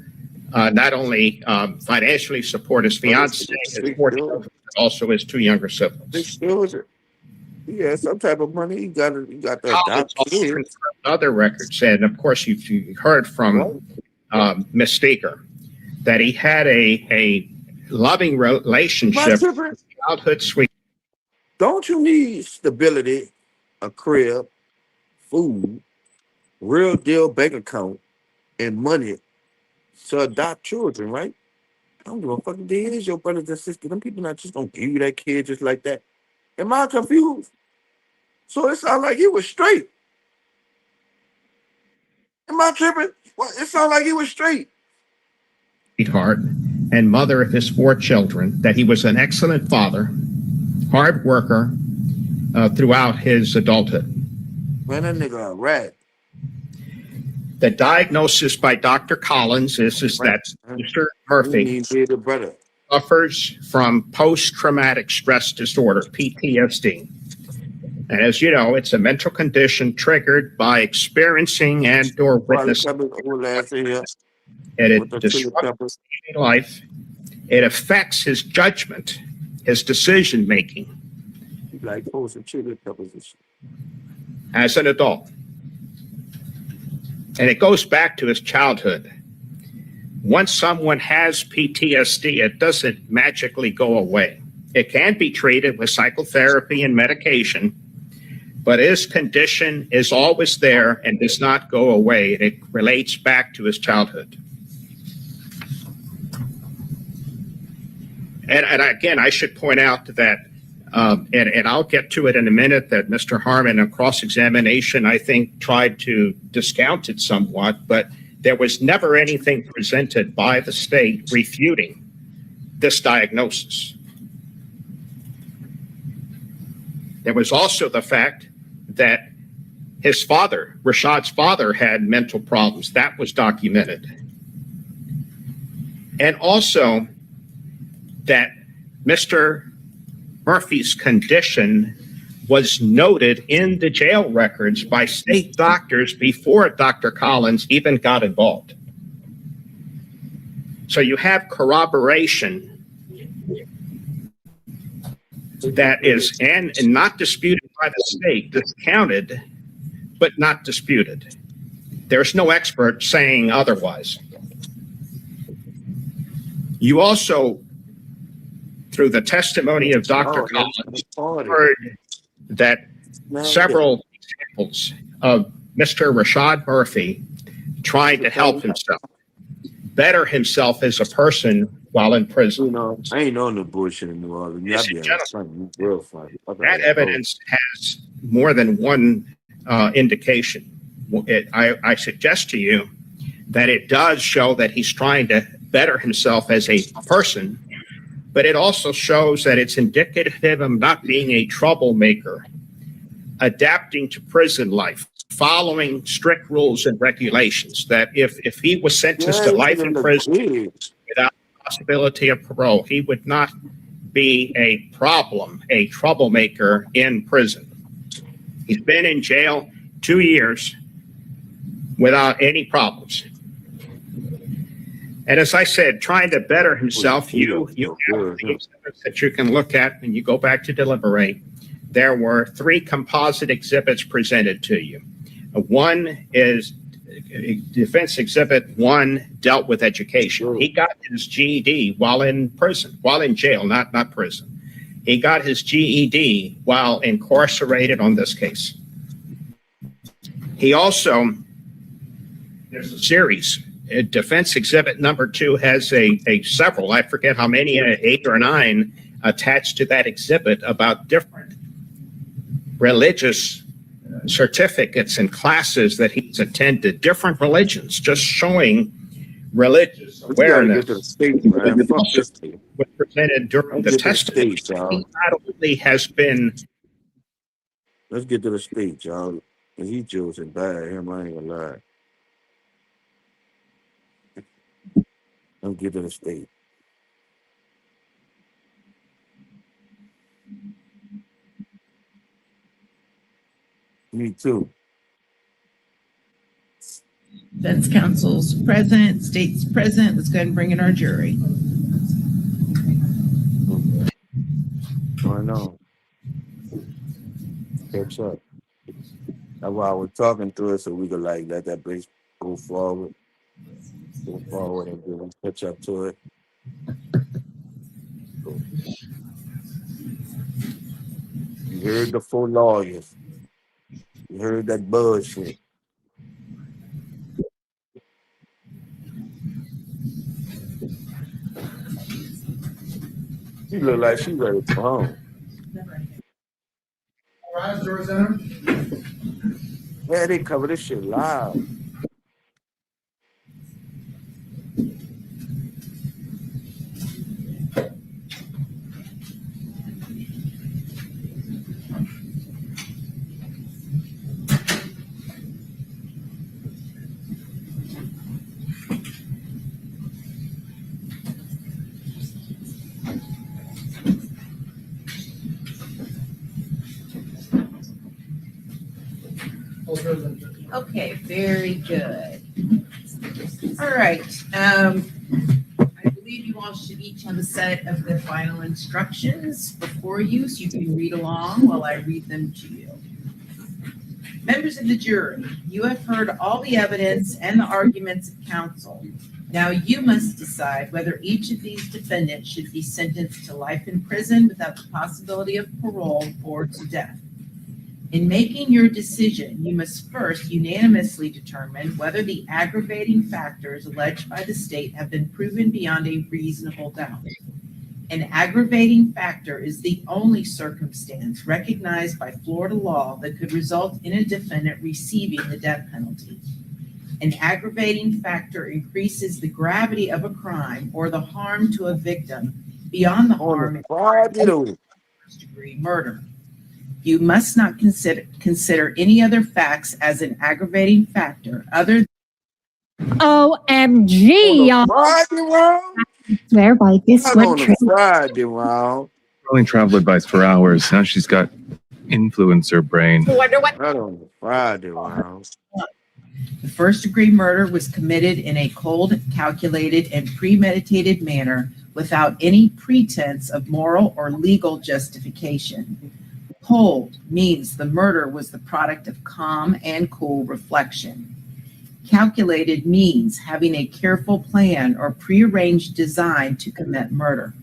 not only financially support his fiance, his 4 children, but also his 2 younger siblings. He had some type of money. He got to adopt kids. Other records, and of course you've heard from Miss Speaker that he had a loving relationship with childhood sweet. Don't you need stability, a crib, food, real deal bank account, and money to adopt children, right? I don't give a fuck if they is your brothers and sisters. Them people not just gonna give you that kid just like that. Am I confused? So it sounds like he was straight. Am I tripping? Well, it sounds like he was straight. Sweetheart and mother of his 4 children, that he was an excellent father, hard worker throughout his adulthood. Man, that nigga a rat. The diagnosis by Dr. Collins is that Mr. Murphy suffers from post-traumatic stress disorder, PTSD. And as you know, it's a mental condition triggered by experiencing and or witnessing. And it disrupts daily life. It affects his judgment, his decision making as an adult. And it goes back to his childhood. Once someone has PTSD, it doesn't magically go away. It can be treated with psychotherapy and medication, but his condition is always there and does not go away. It relates back to his childhood. And again, I should point out that, and I'll get to it in a minute, that Mr. Harmon, in cross-examination, I think, tried to discount it somewhat, but there was never anything presented by the state refuting this diagnosis. There was also the fact that his father, Rashad's father, had mental problems. That was documented. And also that Mr. Murphy's condition was noted in the jail records by state doctors before Dr. Collins even got involved. So you have corroboration that is and not disputed by the state, discounted, but not disputed. There's no expert saying otherwise. You also, through the testimony of Dr. Collins, heard that several examples of Mr. Rashad Murphy tried to help himself, better himself as a person while in prison. I ain't on the bullshit in New Orleans. That evidence has more than one indication. I suggest to you that it does show that he's trying to better himself as a person, but it also shows that it's indicative of not being a troublemaker, adapting to prison life, following strict rules and regulations, that if he was sentenced to life in prison without possibility of parole, he would not be a problem, a troublemaker in prison. He's been in jail 2 years without any problems. And as I said, trying to better himself, you have the exhibits that you can look at when you go back to deliberate. There were 3 composite exhibits presented to you. One is Defense Exhibit 1 dealt with education. He got his GED while in prison, while in jail, not prison. He got his GED while incarcerated on this case. He also, there's a series. Defense Exhibit number 2 has a several, I forget how many, 8 or 9 attached to that exhibit about different religious certificates and classes that he's attended, different religions, just showing religious awareness. Was presented during the testimony. He not only has been. Let's get to the state, y'all. And he Joseph bad. Him, I ain't gonna lie. Don't get to the state. Me too. Defense counsel's present, state's present. Let's go ahead and bring in our jury. I know. Catch up. That's why I was talking through it so we could like let that base go forward, and then we catch up to it. So, you heard the 4 lawyers. You heard that bullshit. She look like she ready to go home. Rise, doors enter. Yeah, they cover this shit live. Okay, very good. All right. I believe you all should each have a set of the final instructions before you, so you can read along while I read them to you. Members of the jury, you have heard all the evidence and the arguments of counsel. Now you must decide whether each of these defendants should be sentenced to life in prison without the possibility of parole or to death. In making your decision, you must first unanimously determine whether the aggravating factors alleged by the state have been proven beyond a reasonable doubt. An aggravating factor is the only circumstance recognized by Florida law that could result in a defendant receiving the death penalty. An aggravating factor increases the gravity of a crime or the harm to a victim beyond the harm in first-degree murder. You must not consider any other facts as an aggravating factor other than OMG, y'all. I swear by this one trick. Rolling travel advice for hours. Now she's got influencer brain. Not on the Friday round. The first-degree murder was committed in a cold, calculated, and premeditated manner without any pretense of moral or legal justification. Cold means the murder was the product of calm and cool reflection. Calculated means having a careful plan or prearranged design to commit murder.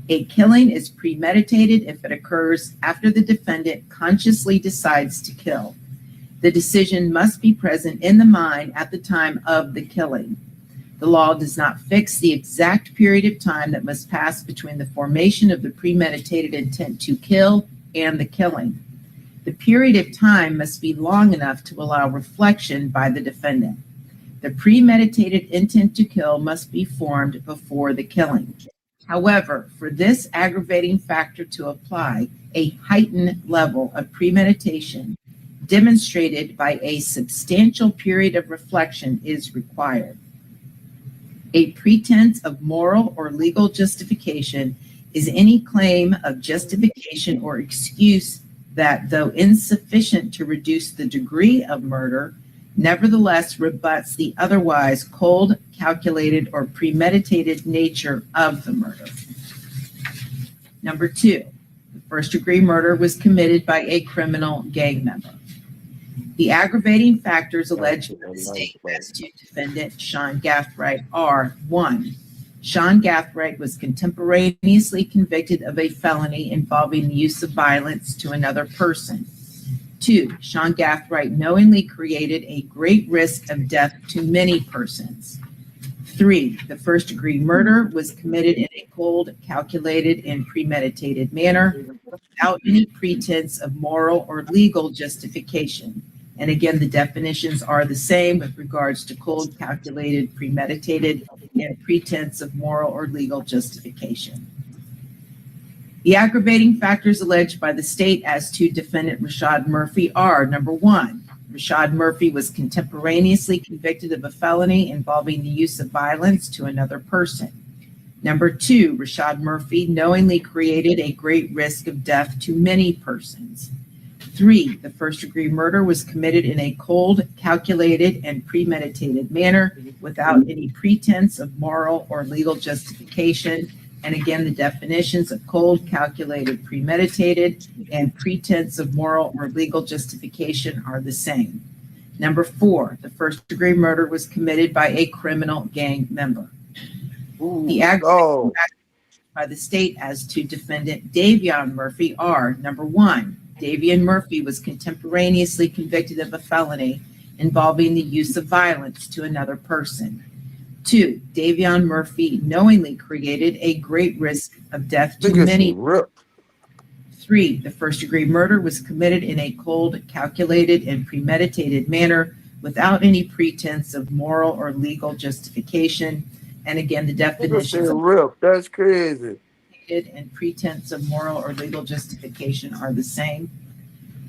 A killing is premeditated if it occurs after the defendant consciously decides to kill. The decision must be present in the mind at the time of the killing. The law does not fix the exact period of time that must pass between the formation of the premeditated intent to kill and the killing. The period of time must be long enough to allow reflection by the defendant. The premeditated intent to kill must be formed before the killing. However, for this aggravating factor to apply, a heightened level of premeditation demonstrated by a substantial period of reflection is required. A pretense of moral or legal justification is any claim of justification or excuse that, though insufficient to reduce the degree of murder, nevertheless rebuts the otherwise cold, calculated, or premeditated nature of the murder. Number 2, the first-degree murder was committed by a criminal gang member. The aggravating factors alleged by the state as to defendant Sean Gathright are: 1, Sean Gathright was contemporaneously convicted of a felony involving the use of violence to another person. 2, Sean Gathright knowingly created a great risk of death to many persons. 3, the first-degree murder was committed in a cold, calculated, and premeditated manner without any pretense of moral or legal justification. And again, the definitions are the same with regards to cold, calculated, premeditated, and pretense of moral or legal justification. The aggravating factors alleged by the state as to defendant Rashad Murphy are: number one, Rashad Murphy was contemporaneously convicted of a felony involving the use of violence to another person. Number two, Rashad Murphy knowingly created a great risk of death to many persons. Three, the first-degree murder was committed in a cold, calculated, and premeditated manner without any pretense of moral or legal justification. And again, the definitions of cold, calculated, premeditated, and pretense of moral or legal justification are the same. Number four, the first-degree murder was committed by a criminal gang member. The aggravating factors by the state as to defendant Davion Murphy are: number one, Davion Murphy was contemporaneously convicted of a felony involving the use of violence to another person. Two, Davion Murphy knowingly created a great risk of death to many. Three, the first-degree murder was committed in a cold, calculated, and premeditated manner without any pretense of moral or legal justification. And again, the definitions of that's crazy. And pretense of moral or legal justification are the same.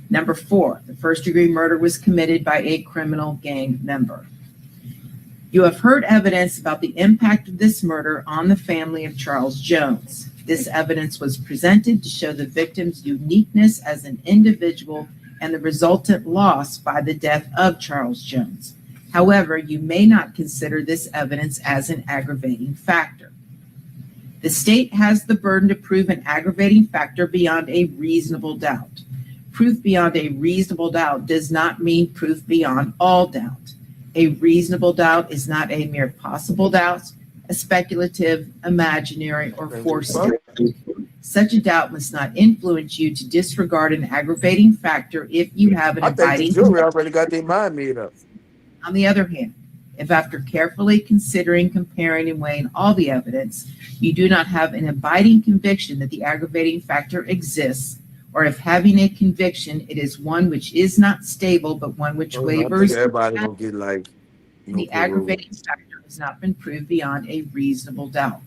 Number four, the first-degree murder was committed by a criminal gang member. You have heard evidence about the impact of this murder on the family of Charles Jones. This evidence was presented to show the victim's uniqueness as an individual and the resultant loss by the death of Charles Jones. However, you may not consider this evidence as an aggravating factor. The state has the burden to prove an aggravating factor beyond a reasonable doubt. Proof beyond a reasonable doubt does not mean proof beyond all doubt. A reasonable doubt is not a mere possible doubt, a speculative, imaginary, or forced doubt. Such a doubt must not influence you to disregard an aggravating factor if you have an abiding. The jury already got their mind made up. On the other hand, if after carefully considering, comparing, and weighing all the evidence, you do not have an abiding conviction that the aggravating factor exists, or if having a conviction, it is one which is not stable, but one which wavers, Everybody gonna get like the aggravating factor has not been proved beyond a reasonable doubt.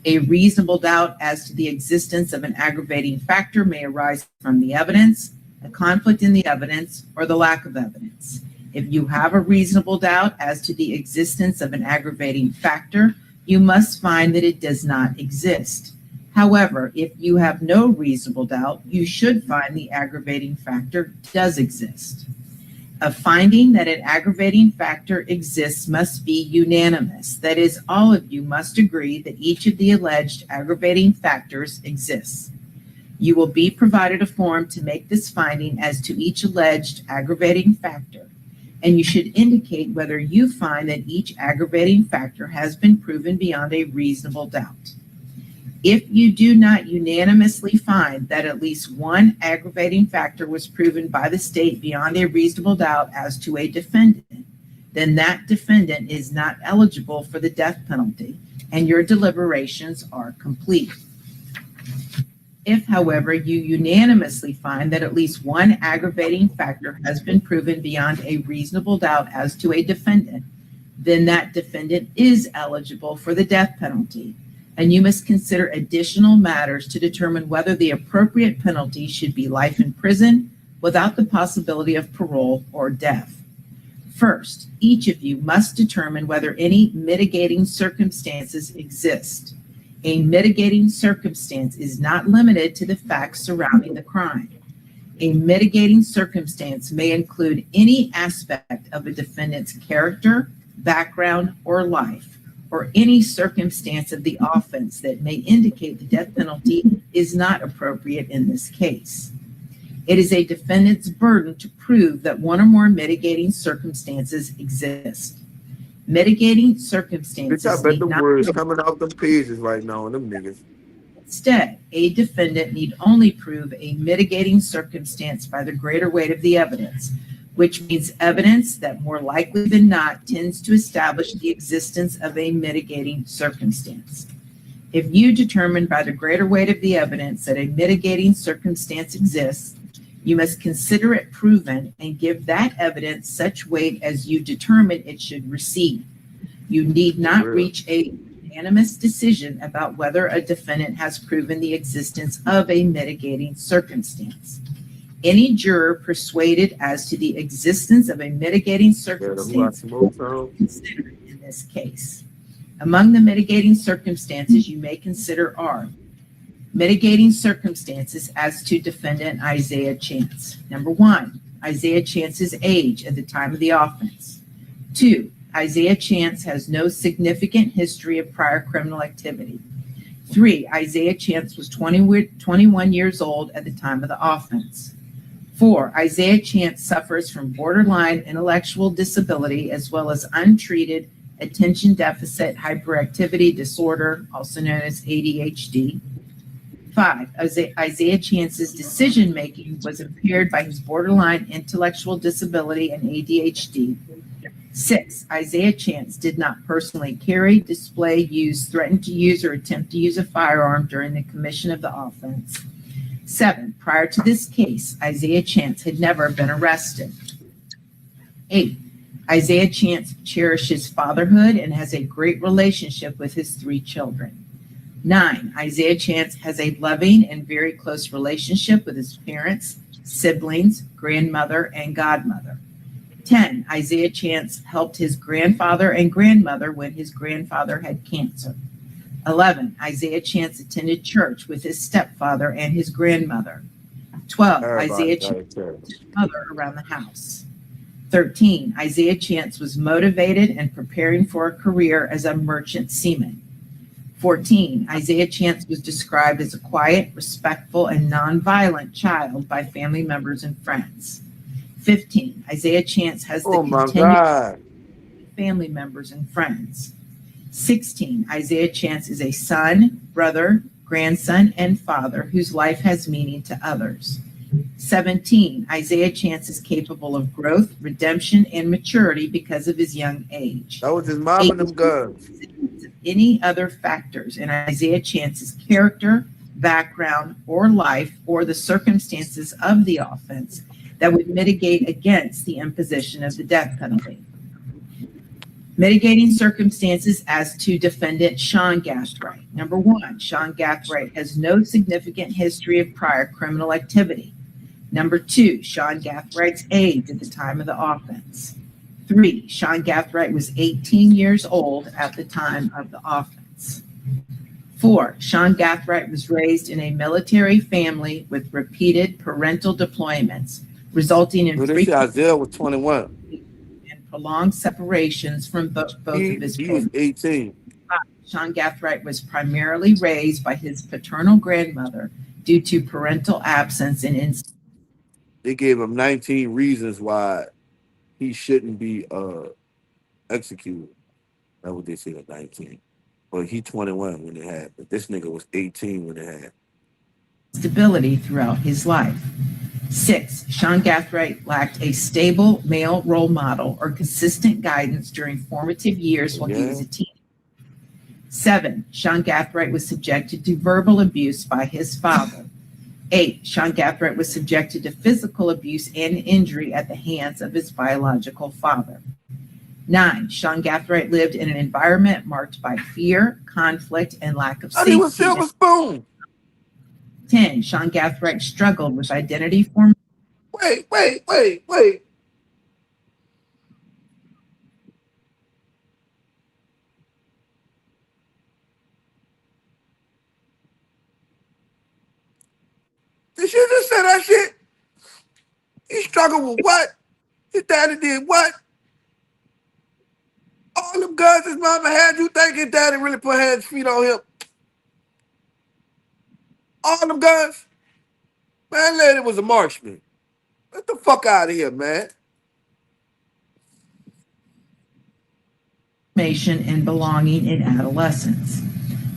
A reasonable doubt as to the existence of an aggravating factor may arise from the evidence, a conflict in the evidence, or the lack of evidence. If you have a reasonable doubt as to the existence of an aggravating factor, you must find that it does not exist. However, if you have no reasonable doubt, you should find the aggravating factor does exist. A finding that an aggravating factor exists must be unanimous. That is, all of you must agree that each of the alleged aggravating factors exists. You will be provided a form to make this finding as to each alleged aggravating factor, and you should indicate whether you find that each aggravating factor has been proven beyond a reasonable doubt. If you do not unanimously find that at least one aggravating factor was proven by the state beyond a reasonable doubt as to a defendant, then that defendant is not eligible for the death penalty, and your deliberations are complete. If, however, you unanimously find that at least one aggravating factor has been proven beyond a reasonable doubt as to a defendant, then that defendant is eligible for the death penalty, and you must consider additional matters to determine whether the appropriate penalty should be life in prison without the possibility of parole or death. First, each of you must determine whether any mitigating circumstances exist. A mitigating circumstance is not limited to the facts surrounding the crime. A mitigating circumstance may include any aspect of a defendant's character, background, or life, or any circumstance of the offense that may indicate the death penalty is not appropriate in this case. It is a defendant's burden to prove that one or more mitigating circumstances exist. Mitigating circumstances I bet the need not words prove. coming off them pages right now and them niggas. Instead, a defendant need only prove a mitigating circumstance by the greater weight of the evidence, which means evidence that more likely than not tends to establish the existence of a mitigating circumstance. If you determine by the greater weight of the evidence that a mitigating circumstance exists, you must consider it proven and give that evidence such weight as you determine it should receive. You need not reach a unanimous decision about whether a defendant has proven the existence of a mitigating circumstance. Any juror persuaded as to the existence of a mitigating circumstance considered in this case. Among the mitigating circumstances you may consider are mitigating circumstances as to defendant Isaiah Chance. Number one, Isaiah Chance's age at the time of the offense. 2, Isaiah Chance has no significant history of prior criminal activity. 3, Isaiah Chance was 21 years old at the time of the offense. 4, Isaiah Chance suffers from borderline intellectual disability as well as untreated attention deficit hyperactivity disorder, also known as ADHD. 5, Isaiah Chance's decision-making was impaired by his borderline intellectual disability and ADHD. 6, Isaiah Chance did not personally carry, display, use, threaten to use, or attempt to use a firearm during the commission of the offense. 7, prior to this case, Isaiah Chance had never been arrested. 8, Isaiah Chance cherishes fatherhood and has a great relationship with his 3 children. 9, Isaiah Chance has a loving and very close relationship with his parents, siblings, grandmother, and godmother. 10, Isaiah Chance helped his grandfather and grandmother when his grandfather had cancer. 11, Isaiah Chance attended church with his stepfather and his grandmother. 12, Isaiah Chance helped his mother around the house. 13, Isaiah Chance was motivated and preparing for a career as a merchant seaman. 14, Isaiah Chance was described as a quiet, respectful, and nonviolent child by family members and friends. 15, Isaiah Chance has the continued family members and friends. 16, Isaiah Chance is a son, brother, grandson, and father whose life has meaning to others. 17, Isaiah Chance is capable of growth, redemption, and maturity because of his young age. That was his mom and them guns. Any other factors in Isaiah Chance's character, background, or life, or the circumstances of the offense that would mitigate against the imposition of the death penalty. Mitigating circumstances as to defendant Sean Gathright. Number 1, Sean Gathright has no significant history of prior criminal activity. Number 2, Sean Gathwright's age at the time of the offense. 3, Sean Gathright was 18 years old at the time of the offense. 4, Sean Gathright was raised in a military family with repeated parental deployments, resulting in frequent Isaiah was 21 and prolonged separations from both of his parents. He was 18. 5, Sean Gathright was primarily raised by his paternal grandmother due to parental absence and They gave him 19 reasons why he shouldn't be executed. That's what they said at 19. But he 21 when it happened. But this nigga was 18 when it happened. Stability throughout his life. 6, Sean Gathright lacked a stable male role model or consistent guidance during formative years while he was a teen. 7, Sean Gathright was subjected to verbal abuse by his father. 8, Sean Gathright was subjected to physical abuse and injury at the hands of his biological father. 9, Sean Gathright lived in an environment marked by fear, conflict, and lack of safety. He was Silver Spoon. 10, Sean Gathright struggled with identity formation. Wait. Did you just say that shit? He struggled with what? His daddy did what? All them guns his mama had, you think his daddy really put hands, feet on him? All them guns? Man, lady was a marksman. Get the fuck out of here, man. And belonging in adolescence.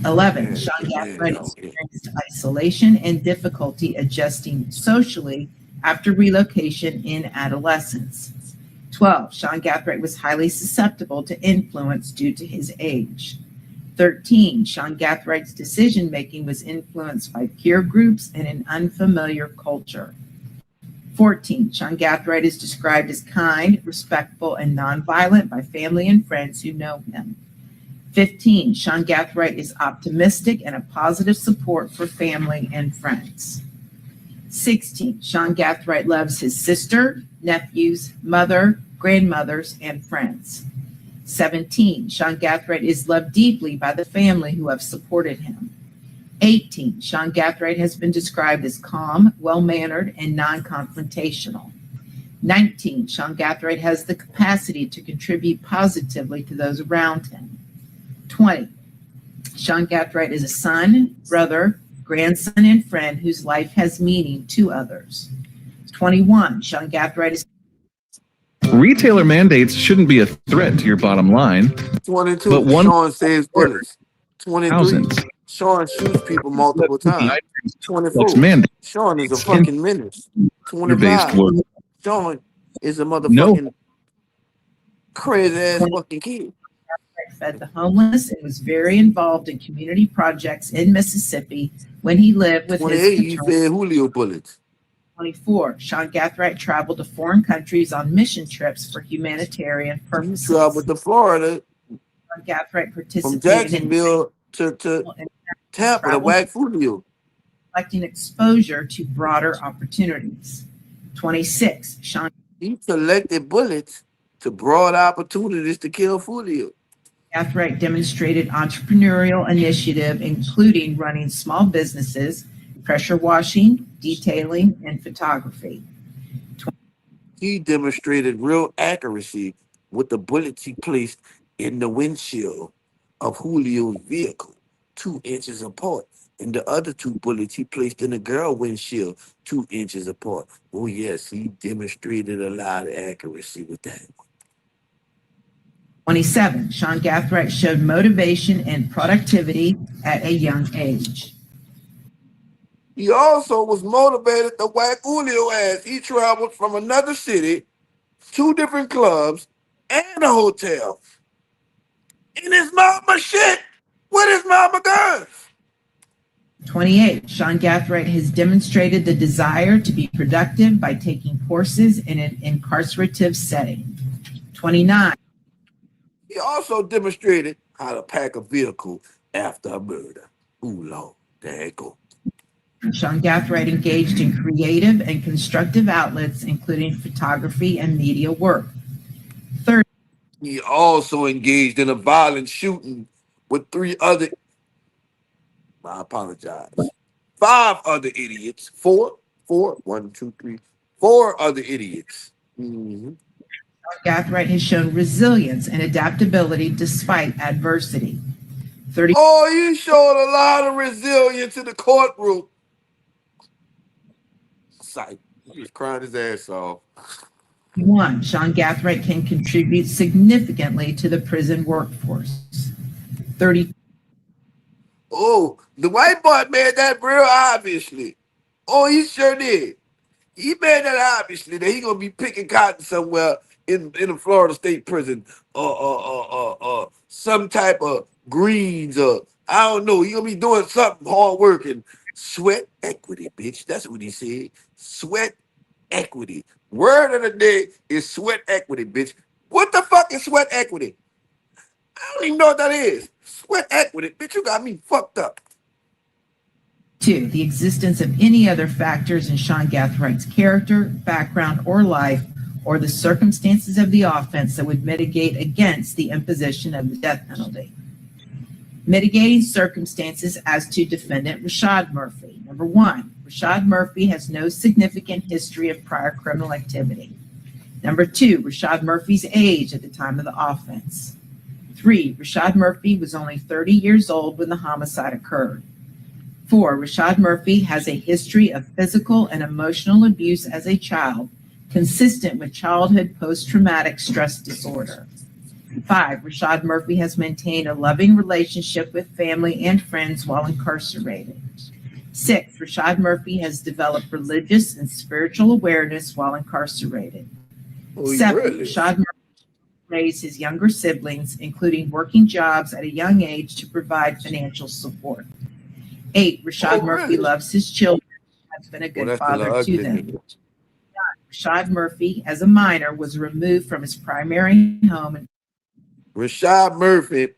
11, Sean Gathright experienced isolation and difficulty adjusting socially after relocation in adolescence. 12, Sean Gathright was highly susceptible to influence due to his age. 13, Sean Gathwright's decision-making was influenced by peer groups and an unfamiliar culture. 14, Sean Gathright is described as kind, respectful, and nonviolent by family and friends who know him. 15, Sean Gathright is optimistic and a positive support for family and friends. 16, Sean Gathright loves his sister, nephews, mother, grandmothers, and friends. 17, Sean Gathright is loved deeply by the family who have supported him. 18, Sean Gathright has been described as calm, well-mannered, and non-confrontational. 19, Sean Gathright has the capacity to contribute positively to those around him. 20, Sean Gathright is a son, brother, grandson, and friend whose life has meaning to others. 21, Sean Gathright is... Retailer mandates shouldn't be a threat to your bottom line. 22, but one Sean saves bullets. 23, thousands. Sean shoots people multiple times. 24, mandate. Sean is a fucking menace. Based 25, work. Sean is a motherfucking crazy ass fucking kid. Fed the homeless and was very involved in community projects in Mississippi when he lived with 28, his he paternal. fed Julio bullets. 24, Sean Gathright traveled to foreign countries on mission trips for humanitarian purposes. He traveled to Florida Sean Gathright from participated Jacksonville to Tampa to whack Foolio. collecting exposure to broader opportunities. 26, Sean He collected bullets to broad opportunities to kill Foolio. Gathright demonstrated entrepreneurial initiative, including running small businesses, pressure washing, detailing, and photography. He demonstrated real accuracy with the bullets he placed in the windshield of Julio's vehicle, 2 inches apart. And the other 2 bullets he placed in the girl windshield, 2 inches apart. Oh yes, he demonstrated a lot of accuracy with that. 27, Sean Gathright showed motivation and productivity at a young age. He also was motivated to whack Julio ass. He traveled from another city, 2 different clubs, and a hotel. In his mama shit with his mama guns. 28, Sean Gathright has demonstrated the desire to be productive by taking courses in an incarcerative setting. 29, He also demonstrated how to pack a vehicle after a murder. Ooh, Lord, there it goes. Sean Gathright engaged in creative and constructive outlets, including photography and media work. 30, He also engaged in a violent shooting with 3 other, I apologize, 5 other idiots. 4, 1, 2, 3, 4 other idiots. Sean Gathright has shown resilience and adaptability despite adversity. 30, Oh, he showed a lot of resilience in the courtroom. Sight. He was crying his ass off. 1, Sean Gathright can contribute significantly to the prison workforce. 30, Oh, the white boy made that real obviously. Oh, he sure did. He made that obviously that he gonna be picking cotton somewhere in a Florida State prison, some type of greens, or I don't know. He gonna be doing something hard working. Sweat equity, bitch. That's what he said. Sweat equity. Word of the day is sweat equity, bitch. What the fuck is sweat equity? I don't even know what that is. Sweat equity, bitch. You got me fucked up. 2, the existence of any other factors in Sean Gathwright's character, background, or life, or the circumstances of the offense that would mitigate against the imposition of the death penalty. Mitigating circumstances as to defendant Rashad Murphy. Number 1, Rashad Murphy has no significant history of prior criminal activity. Number 2, Rashad Murphy's age at the time of the offense. 3, Rashad Murphy was only 30 years old when the homicide occurred. 4, Rashad Murphy has a history of physical and emotional abuse as a child, consistent with childhood post-traumatic stress disorder. 5, Rashad Murphy has maintained a loving relationship with family and friends while incarcerated. 6, Rashad Murphy has developed religious and spiritual awareness while incarcerated. 7, Rashad Murphy raised his younger siblings, including working jobs at a young age to provide financial support. 8, Rashad Murphy loves his children and has been a good father to them. 9, Rashad Murphy, as a minor, was removed from his primary home. Rashad Murphy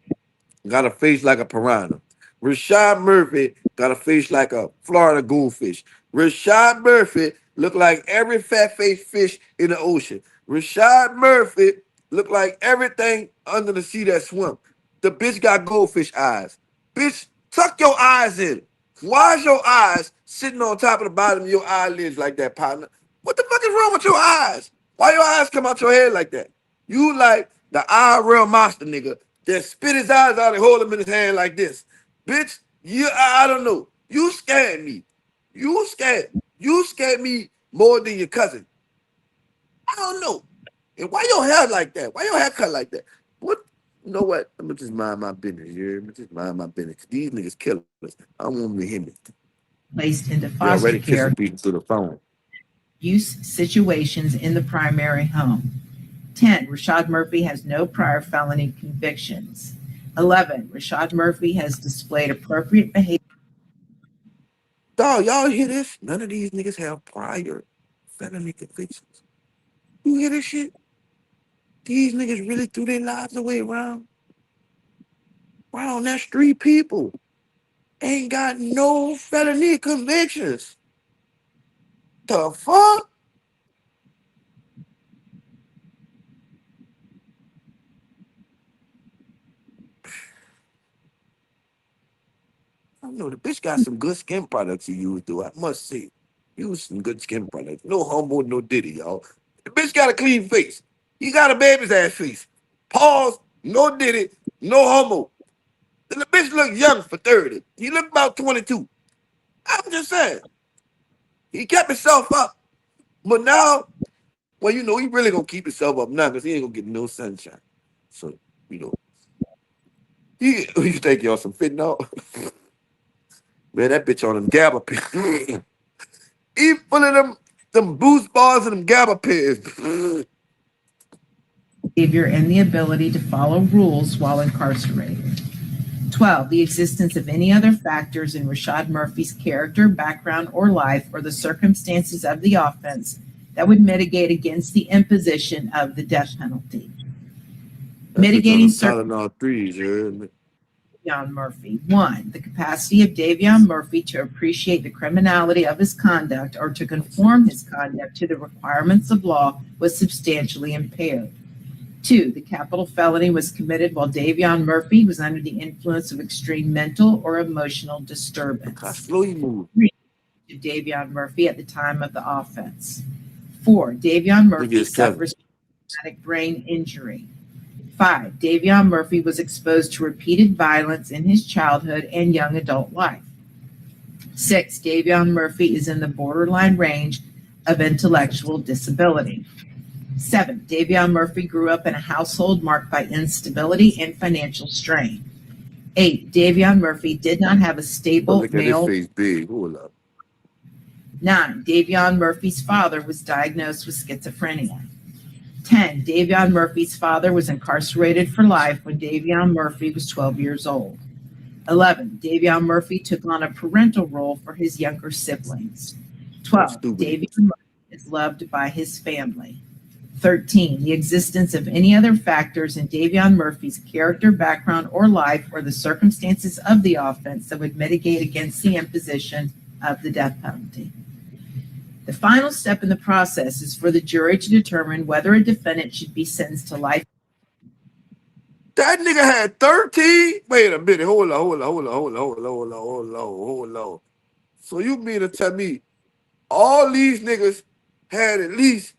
got a face like a piranha. Rashad Murphy got a face like a Florida goldfish. Rashad Murphy look like every fat-faced fish in the ocean. Rashad Murphy look like everything under the sea that swim. The bitch got goldfish eyes. Bitch, tuck your eyes in. Why is your eyes sitting on top of the bottom of your eyelids like that, partner? What the fuck is wrong with your eyes? Why your eyes come out your head like that? You like the IRL monster nigga that spit his eyes out and hold them in his hand like this. Bitch, I don't know. You scared me. You scared me more than your cousin. I don't know. And why your hair like that? Why your hair cut like that? What? You know what? I'm gonna just mind my business. I'm gonna just mind my business. These niggas kill us. I don't want them to hear me. Placed into They foster already care kissing people through the phone. use situations in the primary home. 10. Rashad Murphy has no prior felony convictions. 11. Rashad Murphy has displayed appropriate behavior. Dog, y'all hear this? None of these niggas have prior felony convictions. You hear this shit? These niggas really threw their lives away around that street people. Ain't got no felony convictions. The fuck? I know the bitch got some good skin products you use, though. I must say. Use some good skin products. No humble, no diddy, y'all. The bitch got a clean face. He got a baby's ass face. Pause, no diddy, no homo. And the bitch look young for 30. He look about 22. I'm just saying. He kept himself up. But now, well, you know, he really gonna keep himself up now because he ain't gonna get no sunshine. So, you know. You think y'all some fentanyl? Man, that bitch on them GABA pills. He full of them boost bars and them GABA pills. Behavior and the ability to follow rules while incarcerated. 12. The existence of any other factors in Rashad Murphy's character, background, or life, or the circumstances of the offense that would mitigate against the imposition of the death penalty. Mitigating circumstances. Davion Murphy. 1. The capacity of Davion Murphy to appreciate the criminality of his conduct or to conform his conduct to the requirements of law was substantially impaired. 2. The capital felony was committed while Davion Murphy was under the influence of extreme mental or emotional disturbance. 3. Davion Murphy at the time of the offense. 4. Davion Murphy suffers traumatic brain injury. 5. Davion Murphy was exposed to repeated violence in his childhood and young adult life. 6. Davion Murphy is in the borderline range of intellectual disability. 7. Davion Murphy grew up in a household marked by instability and financial strain. 8. Davion Murphy did not have a stable male. His face big. Hold up. 9. Davion Murphy's father was diagnosed with schizophrenia. 10. Davion Murphy's father was incarcerated for life when Davion Murphy was 12 years old. 11. Davion Murphy took on a parental role for his younger siblings. 12. Davion Murphy is loved by his family. 13. The existence of any other factors in Davion Murphy's character, background, or life, or the circumstances of the offense that would mitigate against the imposition of the death penalty. The final step in the process is for the jury to determine whether a defendant should be sentenced to life. That nigga had 13. Wait a minute. Hold on. So you mean to tell me all these niggas had at least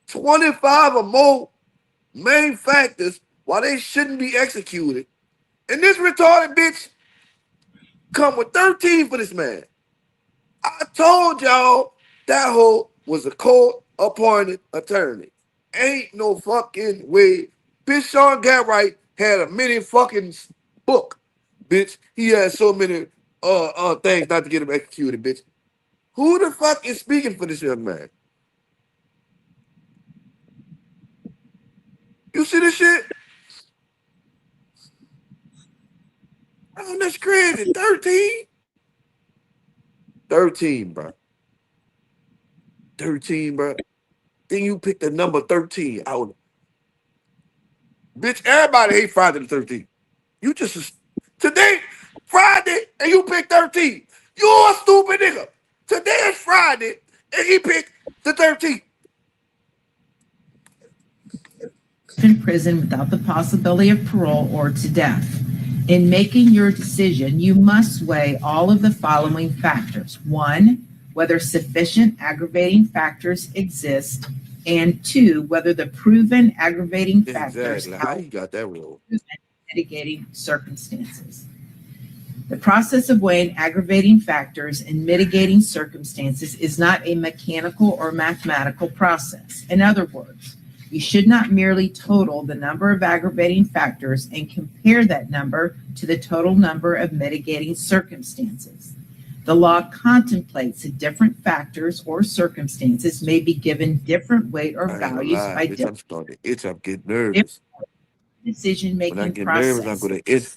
25 or more main factors why they shouldn't be executed? And this retarded bitch come with 13 for this man. I told y'all that hoe was a court-appointed attorney. Ain't no fucking way. Bitch, Sean Garright had a mini fucking book. Bitch, he had so many things not to get him executed, bitch. Who the fuck is speaking for this young man? You see this shit? Oh, that's crazy. 13? 13, bro. 13, bro. Then you pick the number 13 out. Bitch, everybody hate Friday the 13th. You just Today, Friday, and you picked 13. You're a stupid nigga. Today is Friday, and he picked the 13th. In prison without the possibility of parole or to death. In making your decision, you must weigh all of the following factors. 1, whether sufficient aggravating factors exist, and 2, whether the proven aggravating factors Exactly. How you got that rule? Mitigating circumstances. The process of weighing aggravating factors and mitigating circumstances is not a mechanical or mathematical process. In other words, you should not merely total the number of aggravating factors and compare that number to the total number of mitigating circumstances. The law contemplates that different factors or circumstances may be given different weight or values by bitch, I'm starting to itch. I'm getting nervous. different decision-making When I get process. nervous, I'm going to itch.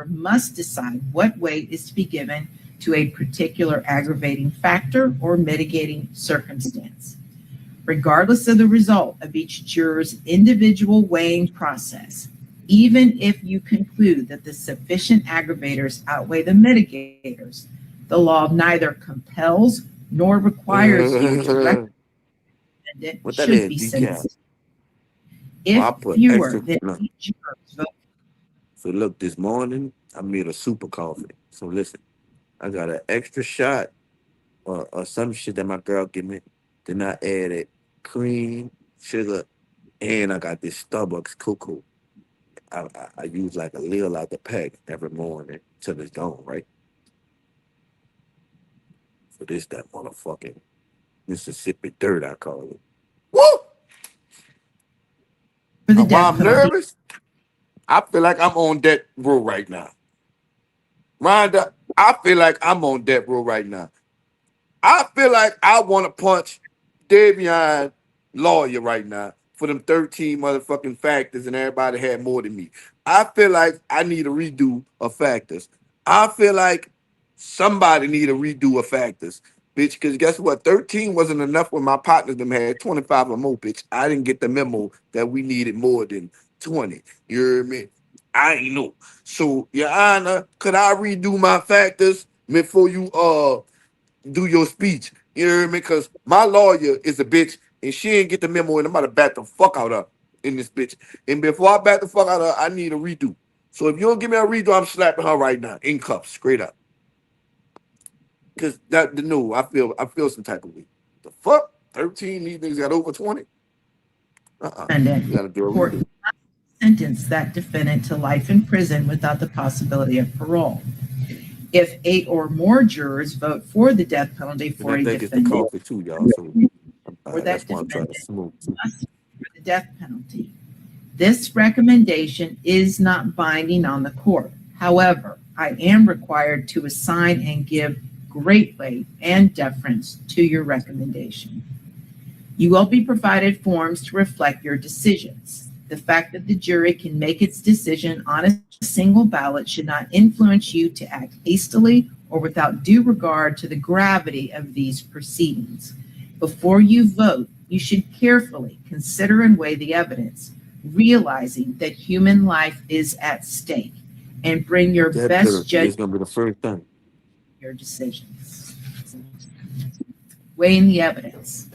Must decide what weight is to be given to a particular aggravating factor or mitigating circumstance. Regardless of the result of each juror's individual weighing process, even if you conclude that the sufficient aggravators outweigh the mitigators, the law neither compels nor requires you to recommend it should be sentenced. If fewer than each juror's vote. So look, this morning I made a super coffee. So listen, I got an extra shot or some shit that my girl give me. Then I added cream, sugar, and I got this Starbucks cocoa. I use like a little out the pack every morning till it's gone, right? So this that motherfucking Mississippi dirt, I call it. Woo! And while I'm nervous, I feel like I'm on death row right now. Rhonda, I feel like I'm on death row right now. I feel like I want to punch Davion lawyer right now for them 13 motherfucking factors and everybody had more than me. I feel like I need a redo of factors. I feel like somebody need a redo of factors, bitch, because guess what? 13 wasn't enough when my partners them had 25 or more, bitch. I didn't get the memo that we needed more than 20. You hear me? I ain't know. So, Your Honor, could I redo my factors before you do your speech? You know what I mean? Because my lawyer is a bitch and she ain't get the memo and I'm about to bat the fuck out of her in this bitch. And before I bat the fuck out of her, I need a redo. So if you don't give me a redo, I'm slapping her right now in cuffs, straight up. Because no, I feel some type of way. The fuck? 13, these niggas got over 20? You gotta do a redo. Sentence that defendant to life in prison without the possibility of parole. If 8 or more jurors vote for the death penalty for a defendant, coffee too, y'all. So that's why I'm trying to smoke. For the death penalty. This recommendation is not binding on the court. However, I am required to assign and give great weight and deference to your recommendation. You will be provided forms to reflect your decisions. The fact that the jury can make its decision on a single ballot should not influence you to act hastily or without due regard to the gravity of these proceedings. Before you vote, you should carefully consider and weigh the evidence, realizing that human life is at stake, and bring your best judgment. It's gonna be the first time. Your decisions. Weighing the evidence.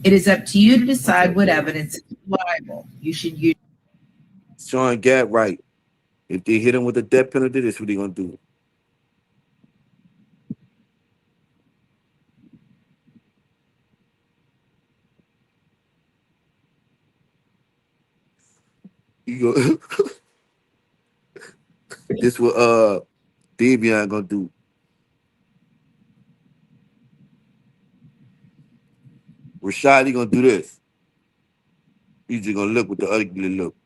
It is up to you to decide what evidence is reliable. You should use. Sean Gadd, right. If they hit him with the death penalty, this is what they're gonna do. You go. This what Davion gonna do. Rashad, he gonna do this. He's just gonna look with the ugly look.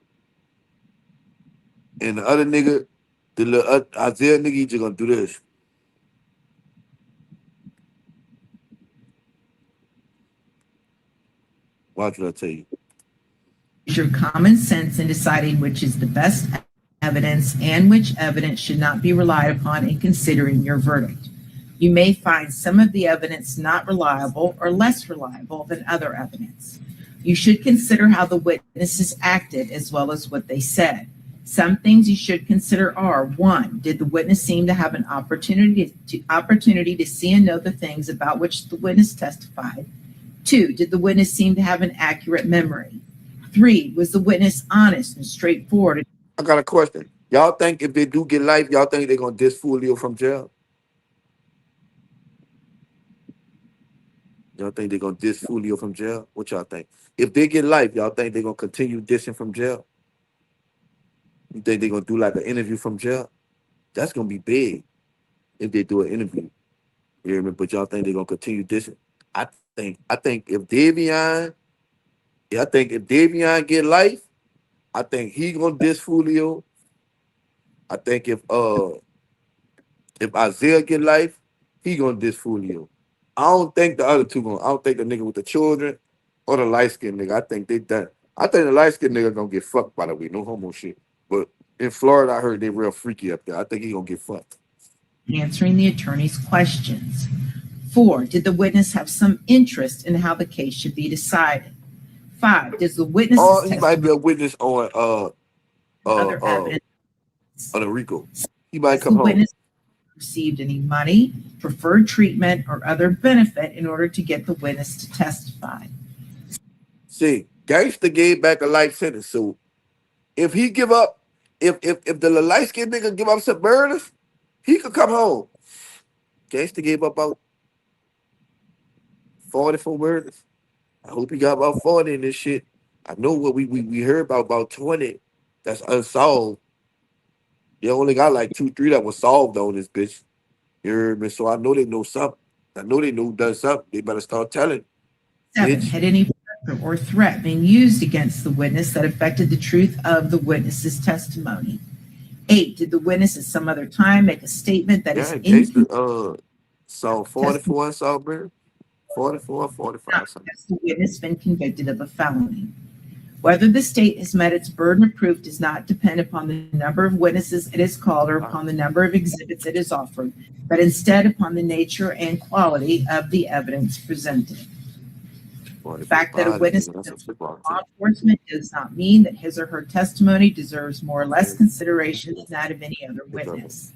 And the other nigga, the little Isaiah nigga, he just gonna do this. Watch what I tell you. Use your common sense in deciding which is the best evidence and which evidence should not be relied upon in considering your verdict. You may find some of the evidence not reliable or less reliable than other evidence. You should consider how the witnesses acted as well as what they said. Some things you should consider are: 1, did the witness seem to have an opportunity to see and know the things about which the witness testified? 2, did the witness seem to have an accurate memory? 3, was the witness honest and straightforward? I got a question. Y'all think if they do get life, y'all think they're gonna diss Foolio from jail? Y'all think they're gonna diss Foolio from jail? What y'all think? If they get life, y'all think they're gonna continue dissing from jail? You think they're gonna do like an interview from jail? That's gonna be big if they do an interview. You hear me? But y'all think they're gonna continue dissing? I think if Davion, I think if Davion get life, I think he gonna diss Foolio. I think if Isaiah get life, he gonna diss Foolio. I don't think the other two gonna. I don't think the nigga with the children or the light skinned nigga. I think they done. I think the light skinned nigga gonna get fucked. By the way, no homo shit. But in Florida, I heard they real freaky up there. I think he gonna get fucked. Answering the attorney's questions. 4, did the witness have some interest in how the case should be decided? 5, does the witness He might be a witness on other evidence? on the RICO. He might Has come the home. witness received any money, preferred treatment, or other benefit in order to get the witness to testify? See, Gangster gave back a life sentence. So if he give up, if the light skinned nigga give up some murders, he could come home. Gangster gave up about 44 murders. I hope he got about 40 in this shit. I know what we heard about 20 that's unsolved. They only got like 2, 3 that was solved on this bitch. You heard me? So I know they know something. I know they know who done something. They better start telling. 7, Bitch. had any pressure or threat been used against the witness that affected the truth of the witness's testimony? 8, did the witness at some other time make a statement that is Yeah, Gangster inconsistent saw 44 unsolved murder. 44, 45 something. has the witness been convicted of a felony? Whether the state has met its burden of proof does not depend upon the number of witnesses it has called or upon the number of exhibits it has offered, but instead upon the nature and quality of the evidence presented. The fact that a witness is law enforcement does not mean that his or her testimony deserves more or less consideration than that of any other witness.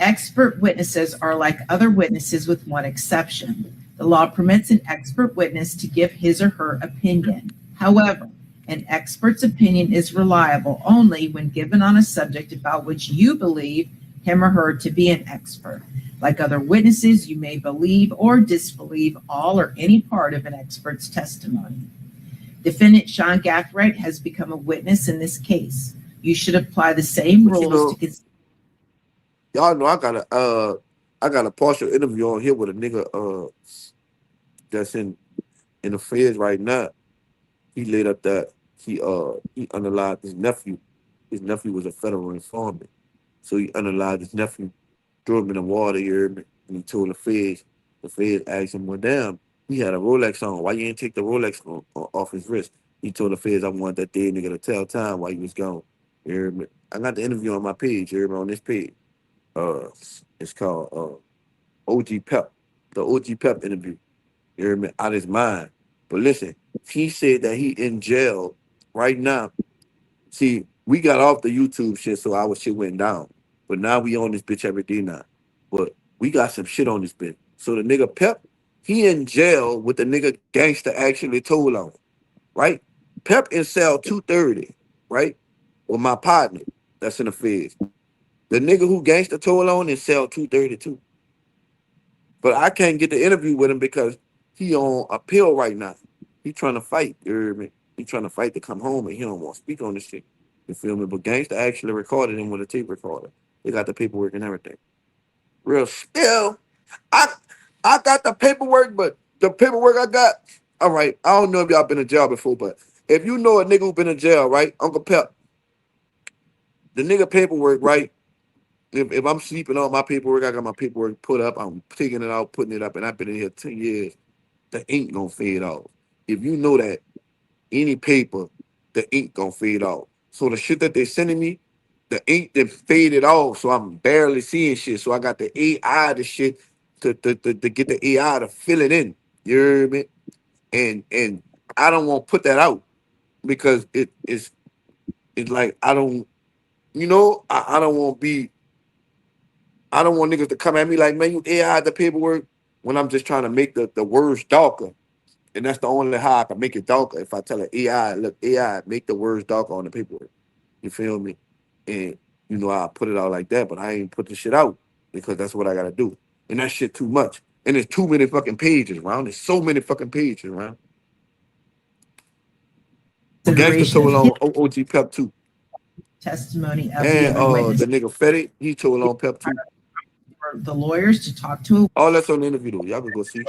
Expert witnesses are like other witnesses with one exception. The law permits an expert witness to give his or her opinion. However, an expert's opinion is reliable only when given on a subject about which you believe him or her to be an expert. Like other witnesses, you may believe or disbelieve all or any part of an expert's testimony. Defendant Sean Gathright has become a witness in this case. You should apply the same rules to consider. Y'all know I got a partial interview on here with a nigga that's in the feds right now. He laid up that he unalived his nephew. His nephew was a federal informant. So he unalived his nephew, threw him in the water here, and he told the feds asked him, well, damn, he had a Rolex on. Why you ain't take the Rolex off his wrist? He told the feds, I want that dead nigga to tell time while he was gone. You hear me? I got the interview on my page, you hear me, on this page. It's called OG Pep, the OG Pep interview. You hear me? Out his mind. But listen, he said that he in jail right now. See, we got off the YouTube shit, so our shit went down. But now we on this bitch every day now. But we got some shit on this bitch. So the nigga Pep, he in jail with the nigga Gangster actually told on, right? Pep in cell 230, right? With my partner that's in the feds. The nigga who Gangster told on in cell 232. But I can't get the interview with him because he on appeal right now. He trying to fight, you hear me? He trying to fight to come home and he don't want to speak on this shit. You feel me? But Gangsta actually recorded him with a tape recorder. They got the paperwork and everything. Real still, I got the paperwork, but the paperwork I got, all right, I don't know if y'all been in jail before, but if you know a nigga who been in jail, right? Uncle Pep, the nigga paperwork, right? If I'm sleeping on my paperwork, I got my paperwork put up, I'm taking it out, putting it up, and I've been in here 10 years. The ink gonna fade off. If you know that any paper, the ink gonna fade off. So the shit that they sending me, the ink that faded off, so I'm barely seeing shit. So I got the AI the shit to get the AI to fill it in. You hear me? And I don't want to put that out because it's like I don't you know, I don't want to be. I don't want niggas to come at me like, man, you AI the paperwork when I'm just trying to make the words darker. And that's the only how I can make it darker. If I tell an AI, look, AI, make the words darker on the paperwork. You feel me? And you know, I put it out like that, but I ain't put the shit out because that's what I gotta do. And that shit too much. And there's too many fucking pages, around. There's so many fucking pages, around. But Gangsta told on OG Pep too. Testimony of And the other witness. the nigga Fetty, he told on Pep too. For the lawyers to talk to. All that's on the interview though. Y'all can go see.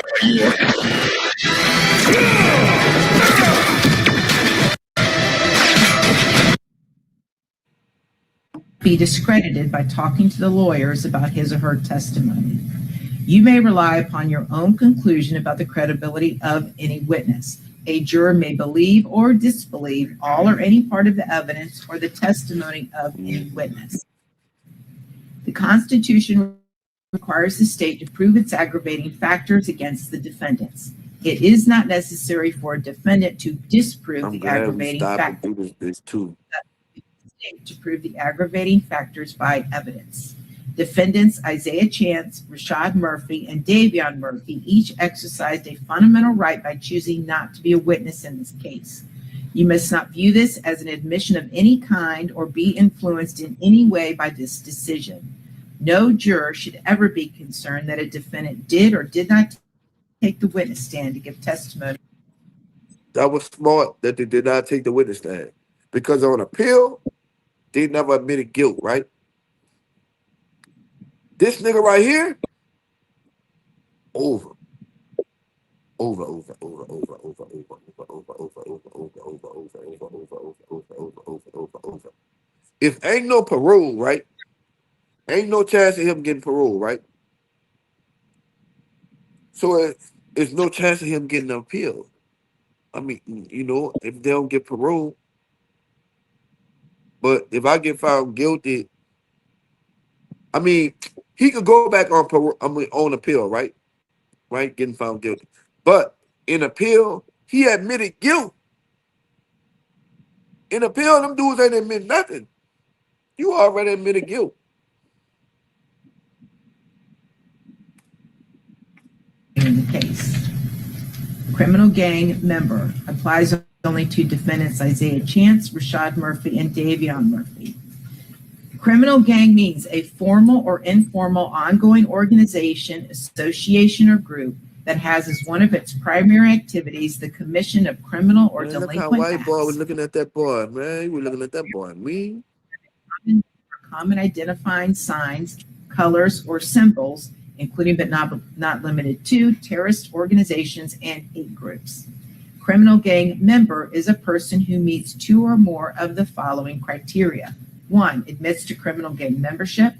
Be discredited by talking to the lawyers about his or her testimony. You may rely upon your own conclusion about the credibility of any witness. A juror may believe or disbelieve all or any part of the evidence or the testimony of any witness. The Constitution requires the state to prove its aggravating factors against the defendants. It is not necessary for a defendant to disprove the aggravating factors. This too. To prove the aggravating factors by evidence. Defendants Isaiah Chance, Rashad Murphy, and Davion Murphy each exercised a fundamental right by choosing not to be a witness in this case. You must not view this as an admission of any kind or be influenced in any way by this decision. No juror should ever be concerned that a defendant did or did not take the witness stand to give testimony. That was smart that they did not take the witness stand. Because on appeal, they never admitted guilt, right? This nigga right here, over. If ain't no parole, right? Ain't no chance of him getting parole, right? So there's no chance of him getting an appeal. I mean, you know, if they don't get parole, but if I get found guilty, I mean, he could go back on parole, on appeal, right? Right, getting found guilty. But in appeal, he admitted guilt. In appeal, them dudes ain't admit nothing. You already admitted guilt. In the case, criminal gang member applies only to defendants Isaiah Chance, Rashad Murphy, and Davion Murphy. Criminal gang means a formal or informal ongoing organization, association, or group that has as one of its primary activities the commission of criminal or delinquent acts. Look how white boy was looking at that boy, man. He was looking at that boy. Me. Common identifying signs, colors, or symbols, including but not limited to terrorist organizations and hate groups. Criminal gang member is a person who meets two or more of the following criteria. 1, admits to criminal gang membership.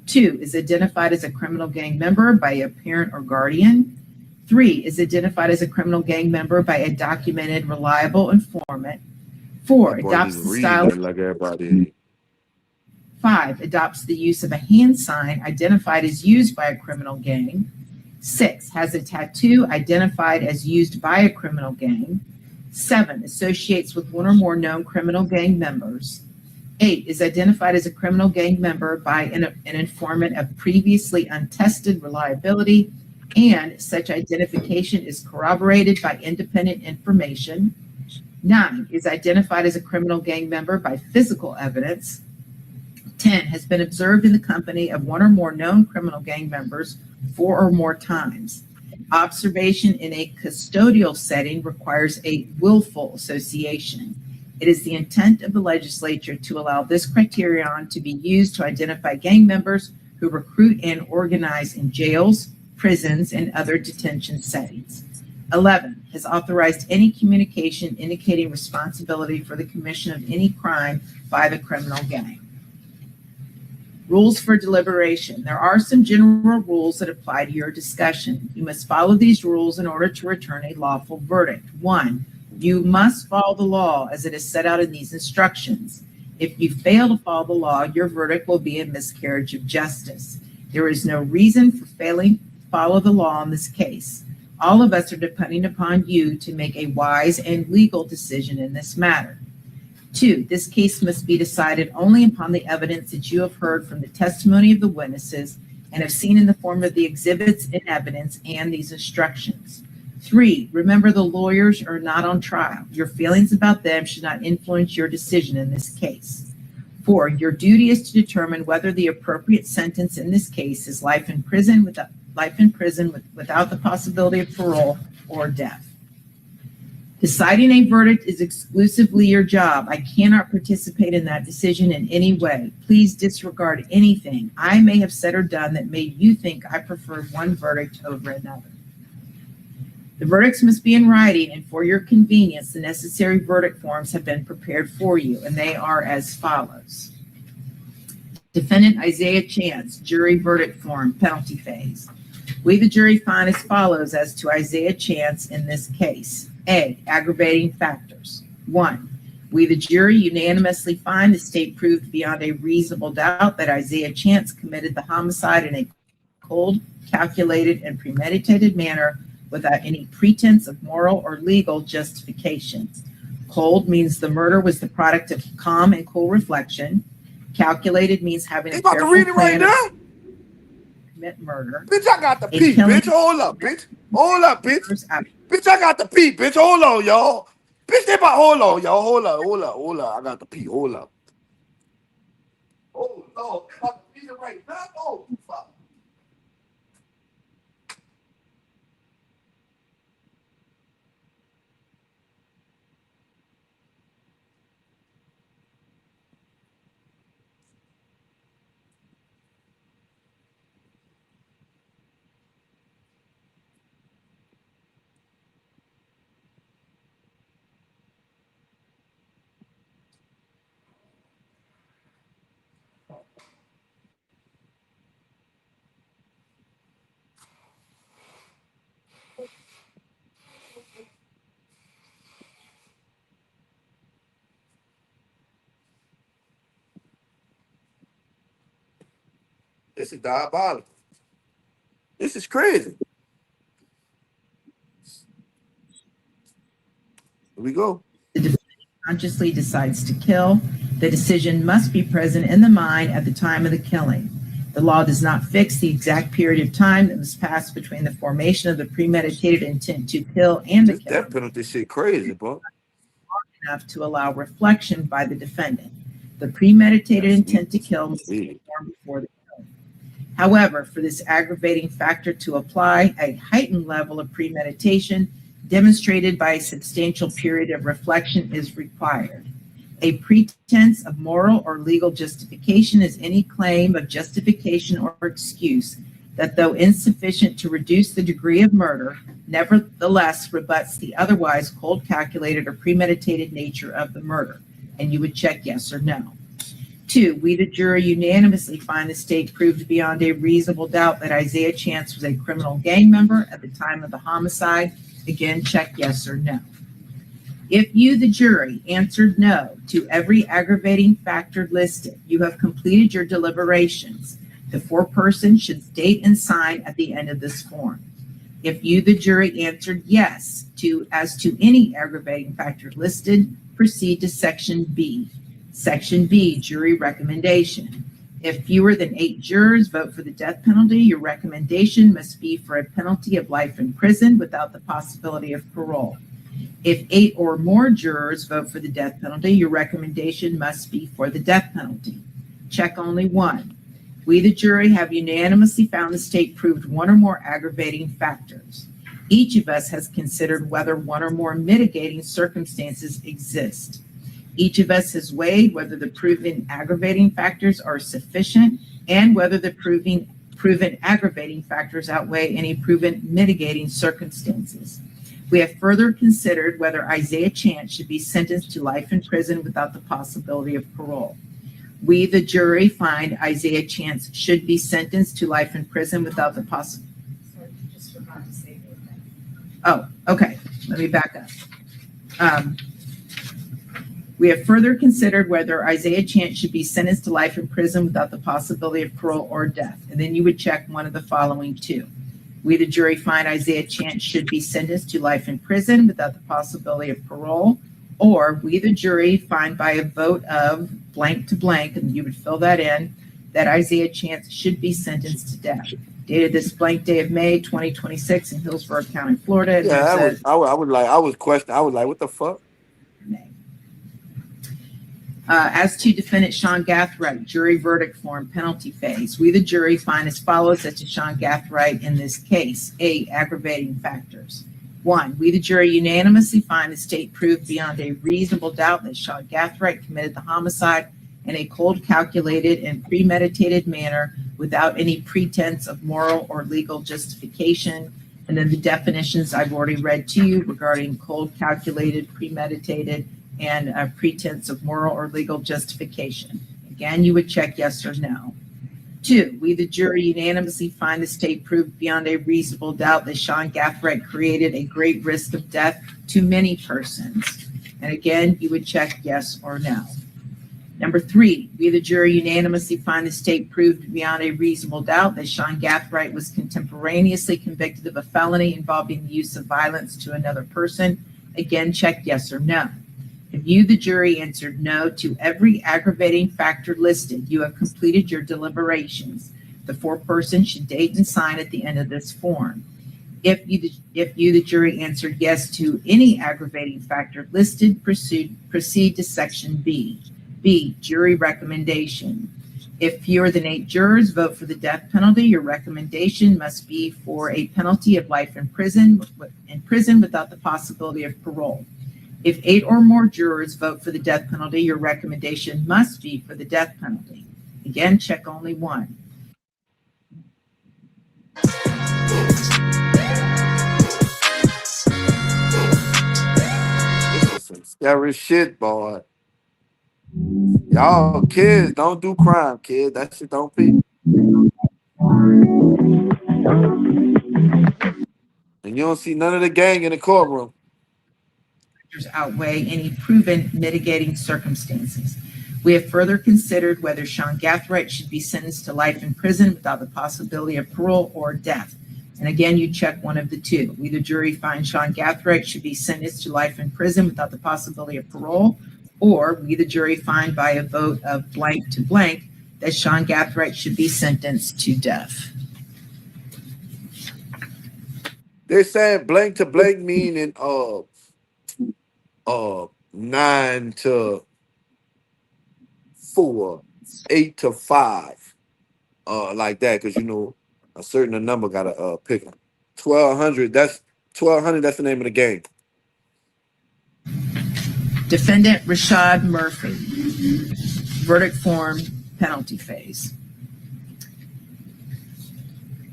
2, is identified as a criminal gang member by a parent or guardian. 3, is identified as a criminal gang member by a documented, reliable informant. 4, adopts the style like everybody. 5, adopts the use of a hand sign identified as used by a criminal gang. 6, has a tattoo identified as used by a criminal gang. 7, associates with one or more known criminal gang members. 8, is identified as a criminal gang member by an informant of previously untested reliability, and such identification is corroborated by independent information. 9, is identified as a criminal gang member by physical evidence. 10, has been observed in the company of one or more known criminal gang members 4 or more times. Observation in a custodial setting requires a willful association. It is the intent of the legislature to allow this criterion to be used to identify gang members who recruit and organize in jails, prisons, and other detention settings. 11, has authorized any communication indicating responsibility for the commission of any crime by the criminal gang. Rules for deliberation. There are some general rules that apply to your discussion. You must follow these rules in order to return a lawful verdict. 1, you must follow the law as it is set out in these instructions. If you fail to follow the law, your verdict will be a miscarriage of justice. There is no reason for failing to follow the law in this case. All of us are depending upon you to make a wise and legal decision in this matter. 2, this case must be decided only upon the evidence that you have heard from the testimony of the witnesses and have seen in the form of the exhibits in evidence and these instructions. 3, remember the lawyers are not on trial. Your feelings about them should not influence your decision in this case. 4, your duty is to determine whether the appropriate sentence in this case is life in prison without the possibility of parole or death. Deciding a verdict is exclusively your job. I cannot participate in that decision in any way. Please disregard anything I may have said or done that made you think I preferred one verdict over another. The verdicts must be in writing, and for your convenience, the necessary verdict forms have been prepared for you, and they are as follows. Defendant Isaiah Chance, jury verdict form, penalty phase. We, the jury, find as follows as to Isaiah Chance in this case. A, aggravating factors. 1, we, the jury, unanimously find the state proved beyond a reasonable doubt that Isaiah Chance committed the homicide in a cold, calculated, and premeditated manner without any pretense of moral or legal justification. Cold means the murder was the product of calm and cool reflection. Calculated means having a careful plan to commit murder. Bitch, I got the pee, bitch. Hold up, bitch. Hold up, bitch. Bitch, I got the pee, bitch. Hold on, y'all. Bitch, they about, hold on, y'all. Hold up. I got the pee. Hold up. Oh, no. I got the pee right now. Oh, fuck. This is diabolical. This is crazy. Here we go. The defendant consciously decides to kill. The decision must be present in the mind at the time of the killing. The law does not fix the exact period of time that must pass between the formation of the premeditated intent to kill and the killing. That penalty shit crazy, bro. Enough to allow reflection by the defendant. The premeditated intent to kill must be formed before the killing. However, for this aggravating factor to apply, a heightened level of premeditation demonstrated by a substantial period of reflection is required. A pretense of moral or legal justification is any claim of justification or excuse that, though insufficient to reduce the degree of murder, nevertheless rebuts the otherwise cold, calculated, or premeditated nature of the murder. And you would check yes or no. 2, we, the jury, unanimously find the state proved beyond a reasonable doubt that Isaiah Chance was a criminal gang member at the time of the homicide. Again, check yes or no. If you, the jury, answered no to every aggravating factor listed, you have completed your deliberations. The foreperson should state and sign at the end of this form. If you, the jury, answered yes as to any aggravating factor listed, proceed to Section B. Section B, jury recommendation. If fewer than 8 jurors vote for the death penalty, your recommendation must be for a penalty of life in prison without the possibility of parole. If 8 or more jurors vote for the death penalty, your recommendation must be for the death penalty. Check only 1. We, the jury, have unanimously found the state proved one or more aggravating factors. Each of us has considered whether one or more mitigating circumstances exist. Each of us has weighed whether the proven aggravating factors are sufficient and whether the proven aggravating factors outweigh any proven mitigating circumstances. We have further considered whether Isaiah Chance should be sentenced to life in prison without the possibility of parole. We, the jury, find Isaiah Chance should be sentenced to life in prison without the possibility. Sorry, just forgot to say that. Oh, okay. Let me back up. We have further considered whether Isaiah Chance should be sentenced to life in prison without the possibility of parole or death. And then you would check one of the following 2. We, the jury, find Isaiah Chance should be sentenced to life in prison without the possibility of parole Or we, the jury, find by a vote of blank to blank, and you would fill that in, that Isaiah Chance should be sentenced to death. Dated this blank day of May 2026 in Hillsborough County, Florida. Yeah, I was like, what the fuck? As to defendant Sean Gathright, jury verdict form, penalty phase. We, the jury, find as follows as to Sean Gathright in this case. 8 aggravating factors. 1, we, the jury, unanimously find the state proved beyond a reasonable doubt that Sean Gathright committed the homicide in a cold, calculated, and premeditated manner without any pretense of moral or legal justification. And then the definitions I've already read to you regarding cold, calculated, premeditated, and a pretense of moral or legal justification. Again, you would check yes or no. 2, we, the jury, unanimously find the state proved beyond a reasonable doubt that Sean Gathright created a great risk of death to many persons. And again, you would check yes or no. Number 3, we, the jury, unanimously find the state proved beyond a reasonable doubt that Sean Gathright was contemporaneously convicted of a felony involving the use of violence to another person. Again, check yes or no. If you, the jury, answered no to every aggravating factor listed, you have completed your deliberations. The foreperson should date and sign at the end of this form. If you, the jury, answered yes to any aggravating factor listed, proceed to section B. B, jury recommendation. If fewer than 8 jurors vote for the death penalty, your recommendation must be for a penalty of life in prison without the possibility of parole. If 8 or more jurors vote for the death penalty, your recommendation must be for the death penalty. Again, check only one. This is some scary shit, boy. Y'all kids don't do crime, kids. That shit don't be. And you don't see none of the gang in the courtroom. Outweigh any proven mitigating circumstances. We have further considered whether Sean Gathright should be sentenced to life in prison without the possibility of parole or death. And again, you check one of the two. We, the jury, find Sean Gathright should be sentenced to life in prison without the possibility of parole, or we, the jury, find by a vote of blank to blank that Sean Gathright should be sentenced to death. They're saying blank to blank meaning 9 to 4, 8 to 5, like that, because you know a certain number gotta pick 1200. That's 1200. That's the name of the game. Defendant Rashad Murphy, verdict form, penalty phase.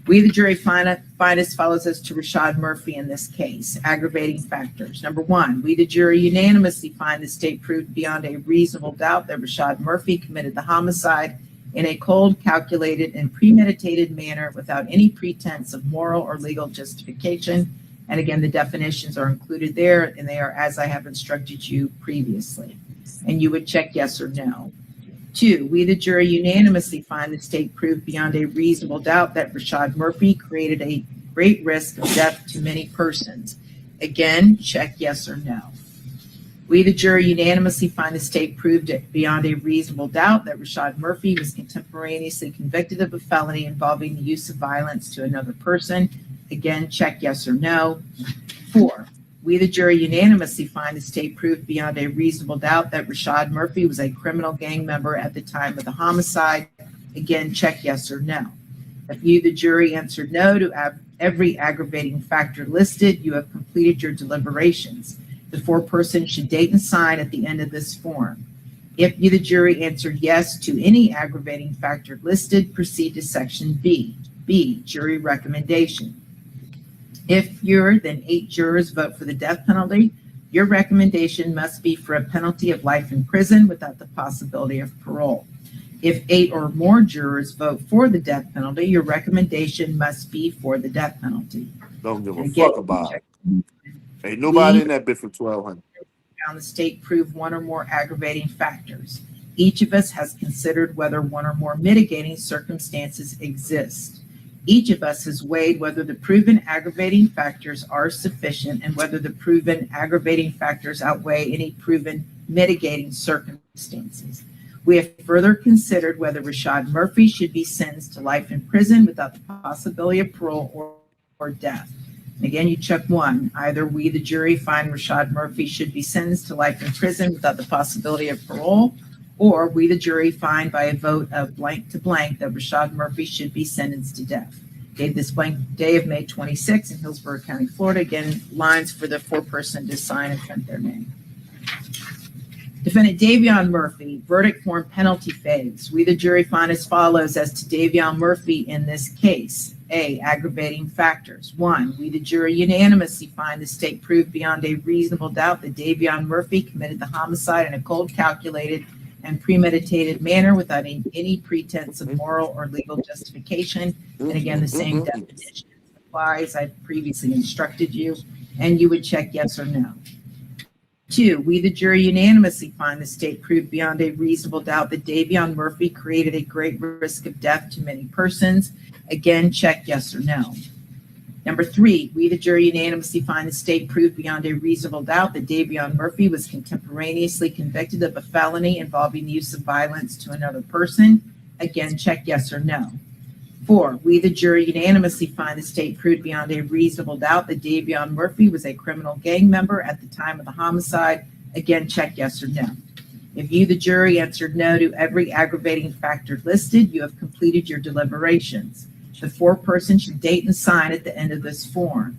We, the jury, find as follows as to Rashad Murphy in this case. Aggravating factors. Number 1, we, the jury, unanimously find the state proved beyond a reasonable doubt that Rashad Murphy committed the homicide in a cold, calculated, and premeditated manner without any pretense of moral or legal justification. And again, the definitions are included there, and they are as I have instructed you previously. And you would check yes or no. 2, we, the jury, unanimously find the state proved beyond a reasonable doubt that Rashad Murphy created a great risk of death to many persons. Again, check yes or no. We, the jury, unanimously find the state proved beyond a reasonable doubt that Rashad Murphy was contemporaneously convicted of a felony involving the use of violence to another person. Again, check yes or no. 4, we, the jury, unanimously find the state proved beyond a reasonable doubt that Rashad Murphy was a criminal gang member at the time of the homicide. Again, check yes or no. If you, the jury, answered no to every aggravating factor listed, you have completed your deliberations. The foreperson should date and sign at the end of this form. If you, the jury, answered yes to any aggravating factor listed, proceed to section B. B, jury recommendation. If fewer than 8 jurors vote for the death penalty, your recommendation must be for a penalty of life in prison without the possibility of parole. If 8 or more jurors vote for the death penalty, your recommendation must be for the death penalty. Don't give a fuck about it. Ain't nobody in that bit for 1200. Found the state proved one or more aggravating factors. Each of us has considered whether one or more mitigating circumstances exist. Each of us has weighed whether the proven aggravating factors are sufficient and whether the proven aggravating factors outweigh any proven mitigating circumstances. We have further considered whether Rashad Murphy should be sentenced to life in prison without the possibility of parole or death. And again, you check one. Either we, the jury, find Rashad Murphy should be sentenced to life in prison without the possibility of parole, or we, the jury, find by a vote of blank to blank that Rashad Murphy should be sentenced to death. Gave this blank day of May 26 in Hillsborough County, Florida. Again, lines for the foreperson to sign and print their name. Defendant Davion Murphy, verdict form penalty phase. We, the jury, find as follows as to Davion Murphy in this case. A, aggravating factors. 1, we, the jury, unanimously find the state proved beyond a reasonable doubt that Davion Murphy committed the homicide in a cold, calculated, and premeditated manner without any pretense of moral or legal justification. And again, the same definition applies. I previously instructed you, and you would check yes or no. 2, we, the jury, unanimously find the state proved beyond a reasonable doubt that Davion Murphy created a great risk of death to many persons. Again, check yes or no. Number 3, we, the jury, unanimously find the state proved beyond a reasonable doubt that Davion Murphy was contemporaneously convicted of a felony involving the use of violence to another person. Again, check yes or no. 4, we, the jury, unanimously find the state proved beyond a reasonable doubt that Davion Murphy was a criminal gang member at the time of the homicide. Again, check yes or no. If you, the jury, answered no to every aggravating factor listed, you have completed your deliberations. The foreperson should date and sign at the end of this form.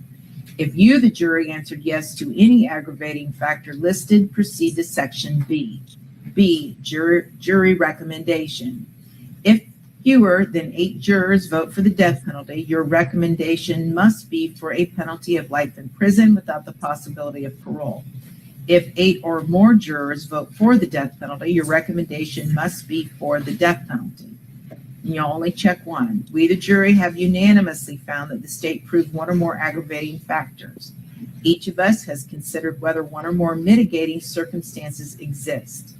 If you, the jury, answered yes to any aggravating factor listed, proceed to section B. B, jury recommendation. If fewer than 8 jurors vote for the death penalty, your recommendation must be for a penalty of life in prison without the possibility of parole. If 8 or more jurors vote for the death penalty, your recommendation must be for the death penalty. And you'll only check one. We, the jury, have unanimously found that the state proved one or more aggravating factors. Each of us has considered whether one or more mitigating circumstances exist.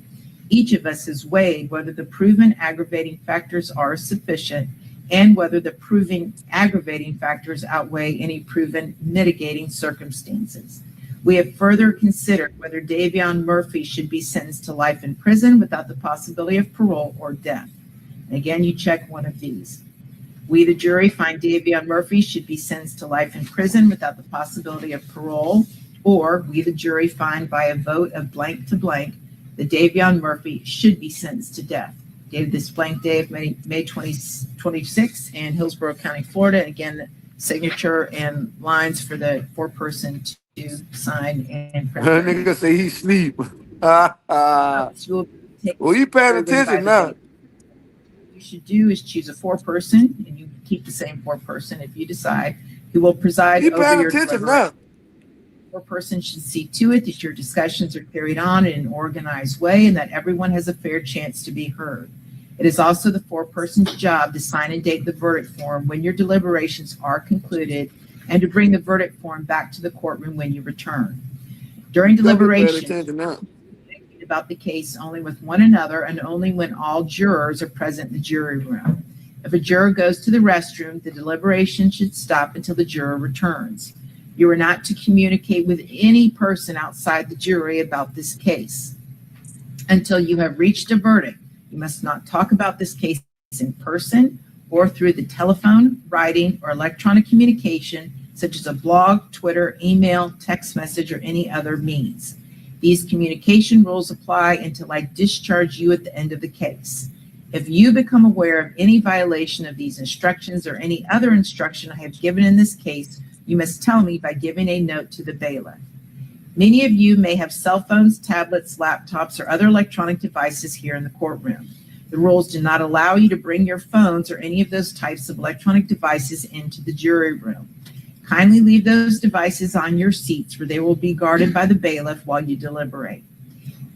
Each of us has weighed whether the proven aggravating factors are sufficient and whether the proven aggravating factors outweigh any proven mitigating circumstances. We have further considered whether Davion Murphy should be sentenced to life in prison without the possibility of parole or death. And again, you check one of these. We, the jury, find Davion Murphy should be sentenced to life in prison without the possibility of parole, or we, the jury, find by a vote of blank to blank that Davion Murphy should be sentenced to death. Dated this blank day of May 26 in Hillsborough County, Florida. Again, signature and lines for the foreperson to sign and print. Nigga say he sleep. Well, you paying attention now. What you should do is choose a foreperson, and you keep the same foreperson if you decide who will preside over your deliberation. Foreperson should see to it that your discussions are carried on in an organized way and that everyone has a fair chance to be heard. It is also the foreperson's job to sign and date the verdict form when your deliberations are concluded and to bring the verdict form back to the courtroom when you return. During deliberations, about the case only with one another and only when all jurors are present in the jury room. If a juror goes to the restroom, the deliberation should stop until the juror returns. You are not to communicate with any person outside the jury about this case until you have reached a verdict. You must not talk about this case in person or through the telephone, writing, or electronic communication, such as a blog, Twitter, email, text message, or any other means. These communication rules apply until I discharge you at the end of the case. If you become aware of any violation of these instructions or any other instruction I have given in this case, you must tell me by giving a note to the bailiff. Many of you may have cell phones, tablets, laptops, or other electronic devices here in the courtroom. The rules do not allow you to bring your phones or any of those types of electronic devices into the jury room. Kindly leave those devices on your seats where they will be guarded by the bailiff while you deliberate.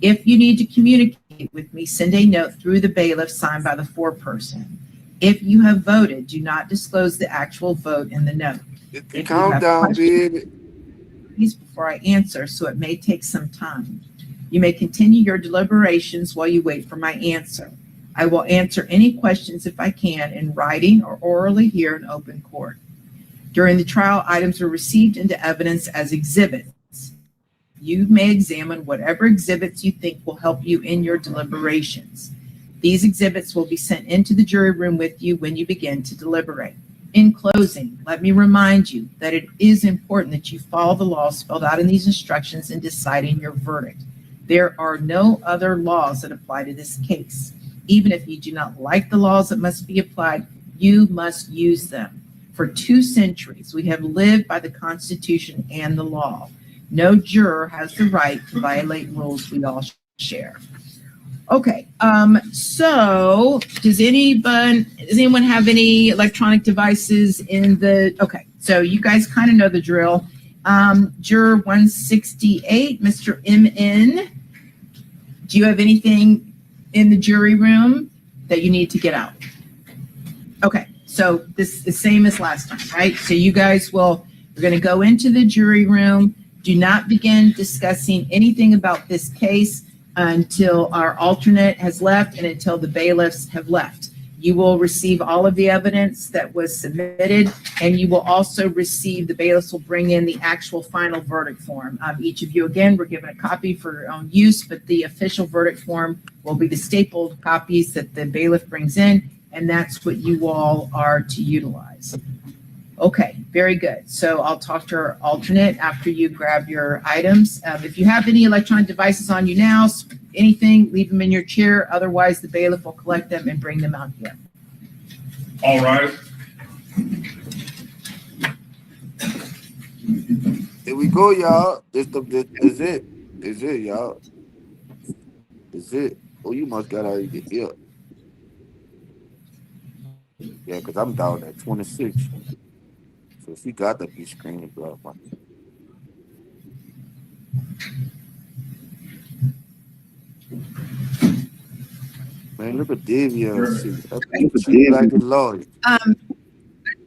If you need to communicate with me, send a note through the bailiff signed by the foreperson. If you have voted, do not disclose the actual vote in the note. Calm down, baby. Please before I answer, so it may take some time. You may continue your deliberations while you wait for my answer. I will answer any questions if I can in writing or orally here in open court. During the trial, items are received into evidence as exhibits. You may examine whatever exhibits you think will help you in your deliberations. These exhibits will be sent into the jury room with you when you begin to deliberate. In closing, let me remind you that it is important that you follow the laws spelled out in these instructions in deciding your verdict. There are no other laws that apply to this case. Even if you do not like the laws that must be applied, you must use them. For 2 centuries, we have lived by the Constitution and the law. No juror has the right to violate rules we all share. Okay, so does anyone have any electronic devices in the, okay, so you guys kind of know the drill. Juror 168, Mr. MN, do you have anything in the jury room that you need to get out? Okay, so this is the same as last time, right? So you guys we're going to go into the jury room. Do not begin discussing anything about this case until our alternate has left and until the bailiffs have left. You will receive all of the evidence that was submitted, and you will also receive, the bailiffs will bring in the actual final verdict form. Each of you, again, were given a copy for your own use, but the official verdict form will be the stapled copies that the bailiff brings in, and that's what you all are to utilize. Okay, very good. So I'll talk to our alternate after you grab your items. If you have any electronic devices on you now, anything, leave them in your chair. Otherwise, the bailiff will collect them and bring them out here. All right. Here we go, y'all. This is it. This is it, y'all. This is it. Oh, you must got out of here. Yeah, because I'm down at 26. So she got to be screening, bro. Man, look at Davia. She like a lawyer. I want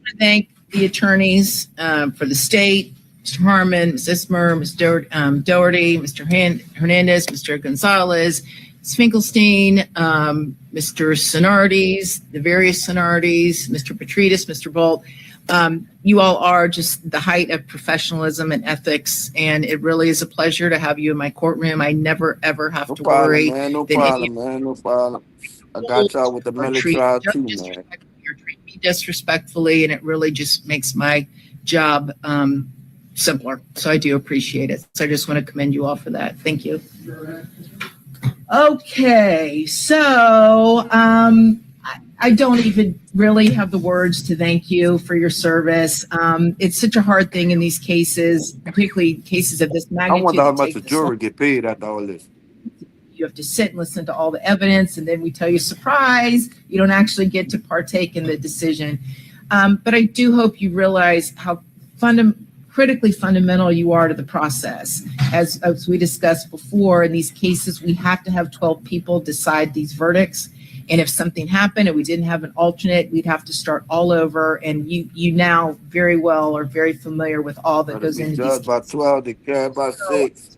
to thank the attorneys for the state, Mr. Harmon, Ms. Ismer, Ms. Doherty, Mr. Hernandez, Mr. Gonzalez, Ms. Finkelstein, Mr. Sonardes, the various Sonardes, Mr. Petrides, Mr. Bolt. You all are just the height of professionalism and ethics, and it really is a pleasure to have you in my courtroom. I never, ever have to worry. No problem. I got y'all with the Miller trial too, man. You're treating me disrespectfully, and it really just makes my job simpler. So I do appreciate it. So I just want to commend you all for that. Thank you. Okay, so I don't even really have the words to thank you for your service. It's such a hard thing in these cases, particularly cases of this magnitude. I wonder how much the jury get paid after all this. You have to sit and listen to all the evidence, and then we tell you, surprise, you don't actually get to partake in the decision. But I do hope you realize how critically fundamental you are to the process. As we discussed before, in these cases, we have to have 12 people decide these verdicts. And if something happened and we didn't have an alternate, we'd have to start all over. And you now very well are very familiar with all that goes into these. By 12, they care by 6.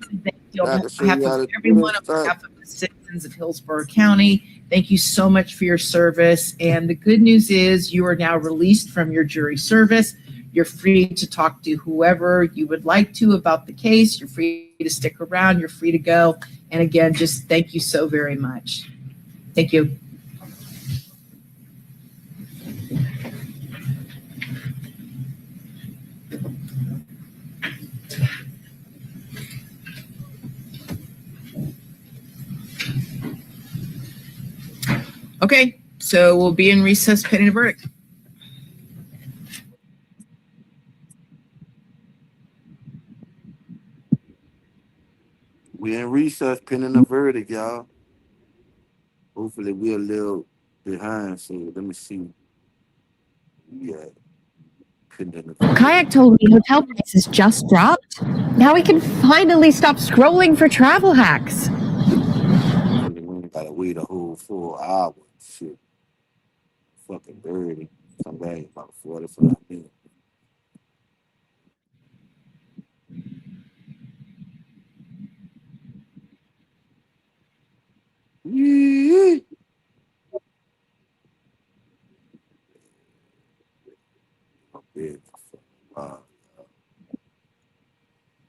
On behalf of everyone, on behalf of the citizens of Hillsborough County, thank you so much for your service. And the good news is you are now released from your jury service. You're free to talk to whoever you would like to about the case. You're free to stick around. You're free to go. And again, just thank you so very much. Thank you. Okay, so we'll be in recess pending a verdict. We in recess pending a verdict, y'all. Hopefully we're a little behind, so let me see. Yeah. Kayak told me hotel prices just dropped. Now we can finally stop scrolling for travel hacks. We gotta wait a whole 4 hours. Shit. Fucking dirty. Somebody about 45 minutes.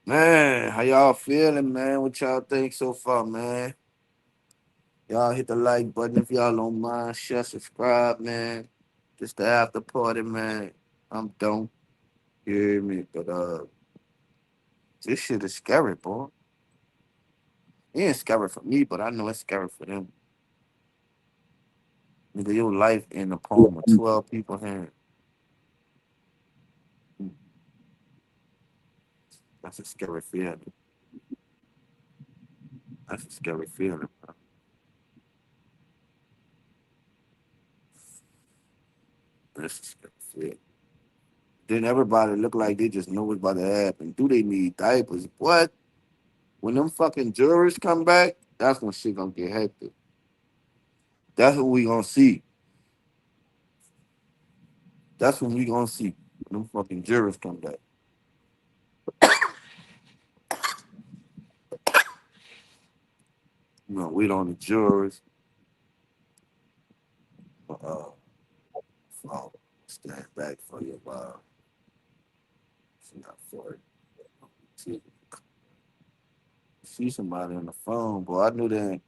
Man, how y'all feeling, man? What y'all think so far, man? Y'all hit the like button if y'all don't mind. Share, subscribe, man. Just the after party, man. I'm done. You hear me? But this shit is scary, boy. It ain't scary for me, but I know it's scary for them. Nigga, your life in the palm of 12 people's hands. That's a scary feeling. That's a scary feeling, bro. That's a scary feeling. Then everybody look like they just know what's about to happen. Do they need diapers? What? When them fucking jurors come back, that's when shit gonna get hectic. That's what we gonna see. That's when we gonna see. When them fucking jurors come back. You know, wait on the jurors. Uh, stand back for your not for it. See somebody on the phone, boy. I knew that.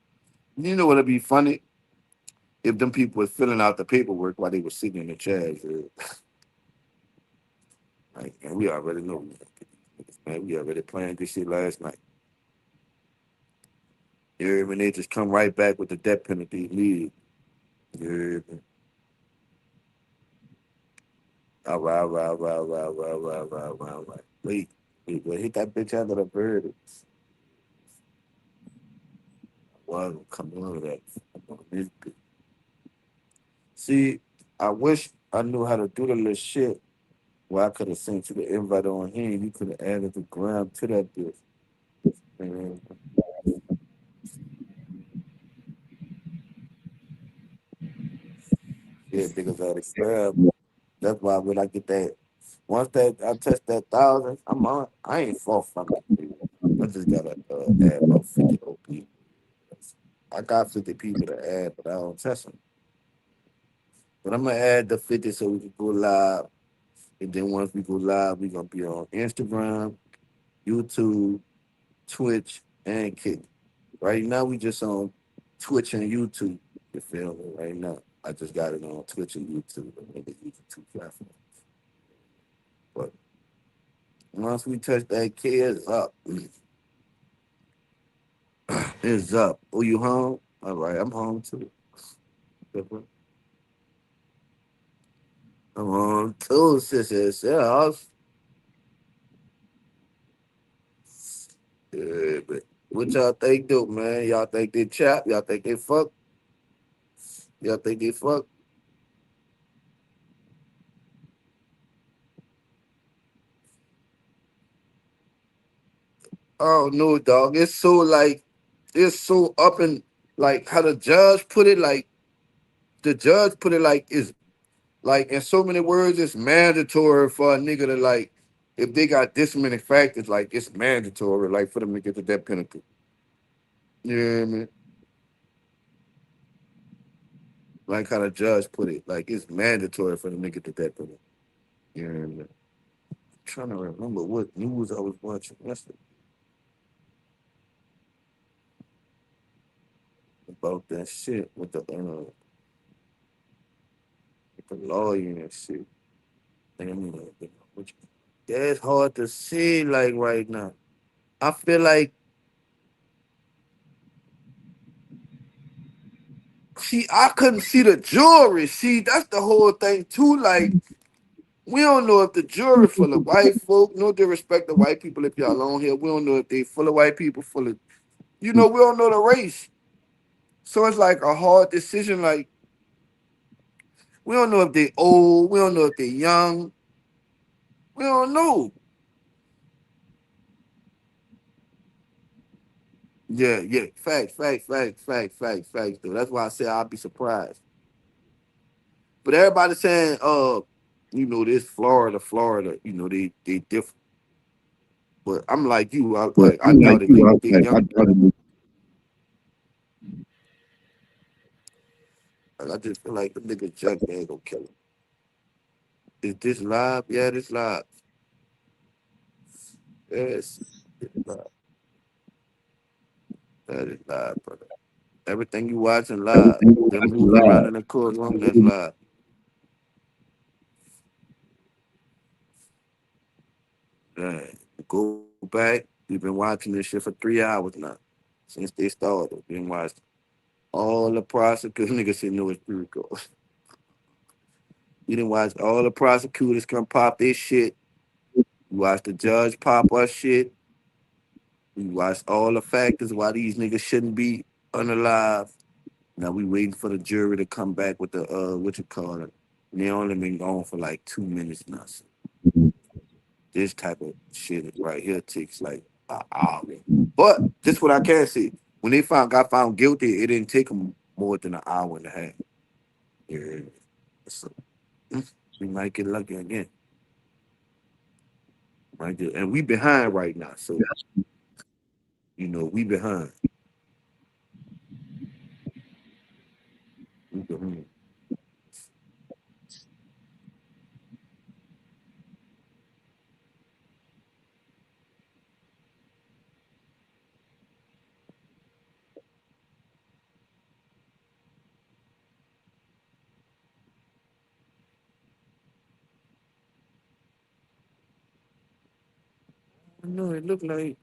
You know what'd be funny? If them people was filling out the paperwork while they were sitting in the chairs. Like, and we already know. Man, we already planned this shit last night. You hear me? They just come right back with the death penalty lead. You hear me? All right, all right, all right, all right, all right, all right, all right, all right, all right. Wait, hit that bitch under the bird. Well, come on with that. Come on, this bitch. See, I wish I knew how to do the little shit where I could have sent you the invite on here and you could have added the gram to that bitch. Man. Yeah, niggas out of grab. That's why when I get that, once that I touch that 1,000, I'm on. I ain't far from it. Dude. I just gotta add about 50 old people. I got 50 people to add, but I don't touch them. But I'm gonna add the 50 so we can go live. And then once we go live, we're gonna be on Instagram, YouTube, Twitch, and Kick. Right now we just on Twitch and YouTube. You feel me? Right now. I just got it on Twitch and YouTube. I'm gonna use the two platforms. But once we touch that K, it's up. It's up. Oh, you home? All right, I'm home too. I'm home too, sister. Yeah, but what y'all think do, man? Y'all think they chap? Y'all think they fuck? Y'all think they fuck? Oh no, dog. It's so like it's so up and like how the judge put it, like the judge put it like it's like in so many words, it's mandatory for a nigga to like if they got this many factors, like it's mandatory, like for them to get the death penalty. You know what I mean? Like how the judge put it, like it's mandatory for them to get the death penalty. You know what I mean? Trying to remember what news I was watching yesterday about that shit with the lawyer and shit. Damn, yeah, it's hard to see like right now. I feel like see, I couldn't see the jury. See, that's the whole thing too. Like, we don't know if the jury full of white folk. No disrespect to white people if y'all on here. We don't know if they full of white people, full of we don't know the race. So it's like a hard decision. Like, we don't know if they old, we don't know if they young. We don't know. Yeah. Facts, though. That's why I say I'll be surprised. But everybody saying, this Florida, they different. But I'm like you, I doubt it. They young. Like, I just feel like the nigga Jack man gonna kill him. Is this live? Yeah, this live. Yes. That is live, brother. Everything you watching live. Them moving around in the courtroom, that's live. Right. Go back. We've been watching this shit for 3 hours now. Since they started. We've been watching all the prosecutors. Niggas said no, it's pre-record. You didn't watch all the prosecutors come pop their shit. You watch the judge pop our shit. We watched all the factors why these niggas shouldn't be unalive. Now we waiting for the jury to come back with the what you call it. And they only been gone for like 2 minutes now. So this type of shit right here takes like an hour. But this what I can say. When they got found guilty, it didn't take them more than an hour and a half. Yeah. So we might get lucky again. Right there. And we behind right now. So we behind. We behind. I know it look like,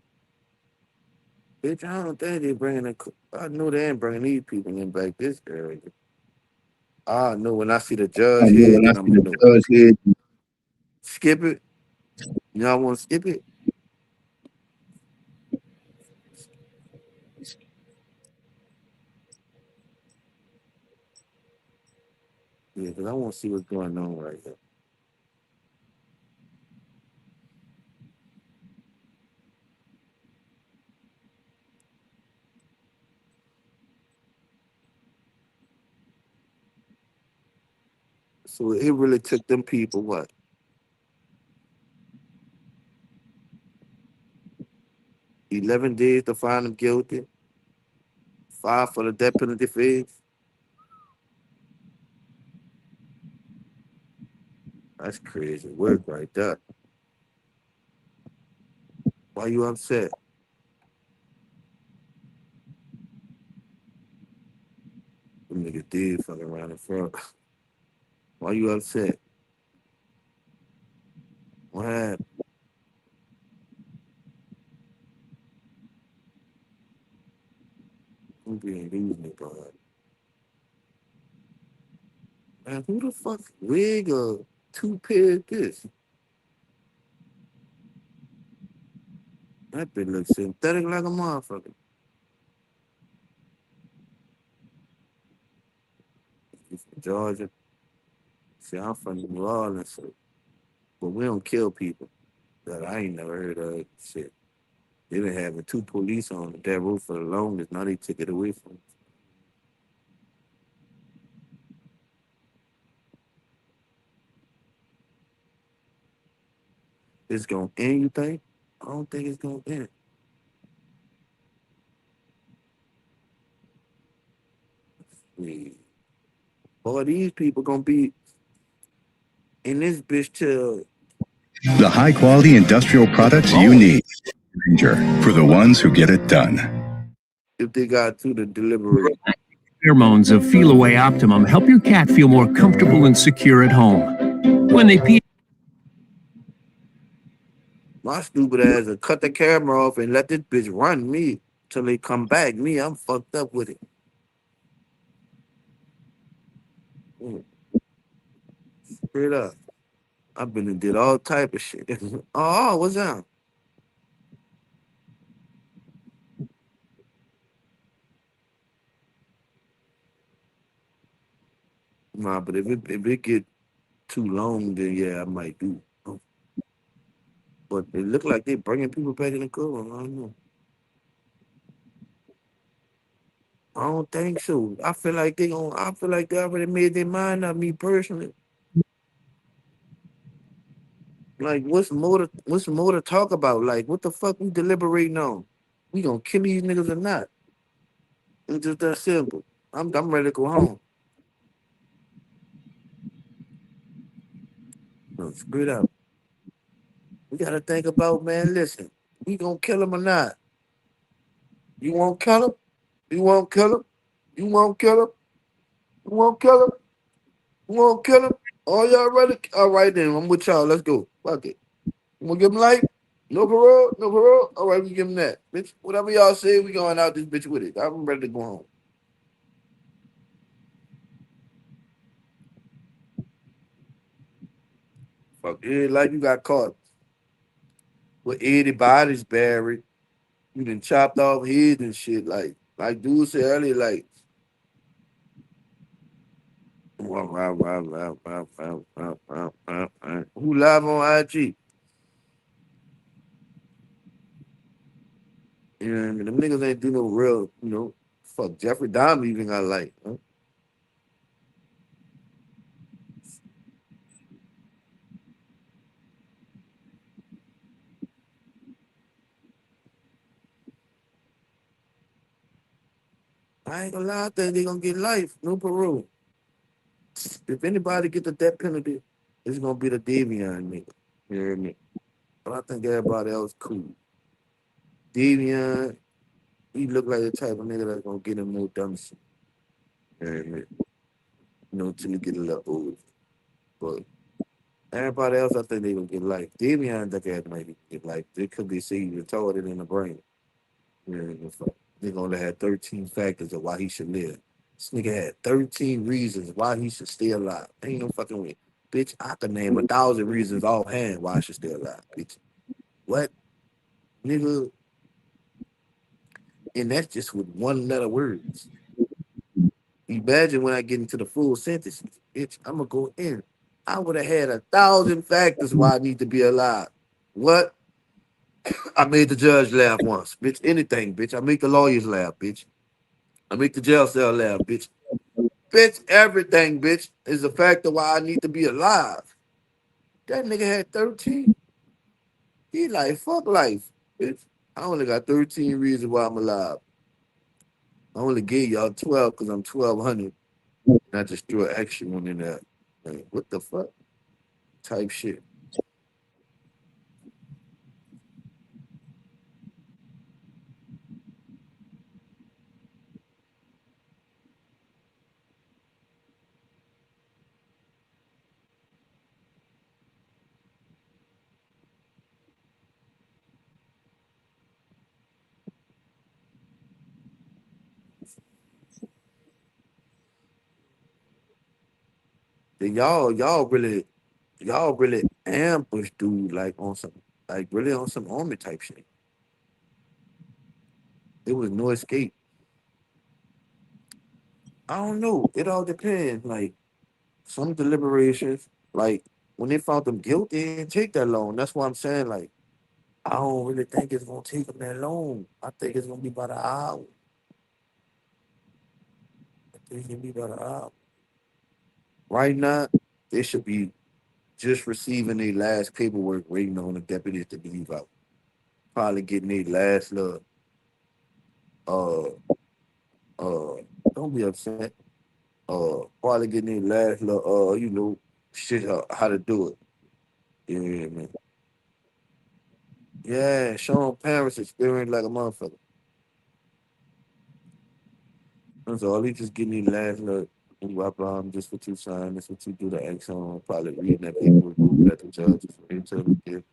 bitch, I don't think they bringing I know they ain't bringing these people in back this area. I know when I see the judge here, then I'm gonna know. Skip it. Y'all want to skip it? Yeah, because I want to see what's going on right here. So it really took them people, what? 11 days to find them guilty? 5 for the death penalty phase? That's crazy work right there. Why you upset? Them niggas did fucking around in front. Why you upset? What happened? I'm being losing it, bro. Man, who the fuck wig or two pair this? That bitch looks synthetic like a motherfucker. He's from Georgia. See, I'm from New Orleans, so, but we don't kill people. That I ain't never heard of shit. They been having 2 police on that roof for the longest. Now they took it away from them. It's gonna end, you think? I don't think it's gonna end. Yeah. Boy, these people gonna be in this bitch till The high quality industrial products you need. Ranger, for the ones who get it done. if they got to the deliberate. Pheromones of Feel Away Optimum help your cat feel more comfortable and secure at home. When they pee, My stupid ass will cut the camera off and let this bitch run me till they come back. Me, I'm fucked up with it. Straight up. I've been and did all type of shit. Oh, what's that? Nah, but if it get too long, then yeah, I might do. But it look like they bringing people back in the courtroom. I don't know. I don't think so. I feel like they gon' I feel like they already made their mind up. Me personally, like what's more to talk about? Like what the fuck we deliberating on? We gonna kill these niggas or not? It's just that simple. I'm ready to go home. No, screw it up. We gotta think about, man. Listen, We gonna kill him or not? You won't kill him? You won't kill him? You won't kill him? You won't kill him? You won't kill him? Oh, y'all ready? All right then, I'm with y'all. Let's go. Fuck it. You wanna give him life? No parole? No parole? All right, we give him that. Bitch, whatever y'all say, we going out this bitch with it. I'm ready to go home. Fuck yeah, like you got caught with 80 bodies buried. You done chopped off heads and shit. Like dude said earlier, like who live on IG? You know what I mean? Them niggas ain't do no real, fuck Jeffrey Dahmer even got like, huh? I ain't gonna lie, I think they gonna get life, no parole. If anybody get the death penalty, it's gonna be the Davion nigga. You hear me? But I think everybody else cool. Davion, he look like the type of nigga that's gonna get him no dumb shit. You hear me? Till he get a little old. But everybody else, I think they gonna get life. Davion, that guy might get life. They could be seen retarded in the brain. You hear me? Nigga only had 13 factors of why he should live. This nigga had 13 reasons why he should stay alive. Ain't no fucking way. Bitch, I could name 1,000 reasons offhand why I should stay alive, bitch. What? Nigga. And that's just with one letter words. Imagine when I get into the full sentences. Bitch, I'm gonna go in. I would have had 1,000 factors why I need to be alive. What? I made the judge laugh once. Bitch, anything, bitch. I make the lawyers laugh, bitch. I make the jail cell laugh, bitch. Bitch, everything, bitch, is a factor why I need to be alive. That nigga had 13. He like, fuck life, bitch. I only got 13 reasons why I'm alive. I only gave y'all 12 because I'm 1,200. And I just threw an extra one in there. Like, what the fuck? Type shit. Then y'all really ambush dude like on some, like really on some army type shit. There was no escape. I don't know. It all depends. Like some deliberations, like when they found them guilty, it didn't take that long. That's why I'm saying, like, I don't really think it's gonna take them that long. I think it's gonna be about an hour. I think it's gonna be about an hour. Right now, they should be just receiving their last paperwork, waiting on the deputies to leave out. Probably getting their last little uh uh don't be upset. Probably getting their last little shit how to do it. Yeah, man. Yeah, showing parents experience like a motherfucker. That's all. He just getting their last little blah blah. Just what you sign. This what you do the X on. Probably reading that paperwork over at the judge. Until the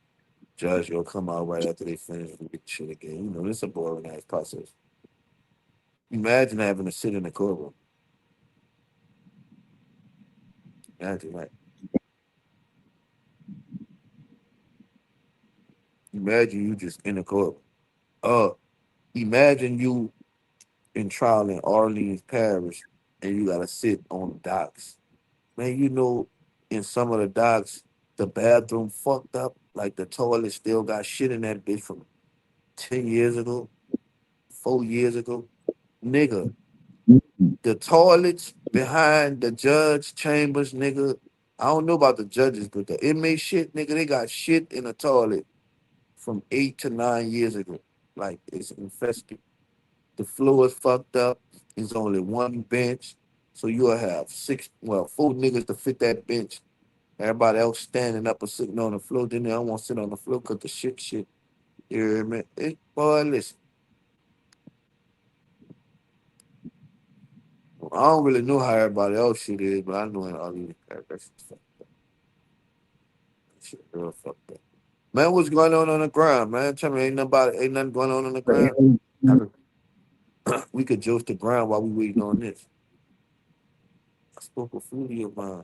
judge will come out right after they finish and get shit again. It's a boring ass process. Imagine having to sit in the courtroom. Imagine that. Imagine you just in the court. Uh, Imagine you in trial in Orleans Parish and you gotta sit on the docks. Man, in some of the docks, the bathroom fucked up. Like the toilet still got shit in that bitch from 10 years ago, 4 years ago. Nigga, the toilets behind the judge chambers, nigga. I don't know about the judges, but the inmate shit, nigga, they got shit in the toilet from 8 to 9 years ago. Like it's infested. The floor is fucked up. There's only one bench. So you'll have four niggas to fit that bench. Everybody else standing up or sitting on the floor. Then they don't want to sit on the floor because the shit. You hear me? Boy, listen. I don't really know how everybody else shit is, but I know all these that's fucked up. That shit real fucked up. Man, what's going on the ground, man? Tell me, ain't nothing going on the ground. We could jolt the ground while we waiting on this. I spoke with Foolio, man.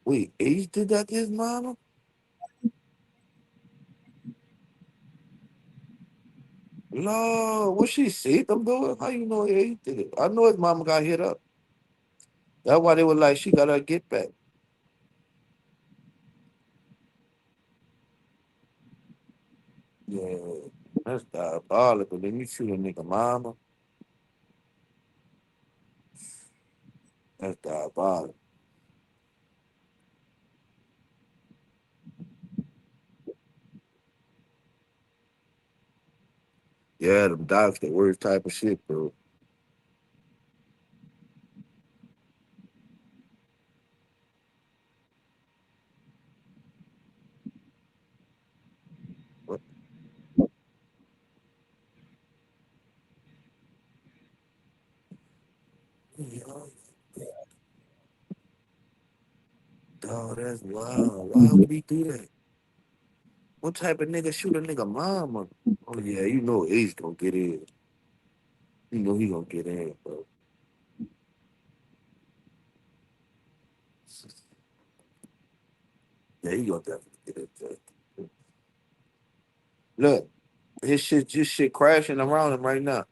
Wait, Ace did that to his mama? No, what she said them doing? How you know Ace did it? I know his mama got hit up. That's why they were like, she got her get back. Yeah, that's diabolical. Then you shoot a nigga mama. That's diabolical. Yeah, them docs, the worst type of shit, bro. What? Oh, that's wild. Why would he do that? What type of nigga shoot a nigga mama? Oh yeah, you know Ace gonna get in. You know he gonna get in, bro. Yeah, he gonna definitely get in. Bro. Look, his shit just shit crashing around him right now.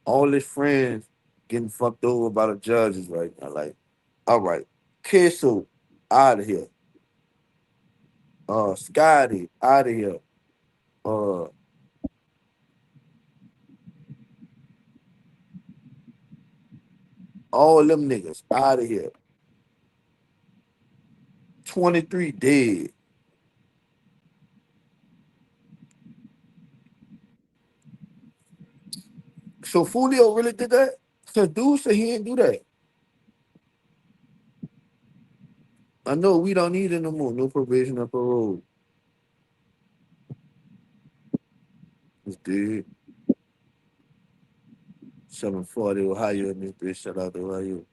All his friends getting fucked over by the judges right now. Like, all right, Kissel out of here. Scotty out of here. Uh, all them niggas out of here. 23 dead. So Foolio really did that? So dude said he didn't do that. I know we don't need it no more. No probation or parole. It's dead. 740 Ohio in this bitch. Shout out to Ohio.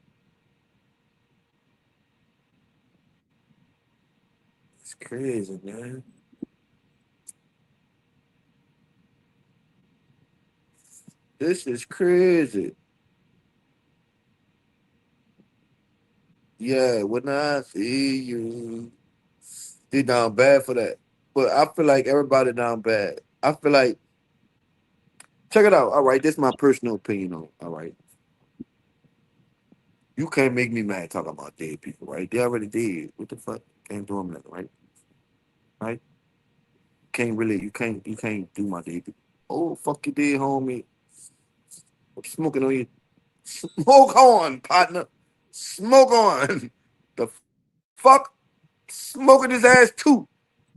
It's crazy, man. This is crazy. Yeah, when I see you. They down bad for that. But I feel like everybody down bad. I feel like, check it out. All right, this is my personal opinion on. All right. You can't make me mad talking about dead people, right? They already did. What the fuck? Can't do them nothing, right? Right? You can't do my dead people. Oh, fuck you did, homie. I'm smoking on you. Smoke on, partner. Smoke on. The fuck? Smoking his ass too.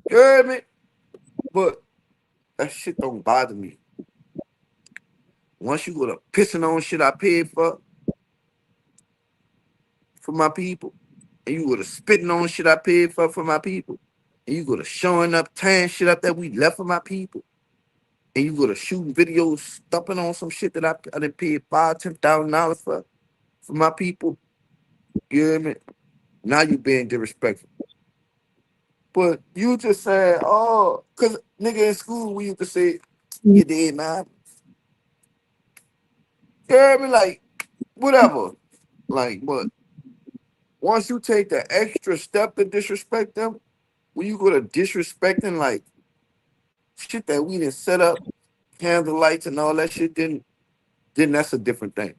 You heard me? But that shit don't bother me. Once you go to pissing on shit I paid for my people, and you go to spitting on shit I paid for my people, and you go to showing up, tearing shit up that we left for my people, and you go to shooting videos, stumping on some shit that I done paid $5,000, $10,000 for my people. You hear me? Now you being disrespectful. But you just said, oh, cause nigga in school we used to say, you did, man. You hear me? Like, whatever. Like, but once you take the extra step to disrespect them, when you go to disrespecting like shit that we didn't set up, candle lights and all that shit, then that's a different thing.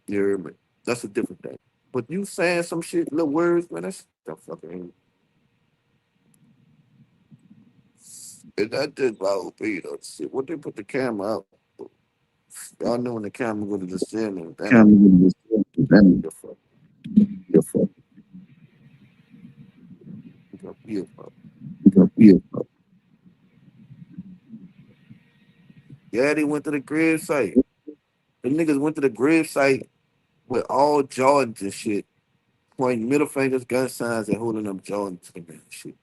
You hear me? That's a different thing. But you saying some shit, little words, man, that's the fucking. And that did bother me though. Shit, what they put the camera out? Y'all know when the camera go to the ceiling, then the fuck, the fuck, the fuck, the fuck. Yeah, they went to the grave site. Them niggas went to the grave site with all Jordans and shit, pointing middle fingers, gun signs, and holding up Jordans to them and shit.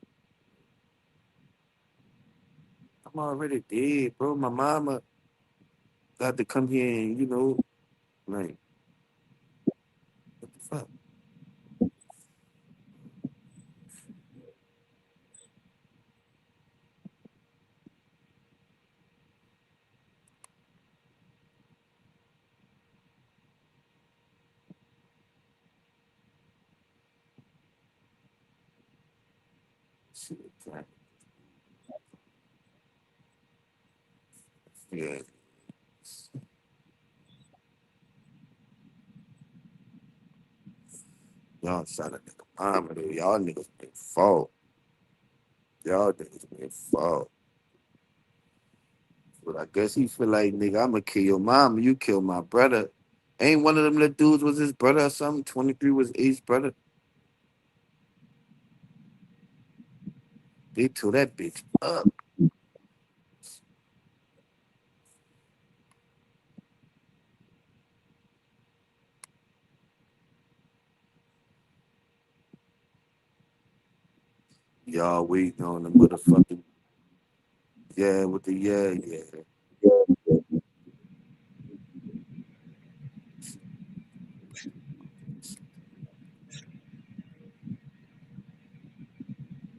I'm already dead, bro. My mama got to come here and, like, what the fuck? Shit, like, yeah. Y'all shot a nigga mama, though. Y'all niggas been fault. Y'all niggas been fault. But I guess he feel like, nigga, I'ma kill your mama, you kill my brother. Ain't one of them little dudes was his brother or something? 23 was Ace brother. They tore that bitch up. Y'all waiting on the motherfucking, yeah, with the, yeah.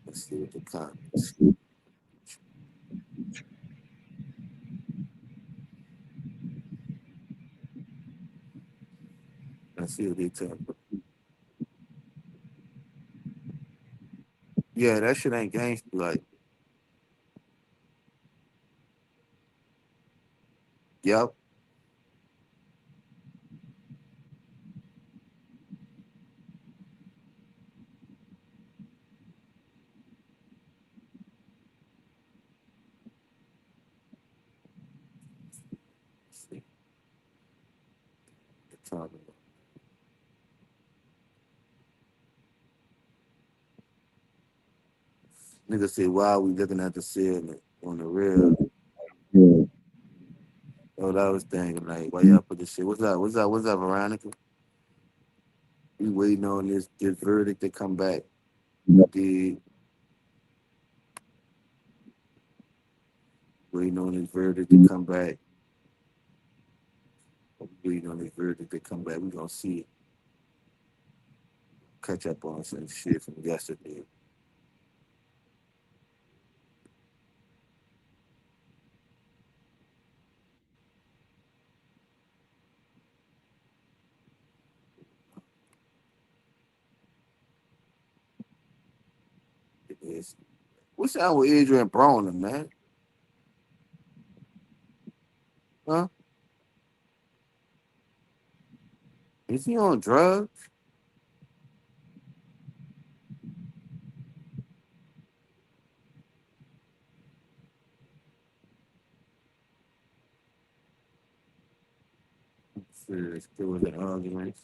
Let's see what the comments. Let's see what they tell me. Yeah, that shit ain't gangster. Like, yep. Let's see. They're talking about. Nigga say, why are we looking at the ceiling on the real? Oh, that was thinking, like, why y'all put this shit? What's up? What's up, Veronica? We waiting on this verdict to come back. The waiting on this verdict to come back. Waiting on this verdict to come back. We gonna see it. Catch up on some shit from yesterday. It is. What's up with Adrian Broner, man? Huh? Is he on drugs? Serious. There was an argument.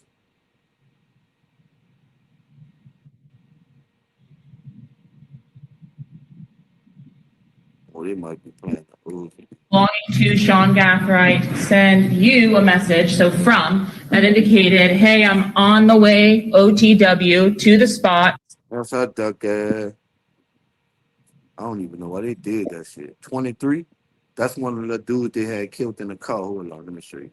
Or they might be playing the movie. Belonging to Sean Gathright send you a message, so from, that indicated, hey, I'm on the way, OTW, to the spot. That's how duck ass. I don't even know why they did that shit. 23? That's one of the dudes they had killed in the car. Hold on, let me show you.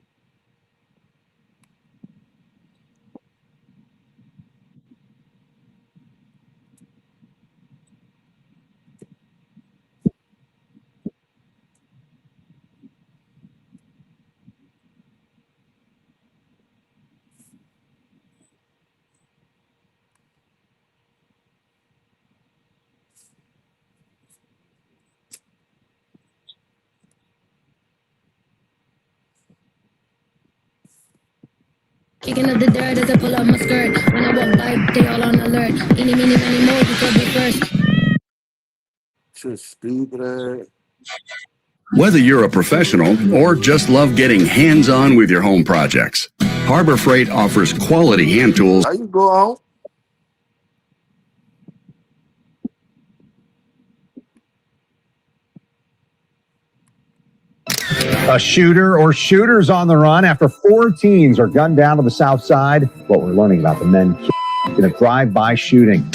Kicking up the dirt as I pull up my skirt. When I walk by, they all on alert. Any, many, many more, you could be first. Just stupid ass. Whether you're a professional or just love getting hands-on with your home projects, Harbor Freight offers quality hand tools. How you go on? A shooter or shooters on the run after 4 teens are gunned down to the south side. What we're learning about the men in a drive-by shooting.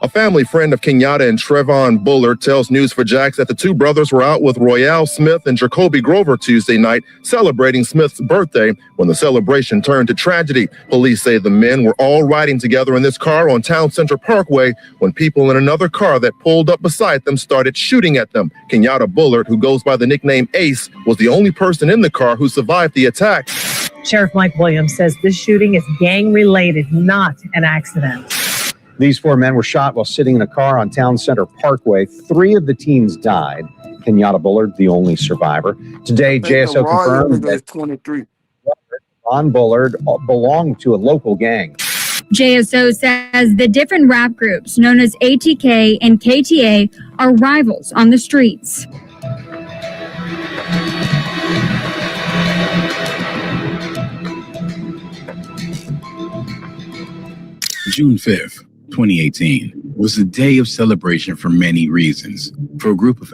A family friend of Kenyatta and Trevon Bullard tells News4Jax that the two brothers were out with Royale Smith and Jacoby Grover Tuesday night celebrating Smith's birthday when the celebration turned to tragedy. Police say the men were all riding together in this car on Town Center Parkway when people in another car that pulled up beside them started shooting at them. Kenyatta Bullard, who goes by the nickname Ace, was the only person in the car who survived the attack. Sheriff Mike Williams says this shooting is gang-related, not an accident. These 4 men were shot while sitting in a car on Town Center Parkway. 3 of the teens died. Kenyatta Bullard, the only survivor. Today, JSO confirmed that 23. Ron Bullard belonged to a local gang. JSO says the different rap groups known as ATK and KTA are rivals on the streets. June 5th, 2018 was a day of celebration for many reasons. For a group of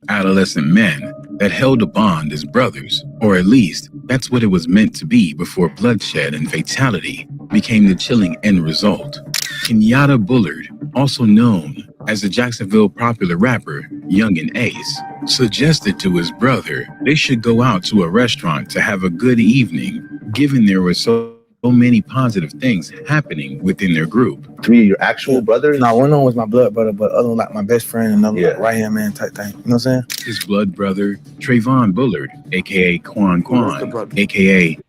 adolescent men that held a bond as brothers, or at least that's what it was meant to be before bloodshed and fatality became the chilling end result. Kenyatta Bullard, also known as the Jacksonville popular rapper Youngin Ace, suggested to his brother they should go out to a restaurant to have a good evening, given there were so many positive things happening within their group. To me, your actual brother? No, one of them was my blood brother, but other one like my best friend and another like right hand man type thing. You know what I'm saying? His blood brother, Trayvon Bullard, aka Quan, aka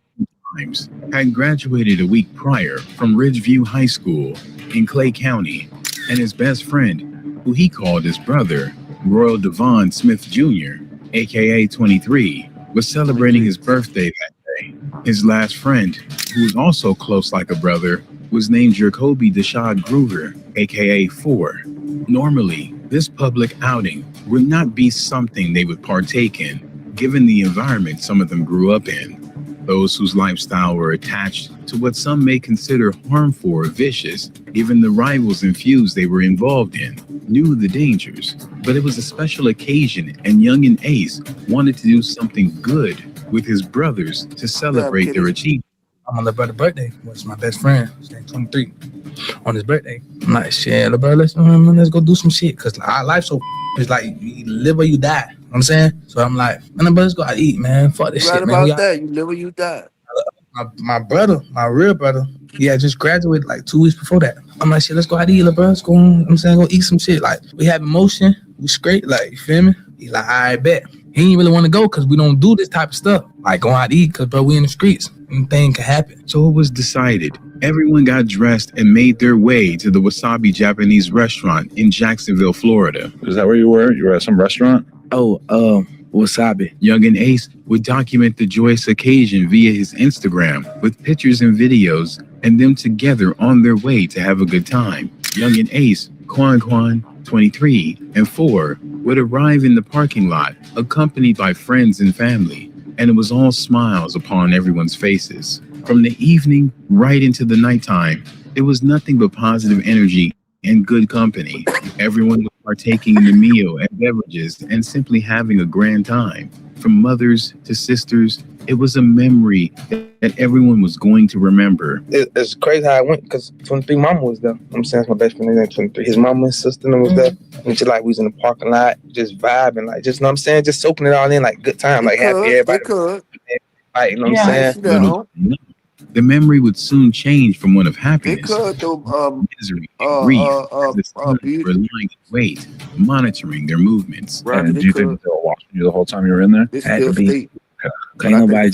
Times, had graduated a week prior from Ridgeview High School in Clay County, and his best friend, who he called his brother, Royal Devon Smith Jr., aka 23, was celebrating his birthday that day. His last friend, who was also close like a brother, was named Jacoby Deshad Groover, aka 4. Normally, this public outing would not be something they would partake in, given the environment some of them grew up in. Those whose lifestyle were attached to what some may consider harmful or vicious, even the rivals and feuds they were involved in, knew the dangers. But it was a special occasion, and Youngin Ace wanted to do something good with his brothers to celebrate their achievement. I'm on the brother's birthday. Was my best friend. He's 23 on his birthday. I'm like, shit, little brother, let's go do some shit. Cause our life so it's like you live or you die. You know what I'm saying? So I'm like, man, let's go out eat, man. Fuck this shit, man. About that, you live or you die. My brother, my real brother, he had just graduated like 2 weeks before that. I'm like, shit, let's go out eat, little bro. Let's go. I'm saying, go eat some shit. Like, we have emotion, we straight, like, you feel me? He like, I bet. He didn't really want to go because we don't do this type of stuff. Like, go out to eat because, bro, we in the streets. Anything can happen. So it was decided. Everyone got dressed and made their way to the Wasabi Japanese restaurant in Jacksonville, Florida. Is that where you were? You were at some restaurant? Oh, Wasabi. Youngin Ace would document the joyous occasion via his Instagram with pictures and videos and them together on their way to have a good time. Youngin Ace, Quan, 23, and 4 would arrive in the parking lot accompanied by friends and family, and it was all smiles upon everyone's faces. From the evening right into the nighttime, it was nothing but positive energy and good company. Everyone was partaking in the meal and beverages and simply having a grand time. From mothers to sisters, it was a memory that everyone was going to remember. It's crazy how I went because 23 mama was there. I'm saying, that's my best friend, 23. His mama and sister was there. And just like we was in the parking lot, just vibing, like, just, you know what I'm saying, just soaking it all in, like good time, like happy everybody. Like, you know what I'm saying? The memory would soon change from one of happiness, misery, and grief, as the students were lying in wait, monitoring their movements. And do you think they were watching you the whole time you were in there? Had to be. Ain't nobody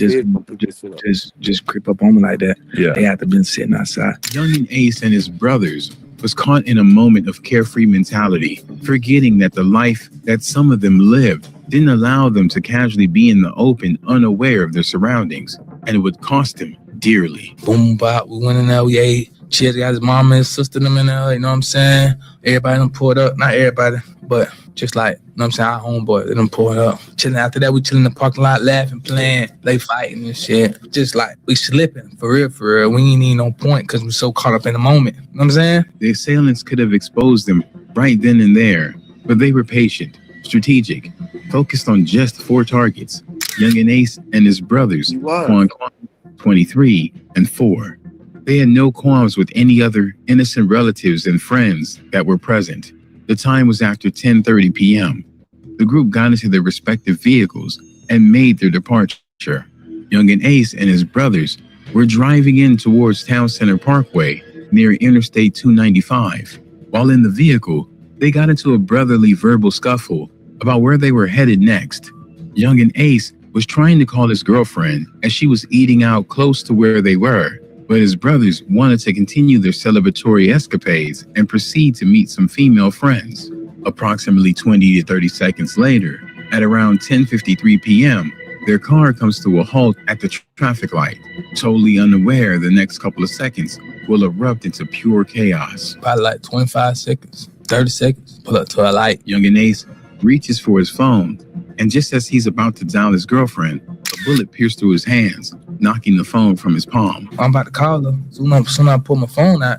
just creep up on me like that. Yeah. They had to been sitting outside. Youngin Ace and his brothers was caught in a moment of carefree mentality, forgetting that the life that some of them lived didn't allow them to casually be in the open, unaware of their surroundings, and it would cost them dearly. Boom, bop, we went in there, we ate. Cheers, got his mama and sister them in there, you know what I'm saying? Everybody done pulled up, not everybody, but just like, you know what I'm saying, our homeboy, they done pulled up. Chilling after that, we chilling in the parking lot, laughing, playing, they fighting and shit. Just like, we slipping, for real. We ain't even on point because we so caught up in the moment, you know what I'm saying? The assailants could have exposed them right then and there, but they were patient, strategic, focused on just 4 targets. Youngin Ace and his brothers, Quan, 23 and 4. They had no qualms with any other innocent relatives and friends that were present. The time was after 10:30 p.m. The group got into their respective vehicles and made their departure. Youngin Ace and his brothers were driving in towards Town Center Parkway near Interstate 295. While in the vehicle, they got into a brotherly verbal scuffle about where they were headed next. Youngin Ace was trying to call his girlfriend as she was eating out close to where they were, but his brothers wanted to continue their celebratory escapades and proceed to meet some female friends. Approximately 20 to 30 seconds later, at around 10:53 p.m., their car comes to a halt at the traffic light. Totally unaware the next couple of seconds will erupt into pure chaos. Probably like 25 seconds, 30 seconds, pull up to a light. Youngin Ace reaches for his phone, and just as he's about to dial his girlfriend, a bullet pierced through his hands, knocking the phone from his palm. I'm about to call her. Soon as I pull my phone out,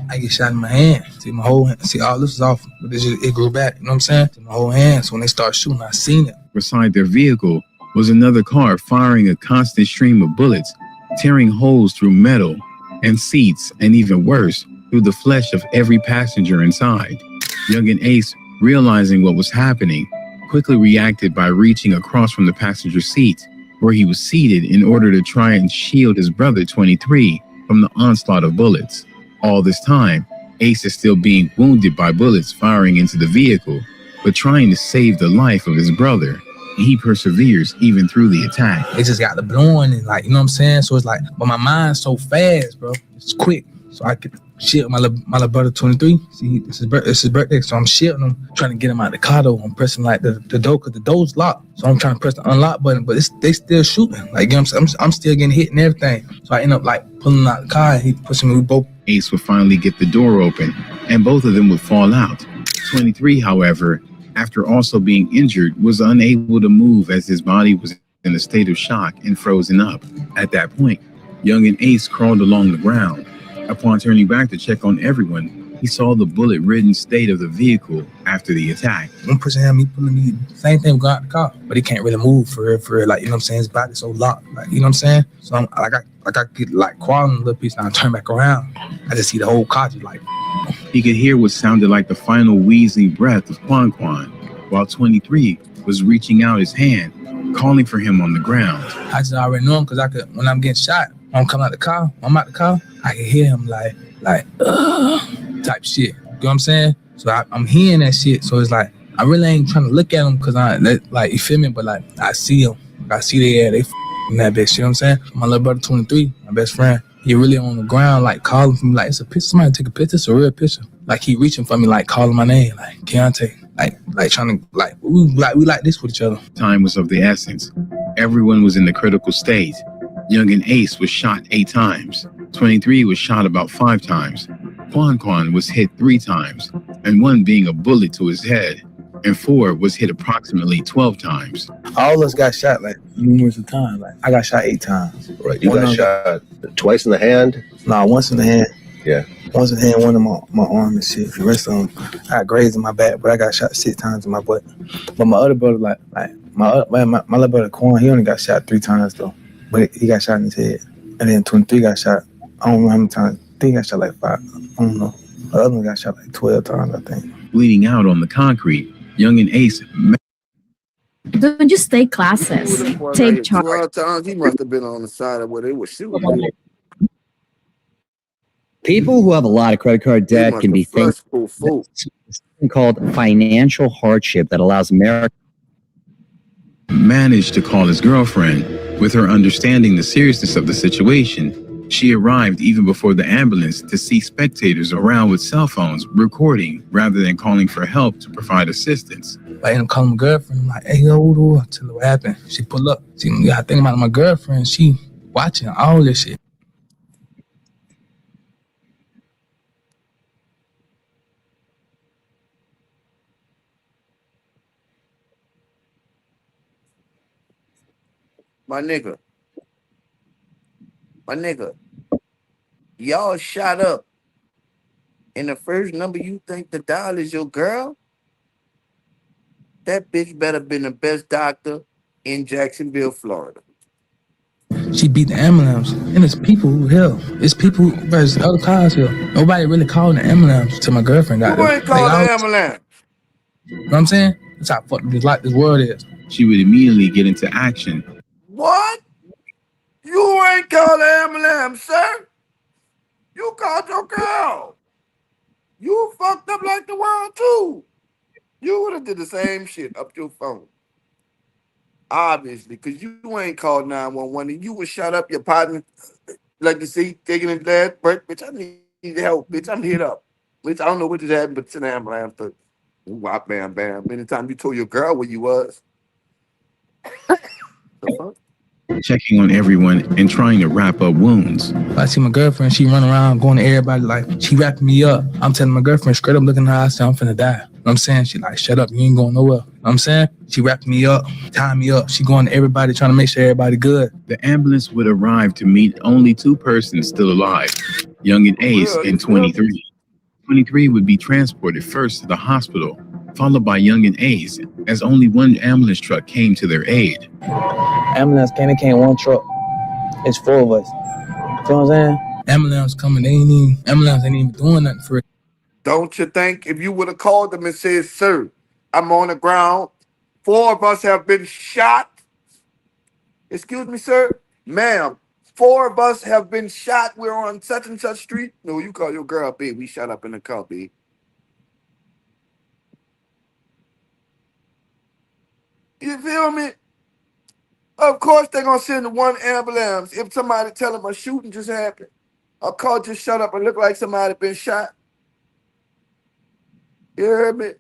I get shot in my hand. See my whole hand. See, all this is off, but it grew back. You know what I'm saying? See my whole hand. So when they start shooting, I seen it. Beside their vehicle was another car firing a constant stream of bullets, tearing holes through metal and seats, and even worse, through the flesh of every passenger inside. Youngin Ace, realizing what was happening, quickly reacted by reaching across from the passenger seat where he was seated in order to try and shield his brother 23 from the onslaught of bullets. All this time, Ace is still being wounded by bullets firing into the vehicle, but trying to save the life of his brother. He perseveres even through the attack. It just got the blowing and like, you know what I'm saying? So it's like, but my mind's so fast, bro. It's quick. So I could shield my little brother 23. See, it's his birthday, so I'm shielding him, trying to get him out of the car though. I'm pressing like the door, because the door's locked. So I'm trying to press the unlock button, but they still shooting. Like, you know what I'm saying? I'm still getting hit and everything. So I end up like pulling out the car and he pushing me with both. Ace would finally get the door open, and both of them would fall out. 23, however, after also being injured, was unable to move as his body was in a state of shock and frozen up. At that point, Youngin Ace crawled along the ground. Upon turning back to check on everyone, he saw the bullet-ridden state of the vehicle after the attack. I'm pushing him, he pulling me, same thing, we got out the car, but he can't really move for real, like, you know what I'm saying? His body's so locked, like, you know what I'm saying? So I'm I get like crawling a little piece, and I turn back around. I just see the whole car just like. He could hear what sounded like the final wheezing breath of Quan, while 23 was reaching out his hand, calling for him on the ground. I just already know him, because when I'm getting shot, when I'm coming out the car, I can hear him like type shit. You know what I'm saying? So I'm hearing that shit. So it's like, I really ain't trying to look at him, because like, you feel me? But like, I see him. I see they in that bitch. You know what I'm saying? My little brother 23, my best friend, he really on the ground, like calling for me, like, it's a picture. Somebody take a picture. It's a real picture. Like, he reaching for me, like calling my name, like Keontae, like trying to we like this with each other. Time was of the essence. Everyone was in the critical state. Youngin Ace was shot 8 times. 23 was shot about 5 times. Quan was hit 3 times, and 1 being a bullet to his head, and 4 was hit approximately 12 times. All of us got shot like numerous of times. Like, I got shot 8 times. Right, you got shot twice in the hand? Nah, once in the hand. Yeah. Once in the hand, one in my arm and shit. The rest of them, I got grazed in my back, but I got shot 6 times in my butt. But my other brother, my little brother Quan, he only got shot 3 times though. But he got shot in his head. And then 23 got shot, I don't know how many times. I think he got shot like 5. I don't know. The other one got shot like 12 times, I think. Bleeding out on the concrete, Youngin Ace. Don't just stay classes. Take charge. 12 times, he must have been on the side of where they were shooting. People who have a lot of credit card debt can be thankful for something called financial hardship that allows America managed to call his girlfriend. With her understanding the seriousness of the situation, she arrived even before the ambulance to see spectators around with cell phones recording rather than calling for help to provide assistance. I end up calling my girlfriend. I'm like, hey, yo, tell her what happened. She pull up. See, I think about my girlfriend. She watching all this shit. My nigga, y'all shot up, and the first number you think to dial is your girl? That bitch better been the best doctor in Jacksonville, Florida. She beat the ambulance, and it's people who here. It's people versus other cars here. Nobody really called the ambulance till my girlfriend got there. Who ain't called the ambulance? You know what I'm saying? That's how fucked this world is. She would immediately get into action. What? You ain't called the ambulance, sir. You called your girl. You fucked up like the world too. You would have did the same shit up your phone. Obviously, because you ain't called 911 and you would shut up your partner, like you see, taking his last breath. Bitch, I need help. Bitch, I'm hit up. Bitch, I don't know what just happened, but it's an ambulance. But whop, bam, bam. Anytime you told your girl where you was. The fuck? Checking on everyone and trying to wrap up wounds. I see my girlfriend, she run around going to everybody like, she wrapping me up. I'm telling my girlfriend straight up looking at her, I say, I'm finna die. You know what I'm saying? She like, shut up, you ain't going nowhere. You know what I'm saying? She wrapped me up, tied me up. She going to everybody trying to make sure everybody good. The ambulance would arrive to meet only 2 persons still alive, young and Ace and 23. 23 would be transported first to the hospital, followed by young and Ace, as only one ambulance truck came to their aid. Ambulance came one truck. It's 4 of us. You know what I'm saying? Ambulance coming, ambulance ain't even doing nothing for it. Don't you think if you would have called them and said, sir, I'm on the ground, 4 of us have been shot. Excuse me, sir? Ma'am, 4 of us have been shot. We're on such and such street. No, you call your girl, babe. We shot up in the car, babe. You feel me? Of course they're going to send 1 ambulance if somebody tell them a shooting just happened. A car just shut up and look like somebody been shot. You heard me?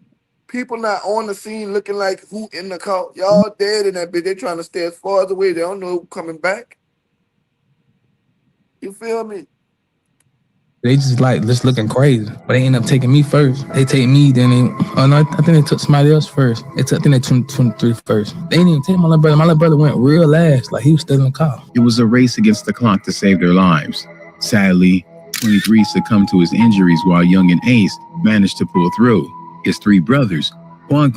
People not on the scene looking like who in the car. Y'all dead in that bitch. They trying to stay as far as away. They don't know who coming back. You feel me? They just looking crazy. But they end up taking me first. They take me, then I think they took somebody else first. I think they took 23 first. They didn't even take my little brother. My little brother went real last. Like he was still in the car. It was a race against the clock to save their lives. Sadly, 23 succumbed to his injuries while young and Ace managed to pull through. His 3 brothers, Quan,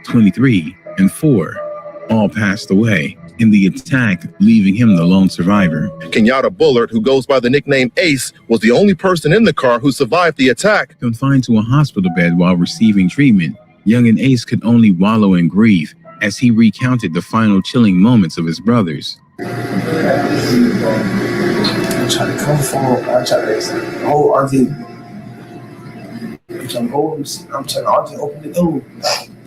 23, and 4, all passed away in the attack, leaving him the lone survivor. Kenyatta Bullard, who goes by the nickname Ace, was the only person in the car who survived the attack. Confined to a hospital bed while receiving treatment, young and Ace could only wallow in grief as he recounted the final chilling moments of his brothers. I'm trying to come forward. I'm trying to hold RV. I'm trying to RV open the door.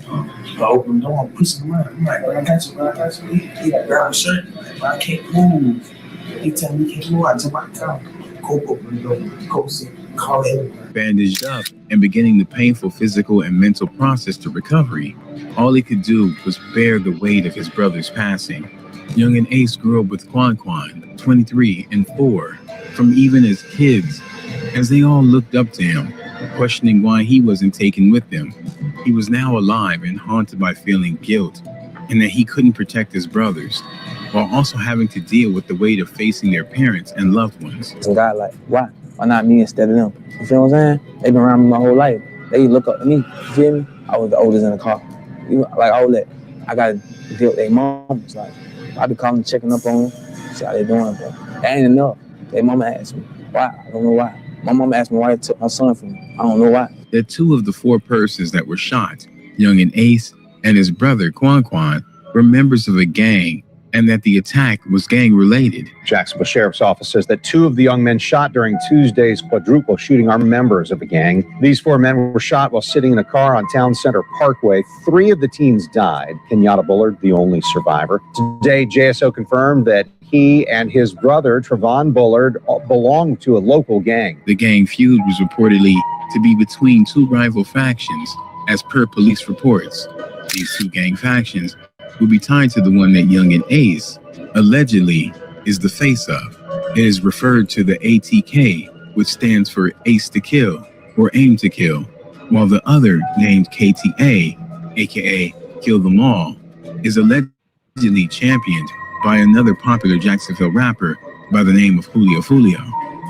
I open the door, I'm pushing him out. I'm like, I got you. He like, grab my shirt. I can't move. He tell me he can't move. I jump out the car. Cope open the door. Cope said, call him. Bandaged up and beginning the painful physical and mental process to recovery, all he could do was bear the weight of his brother's passing. Young and Ace grew up with Quan, 23, and 4, from even as kids, as they all looked up to him, questioning why he wasn't taken with them. He was now alive and haunted by feeling guilt, and that he couldn't protect his brothers, while also having to deal with the weight of facing their parents and loved ones. So God, like, why? Why not me instead of them? You feel what I'm saying? They've been around me my whole life. They look up to me. You feel me? I was the oldest in the car. Like all that. I gotta deal with their moms. Like I be calling, checking up on them, see how they doing, but that ain't enough. Their mama asked me why. I don't know why. My mama asked me why they took my son from me. I don't know why. That 2 of the 4 persons that were shot, young and Ace and his brother Quan, were members of a gang, and that the attack was gang-related. Jacksonville Sheriff's Office says that 2 of the young men shot during Tuesday's quadruple shooting are members of a gang. These 4 men were shot while sitting in a car on Town Center Parkway. 3 of the teens died. Kenyatta Bullard, the only survivor. Today, JSO confirmed that he and his brother, Trevon Bullard, belonged to a local gang. The gang feud was reportedly to be between 2 rival factions, as per police reports. These 2 gang factions would be tied to the one that young and Ace allegedly is the face of. It is referred to the ATK, which stands for Ace to Kill or Aim to Kill, while the other, named KTA, aka Kill Them All, is allegedly championed by another popular Jacksonville rapper by the name of Julio.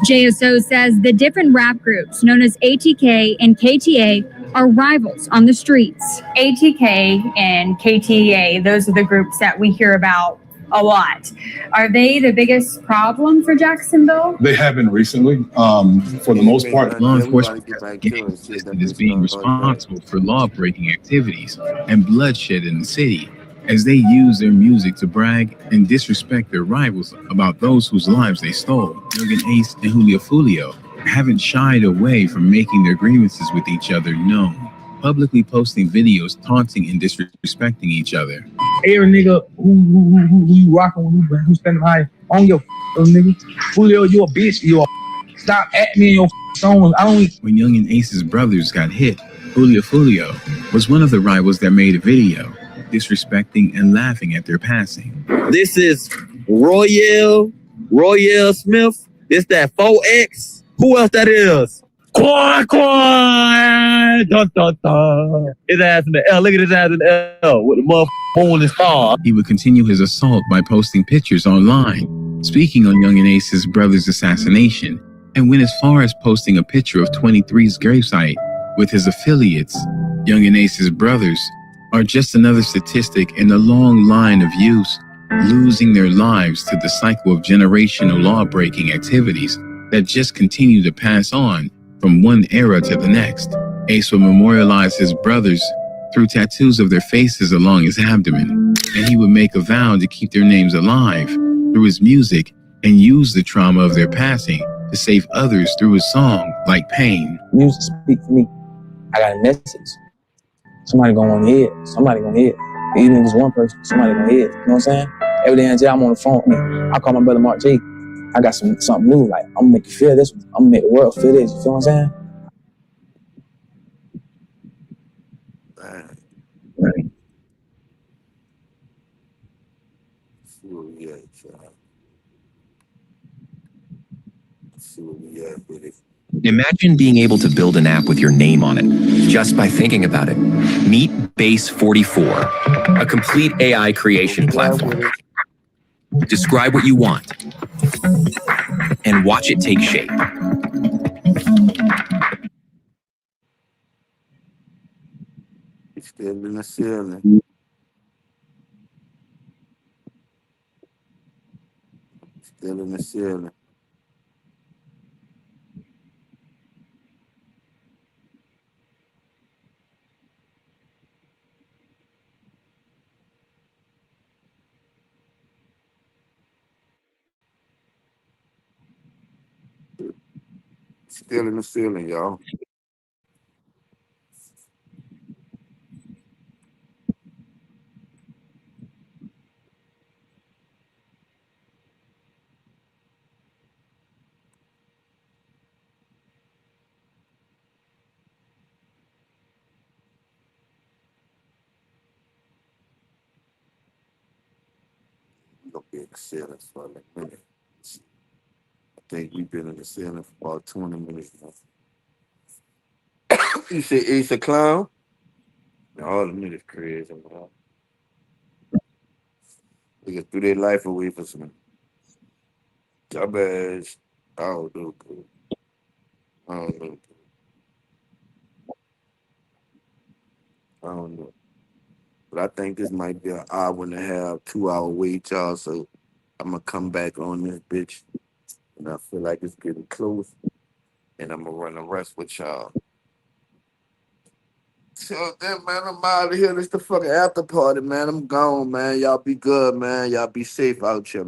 JSO says the different rap groups known as ATK and KTA are rivals on the streets. ATK and KTA, those are the groups that we hear about a lot. Are they the biggest problem for Jacksonville? They have been recently. For the most part, Law enforcement is listed as being responsible for law-breaking activities and bloodshed in the city, as they use their music to brag and disrespect their rivals about those whose lives they stole. Young Ace and Julio Foolio haven't shied away from making their grievances with each other known, publicly posting videos taunting and disrespecting each other. Every nigga who you rocking with, who's standing high on your nigga. Julio, you a bitch. You a stop at me in your songs. When Young and Ace's brothers got hit, Julio Foolio was one of the rivals that made a video, disrespecting and laughing at their passing. This is Royale Smith. This that 4X. Who else that is? Quan. Dun, dun, dun. His ass in the L. Look at his ass in the L with the motherfucker on his car. He would continue his assault by posting pictures online, speaking on Young and Ace's brother's assassination, and went as far as posting a picture of 23's gravesite with his affiliates. Young and Ace's brothers are just another statistic in the long line of youths losing their lives to the cycle of generational law-breaking activities that just continue to pass on from one era to the next. Ace would memorialize his brothers through tattoos of their faces along his abdomen, and he would make a vow to keep their names alive through his music and use the trauma of their passing to save others through his song, like Pain. Music speak for me. I got a message. Somebody gonna want to hear it. Somebody gonna hear it. Even if it's one person, somebody gonna hear it. You know what I'm saying? Every day until I'm on the phone, I call my brother Mark J. I got something new. Like, I'm gonna make you feel this one. I'm gonna make the world feel this. You feel what I'm saying? Right. See where we at, y'all. See where we at with it. Imagine being able to build an app with your name on it, just by thinking about it. Meet Base 44, a complete AI creation platform. Describe what you want, and watch it take shape. It's still in the ceiling. Still in the ceiling. Still in the ceiling, y'all. We're gonna be in the ceiling for a minute. I think we've been in the ceiling for about 20 minutes now. You say Ace a clown? Man, all the niggas crazy, man. Niggas threw their life away for some job ass. I don't know, bro. I don't know. I don't know. But I think this might be an hour and a half, 2 hour wait, y'all. So I'm gonna come back on this bitch. And I feel like it's getting close. And I'm gonna run the rest with y'all. So then, man, I'm out of here. This the fucking after party, man. I'm gone, man. Y'all be good, man. Y'all be safe out here.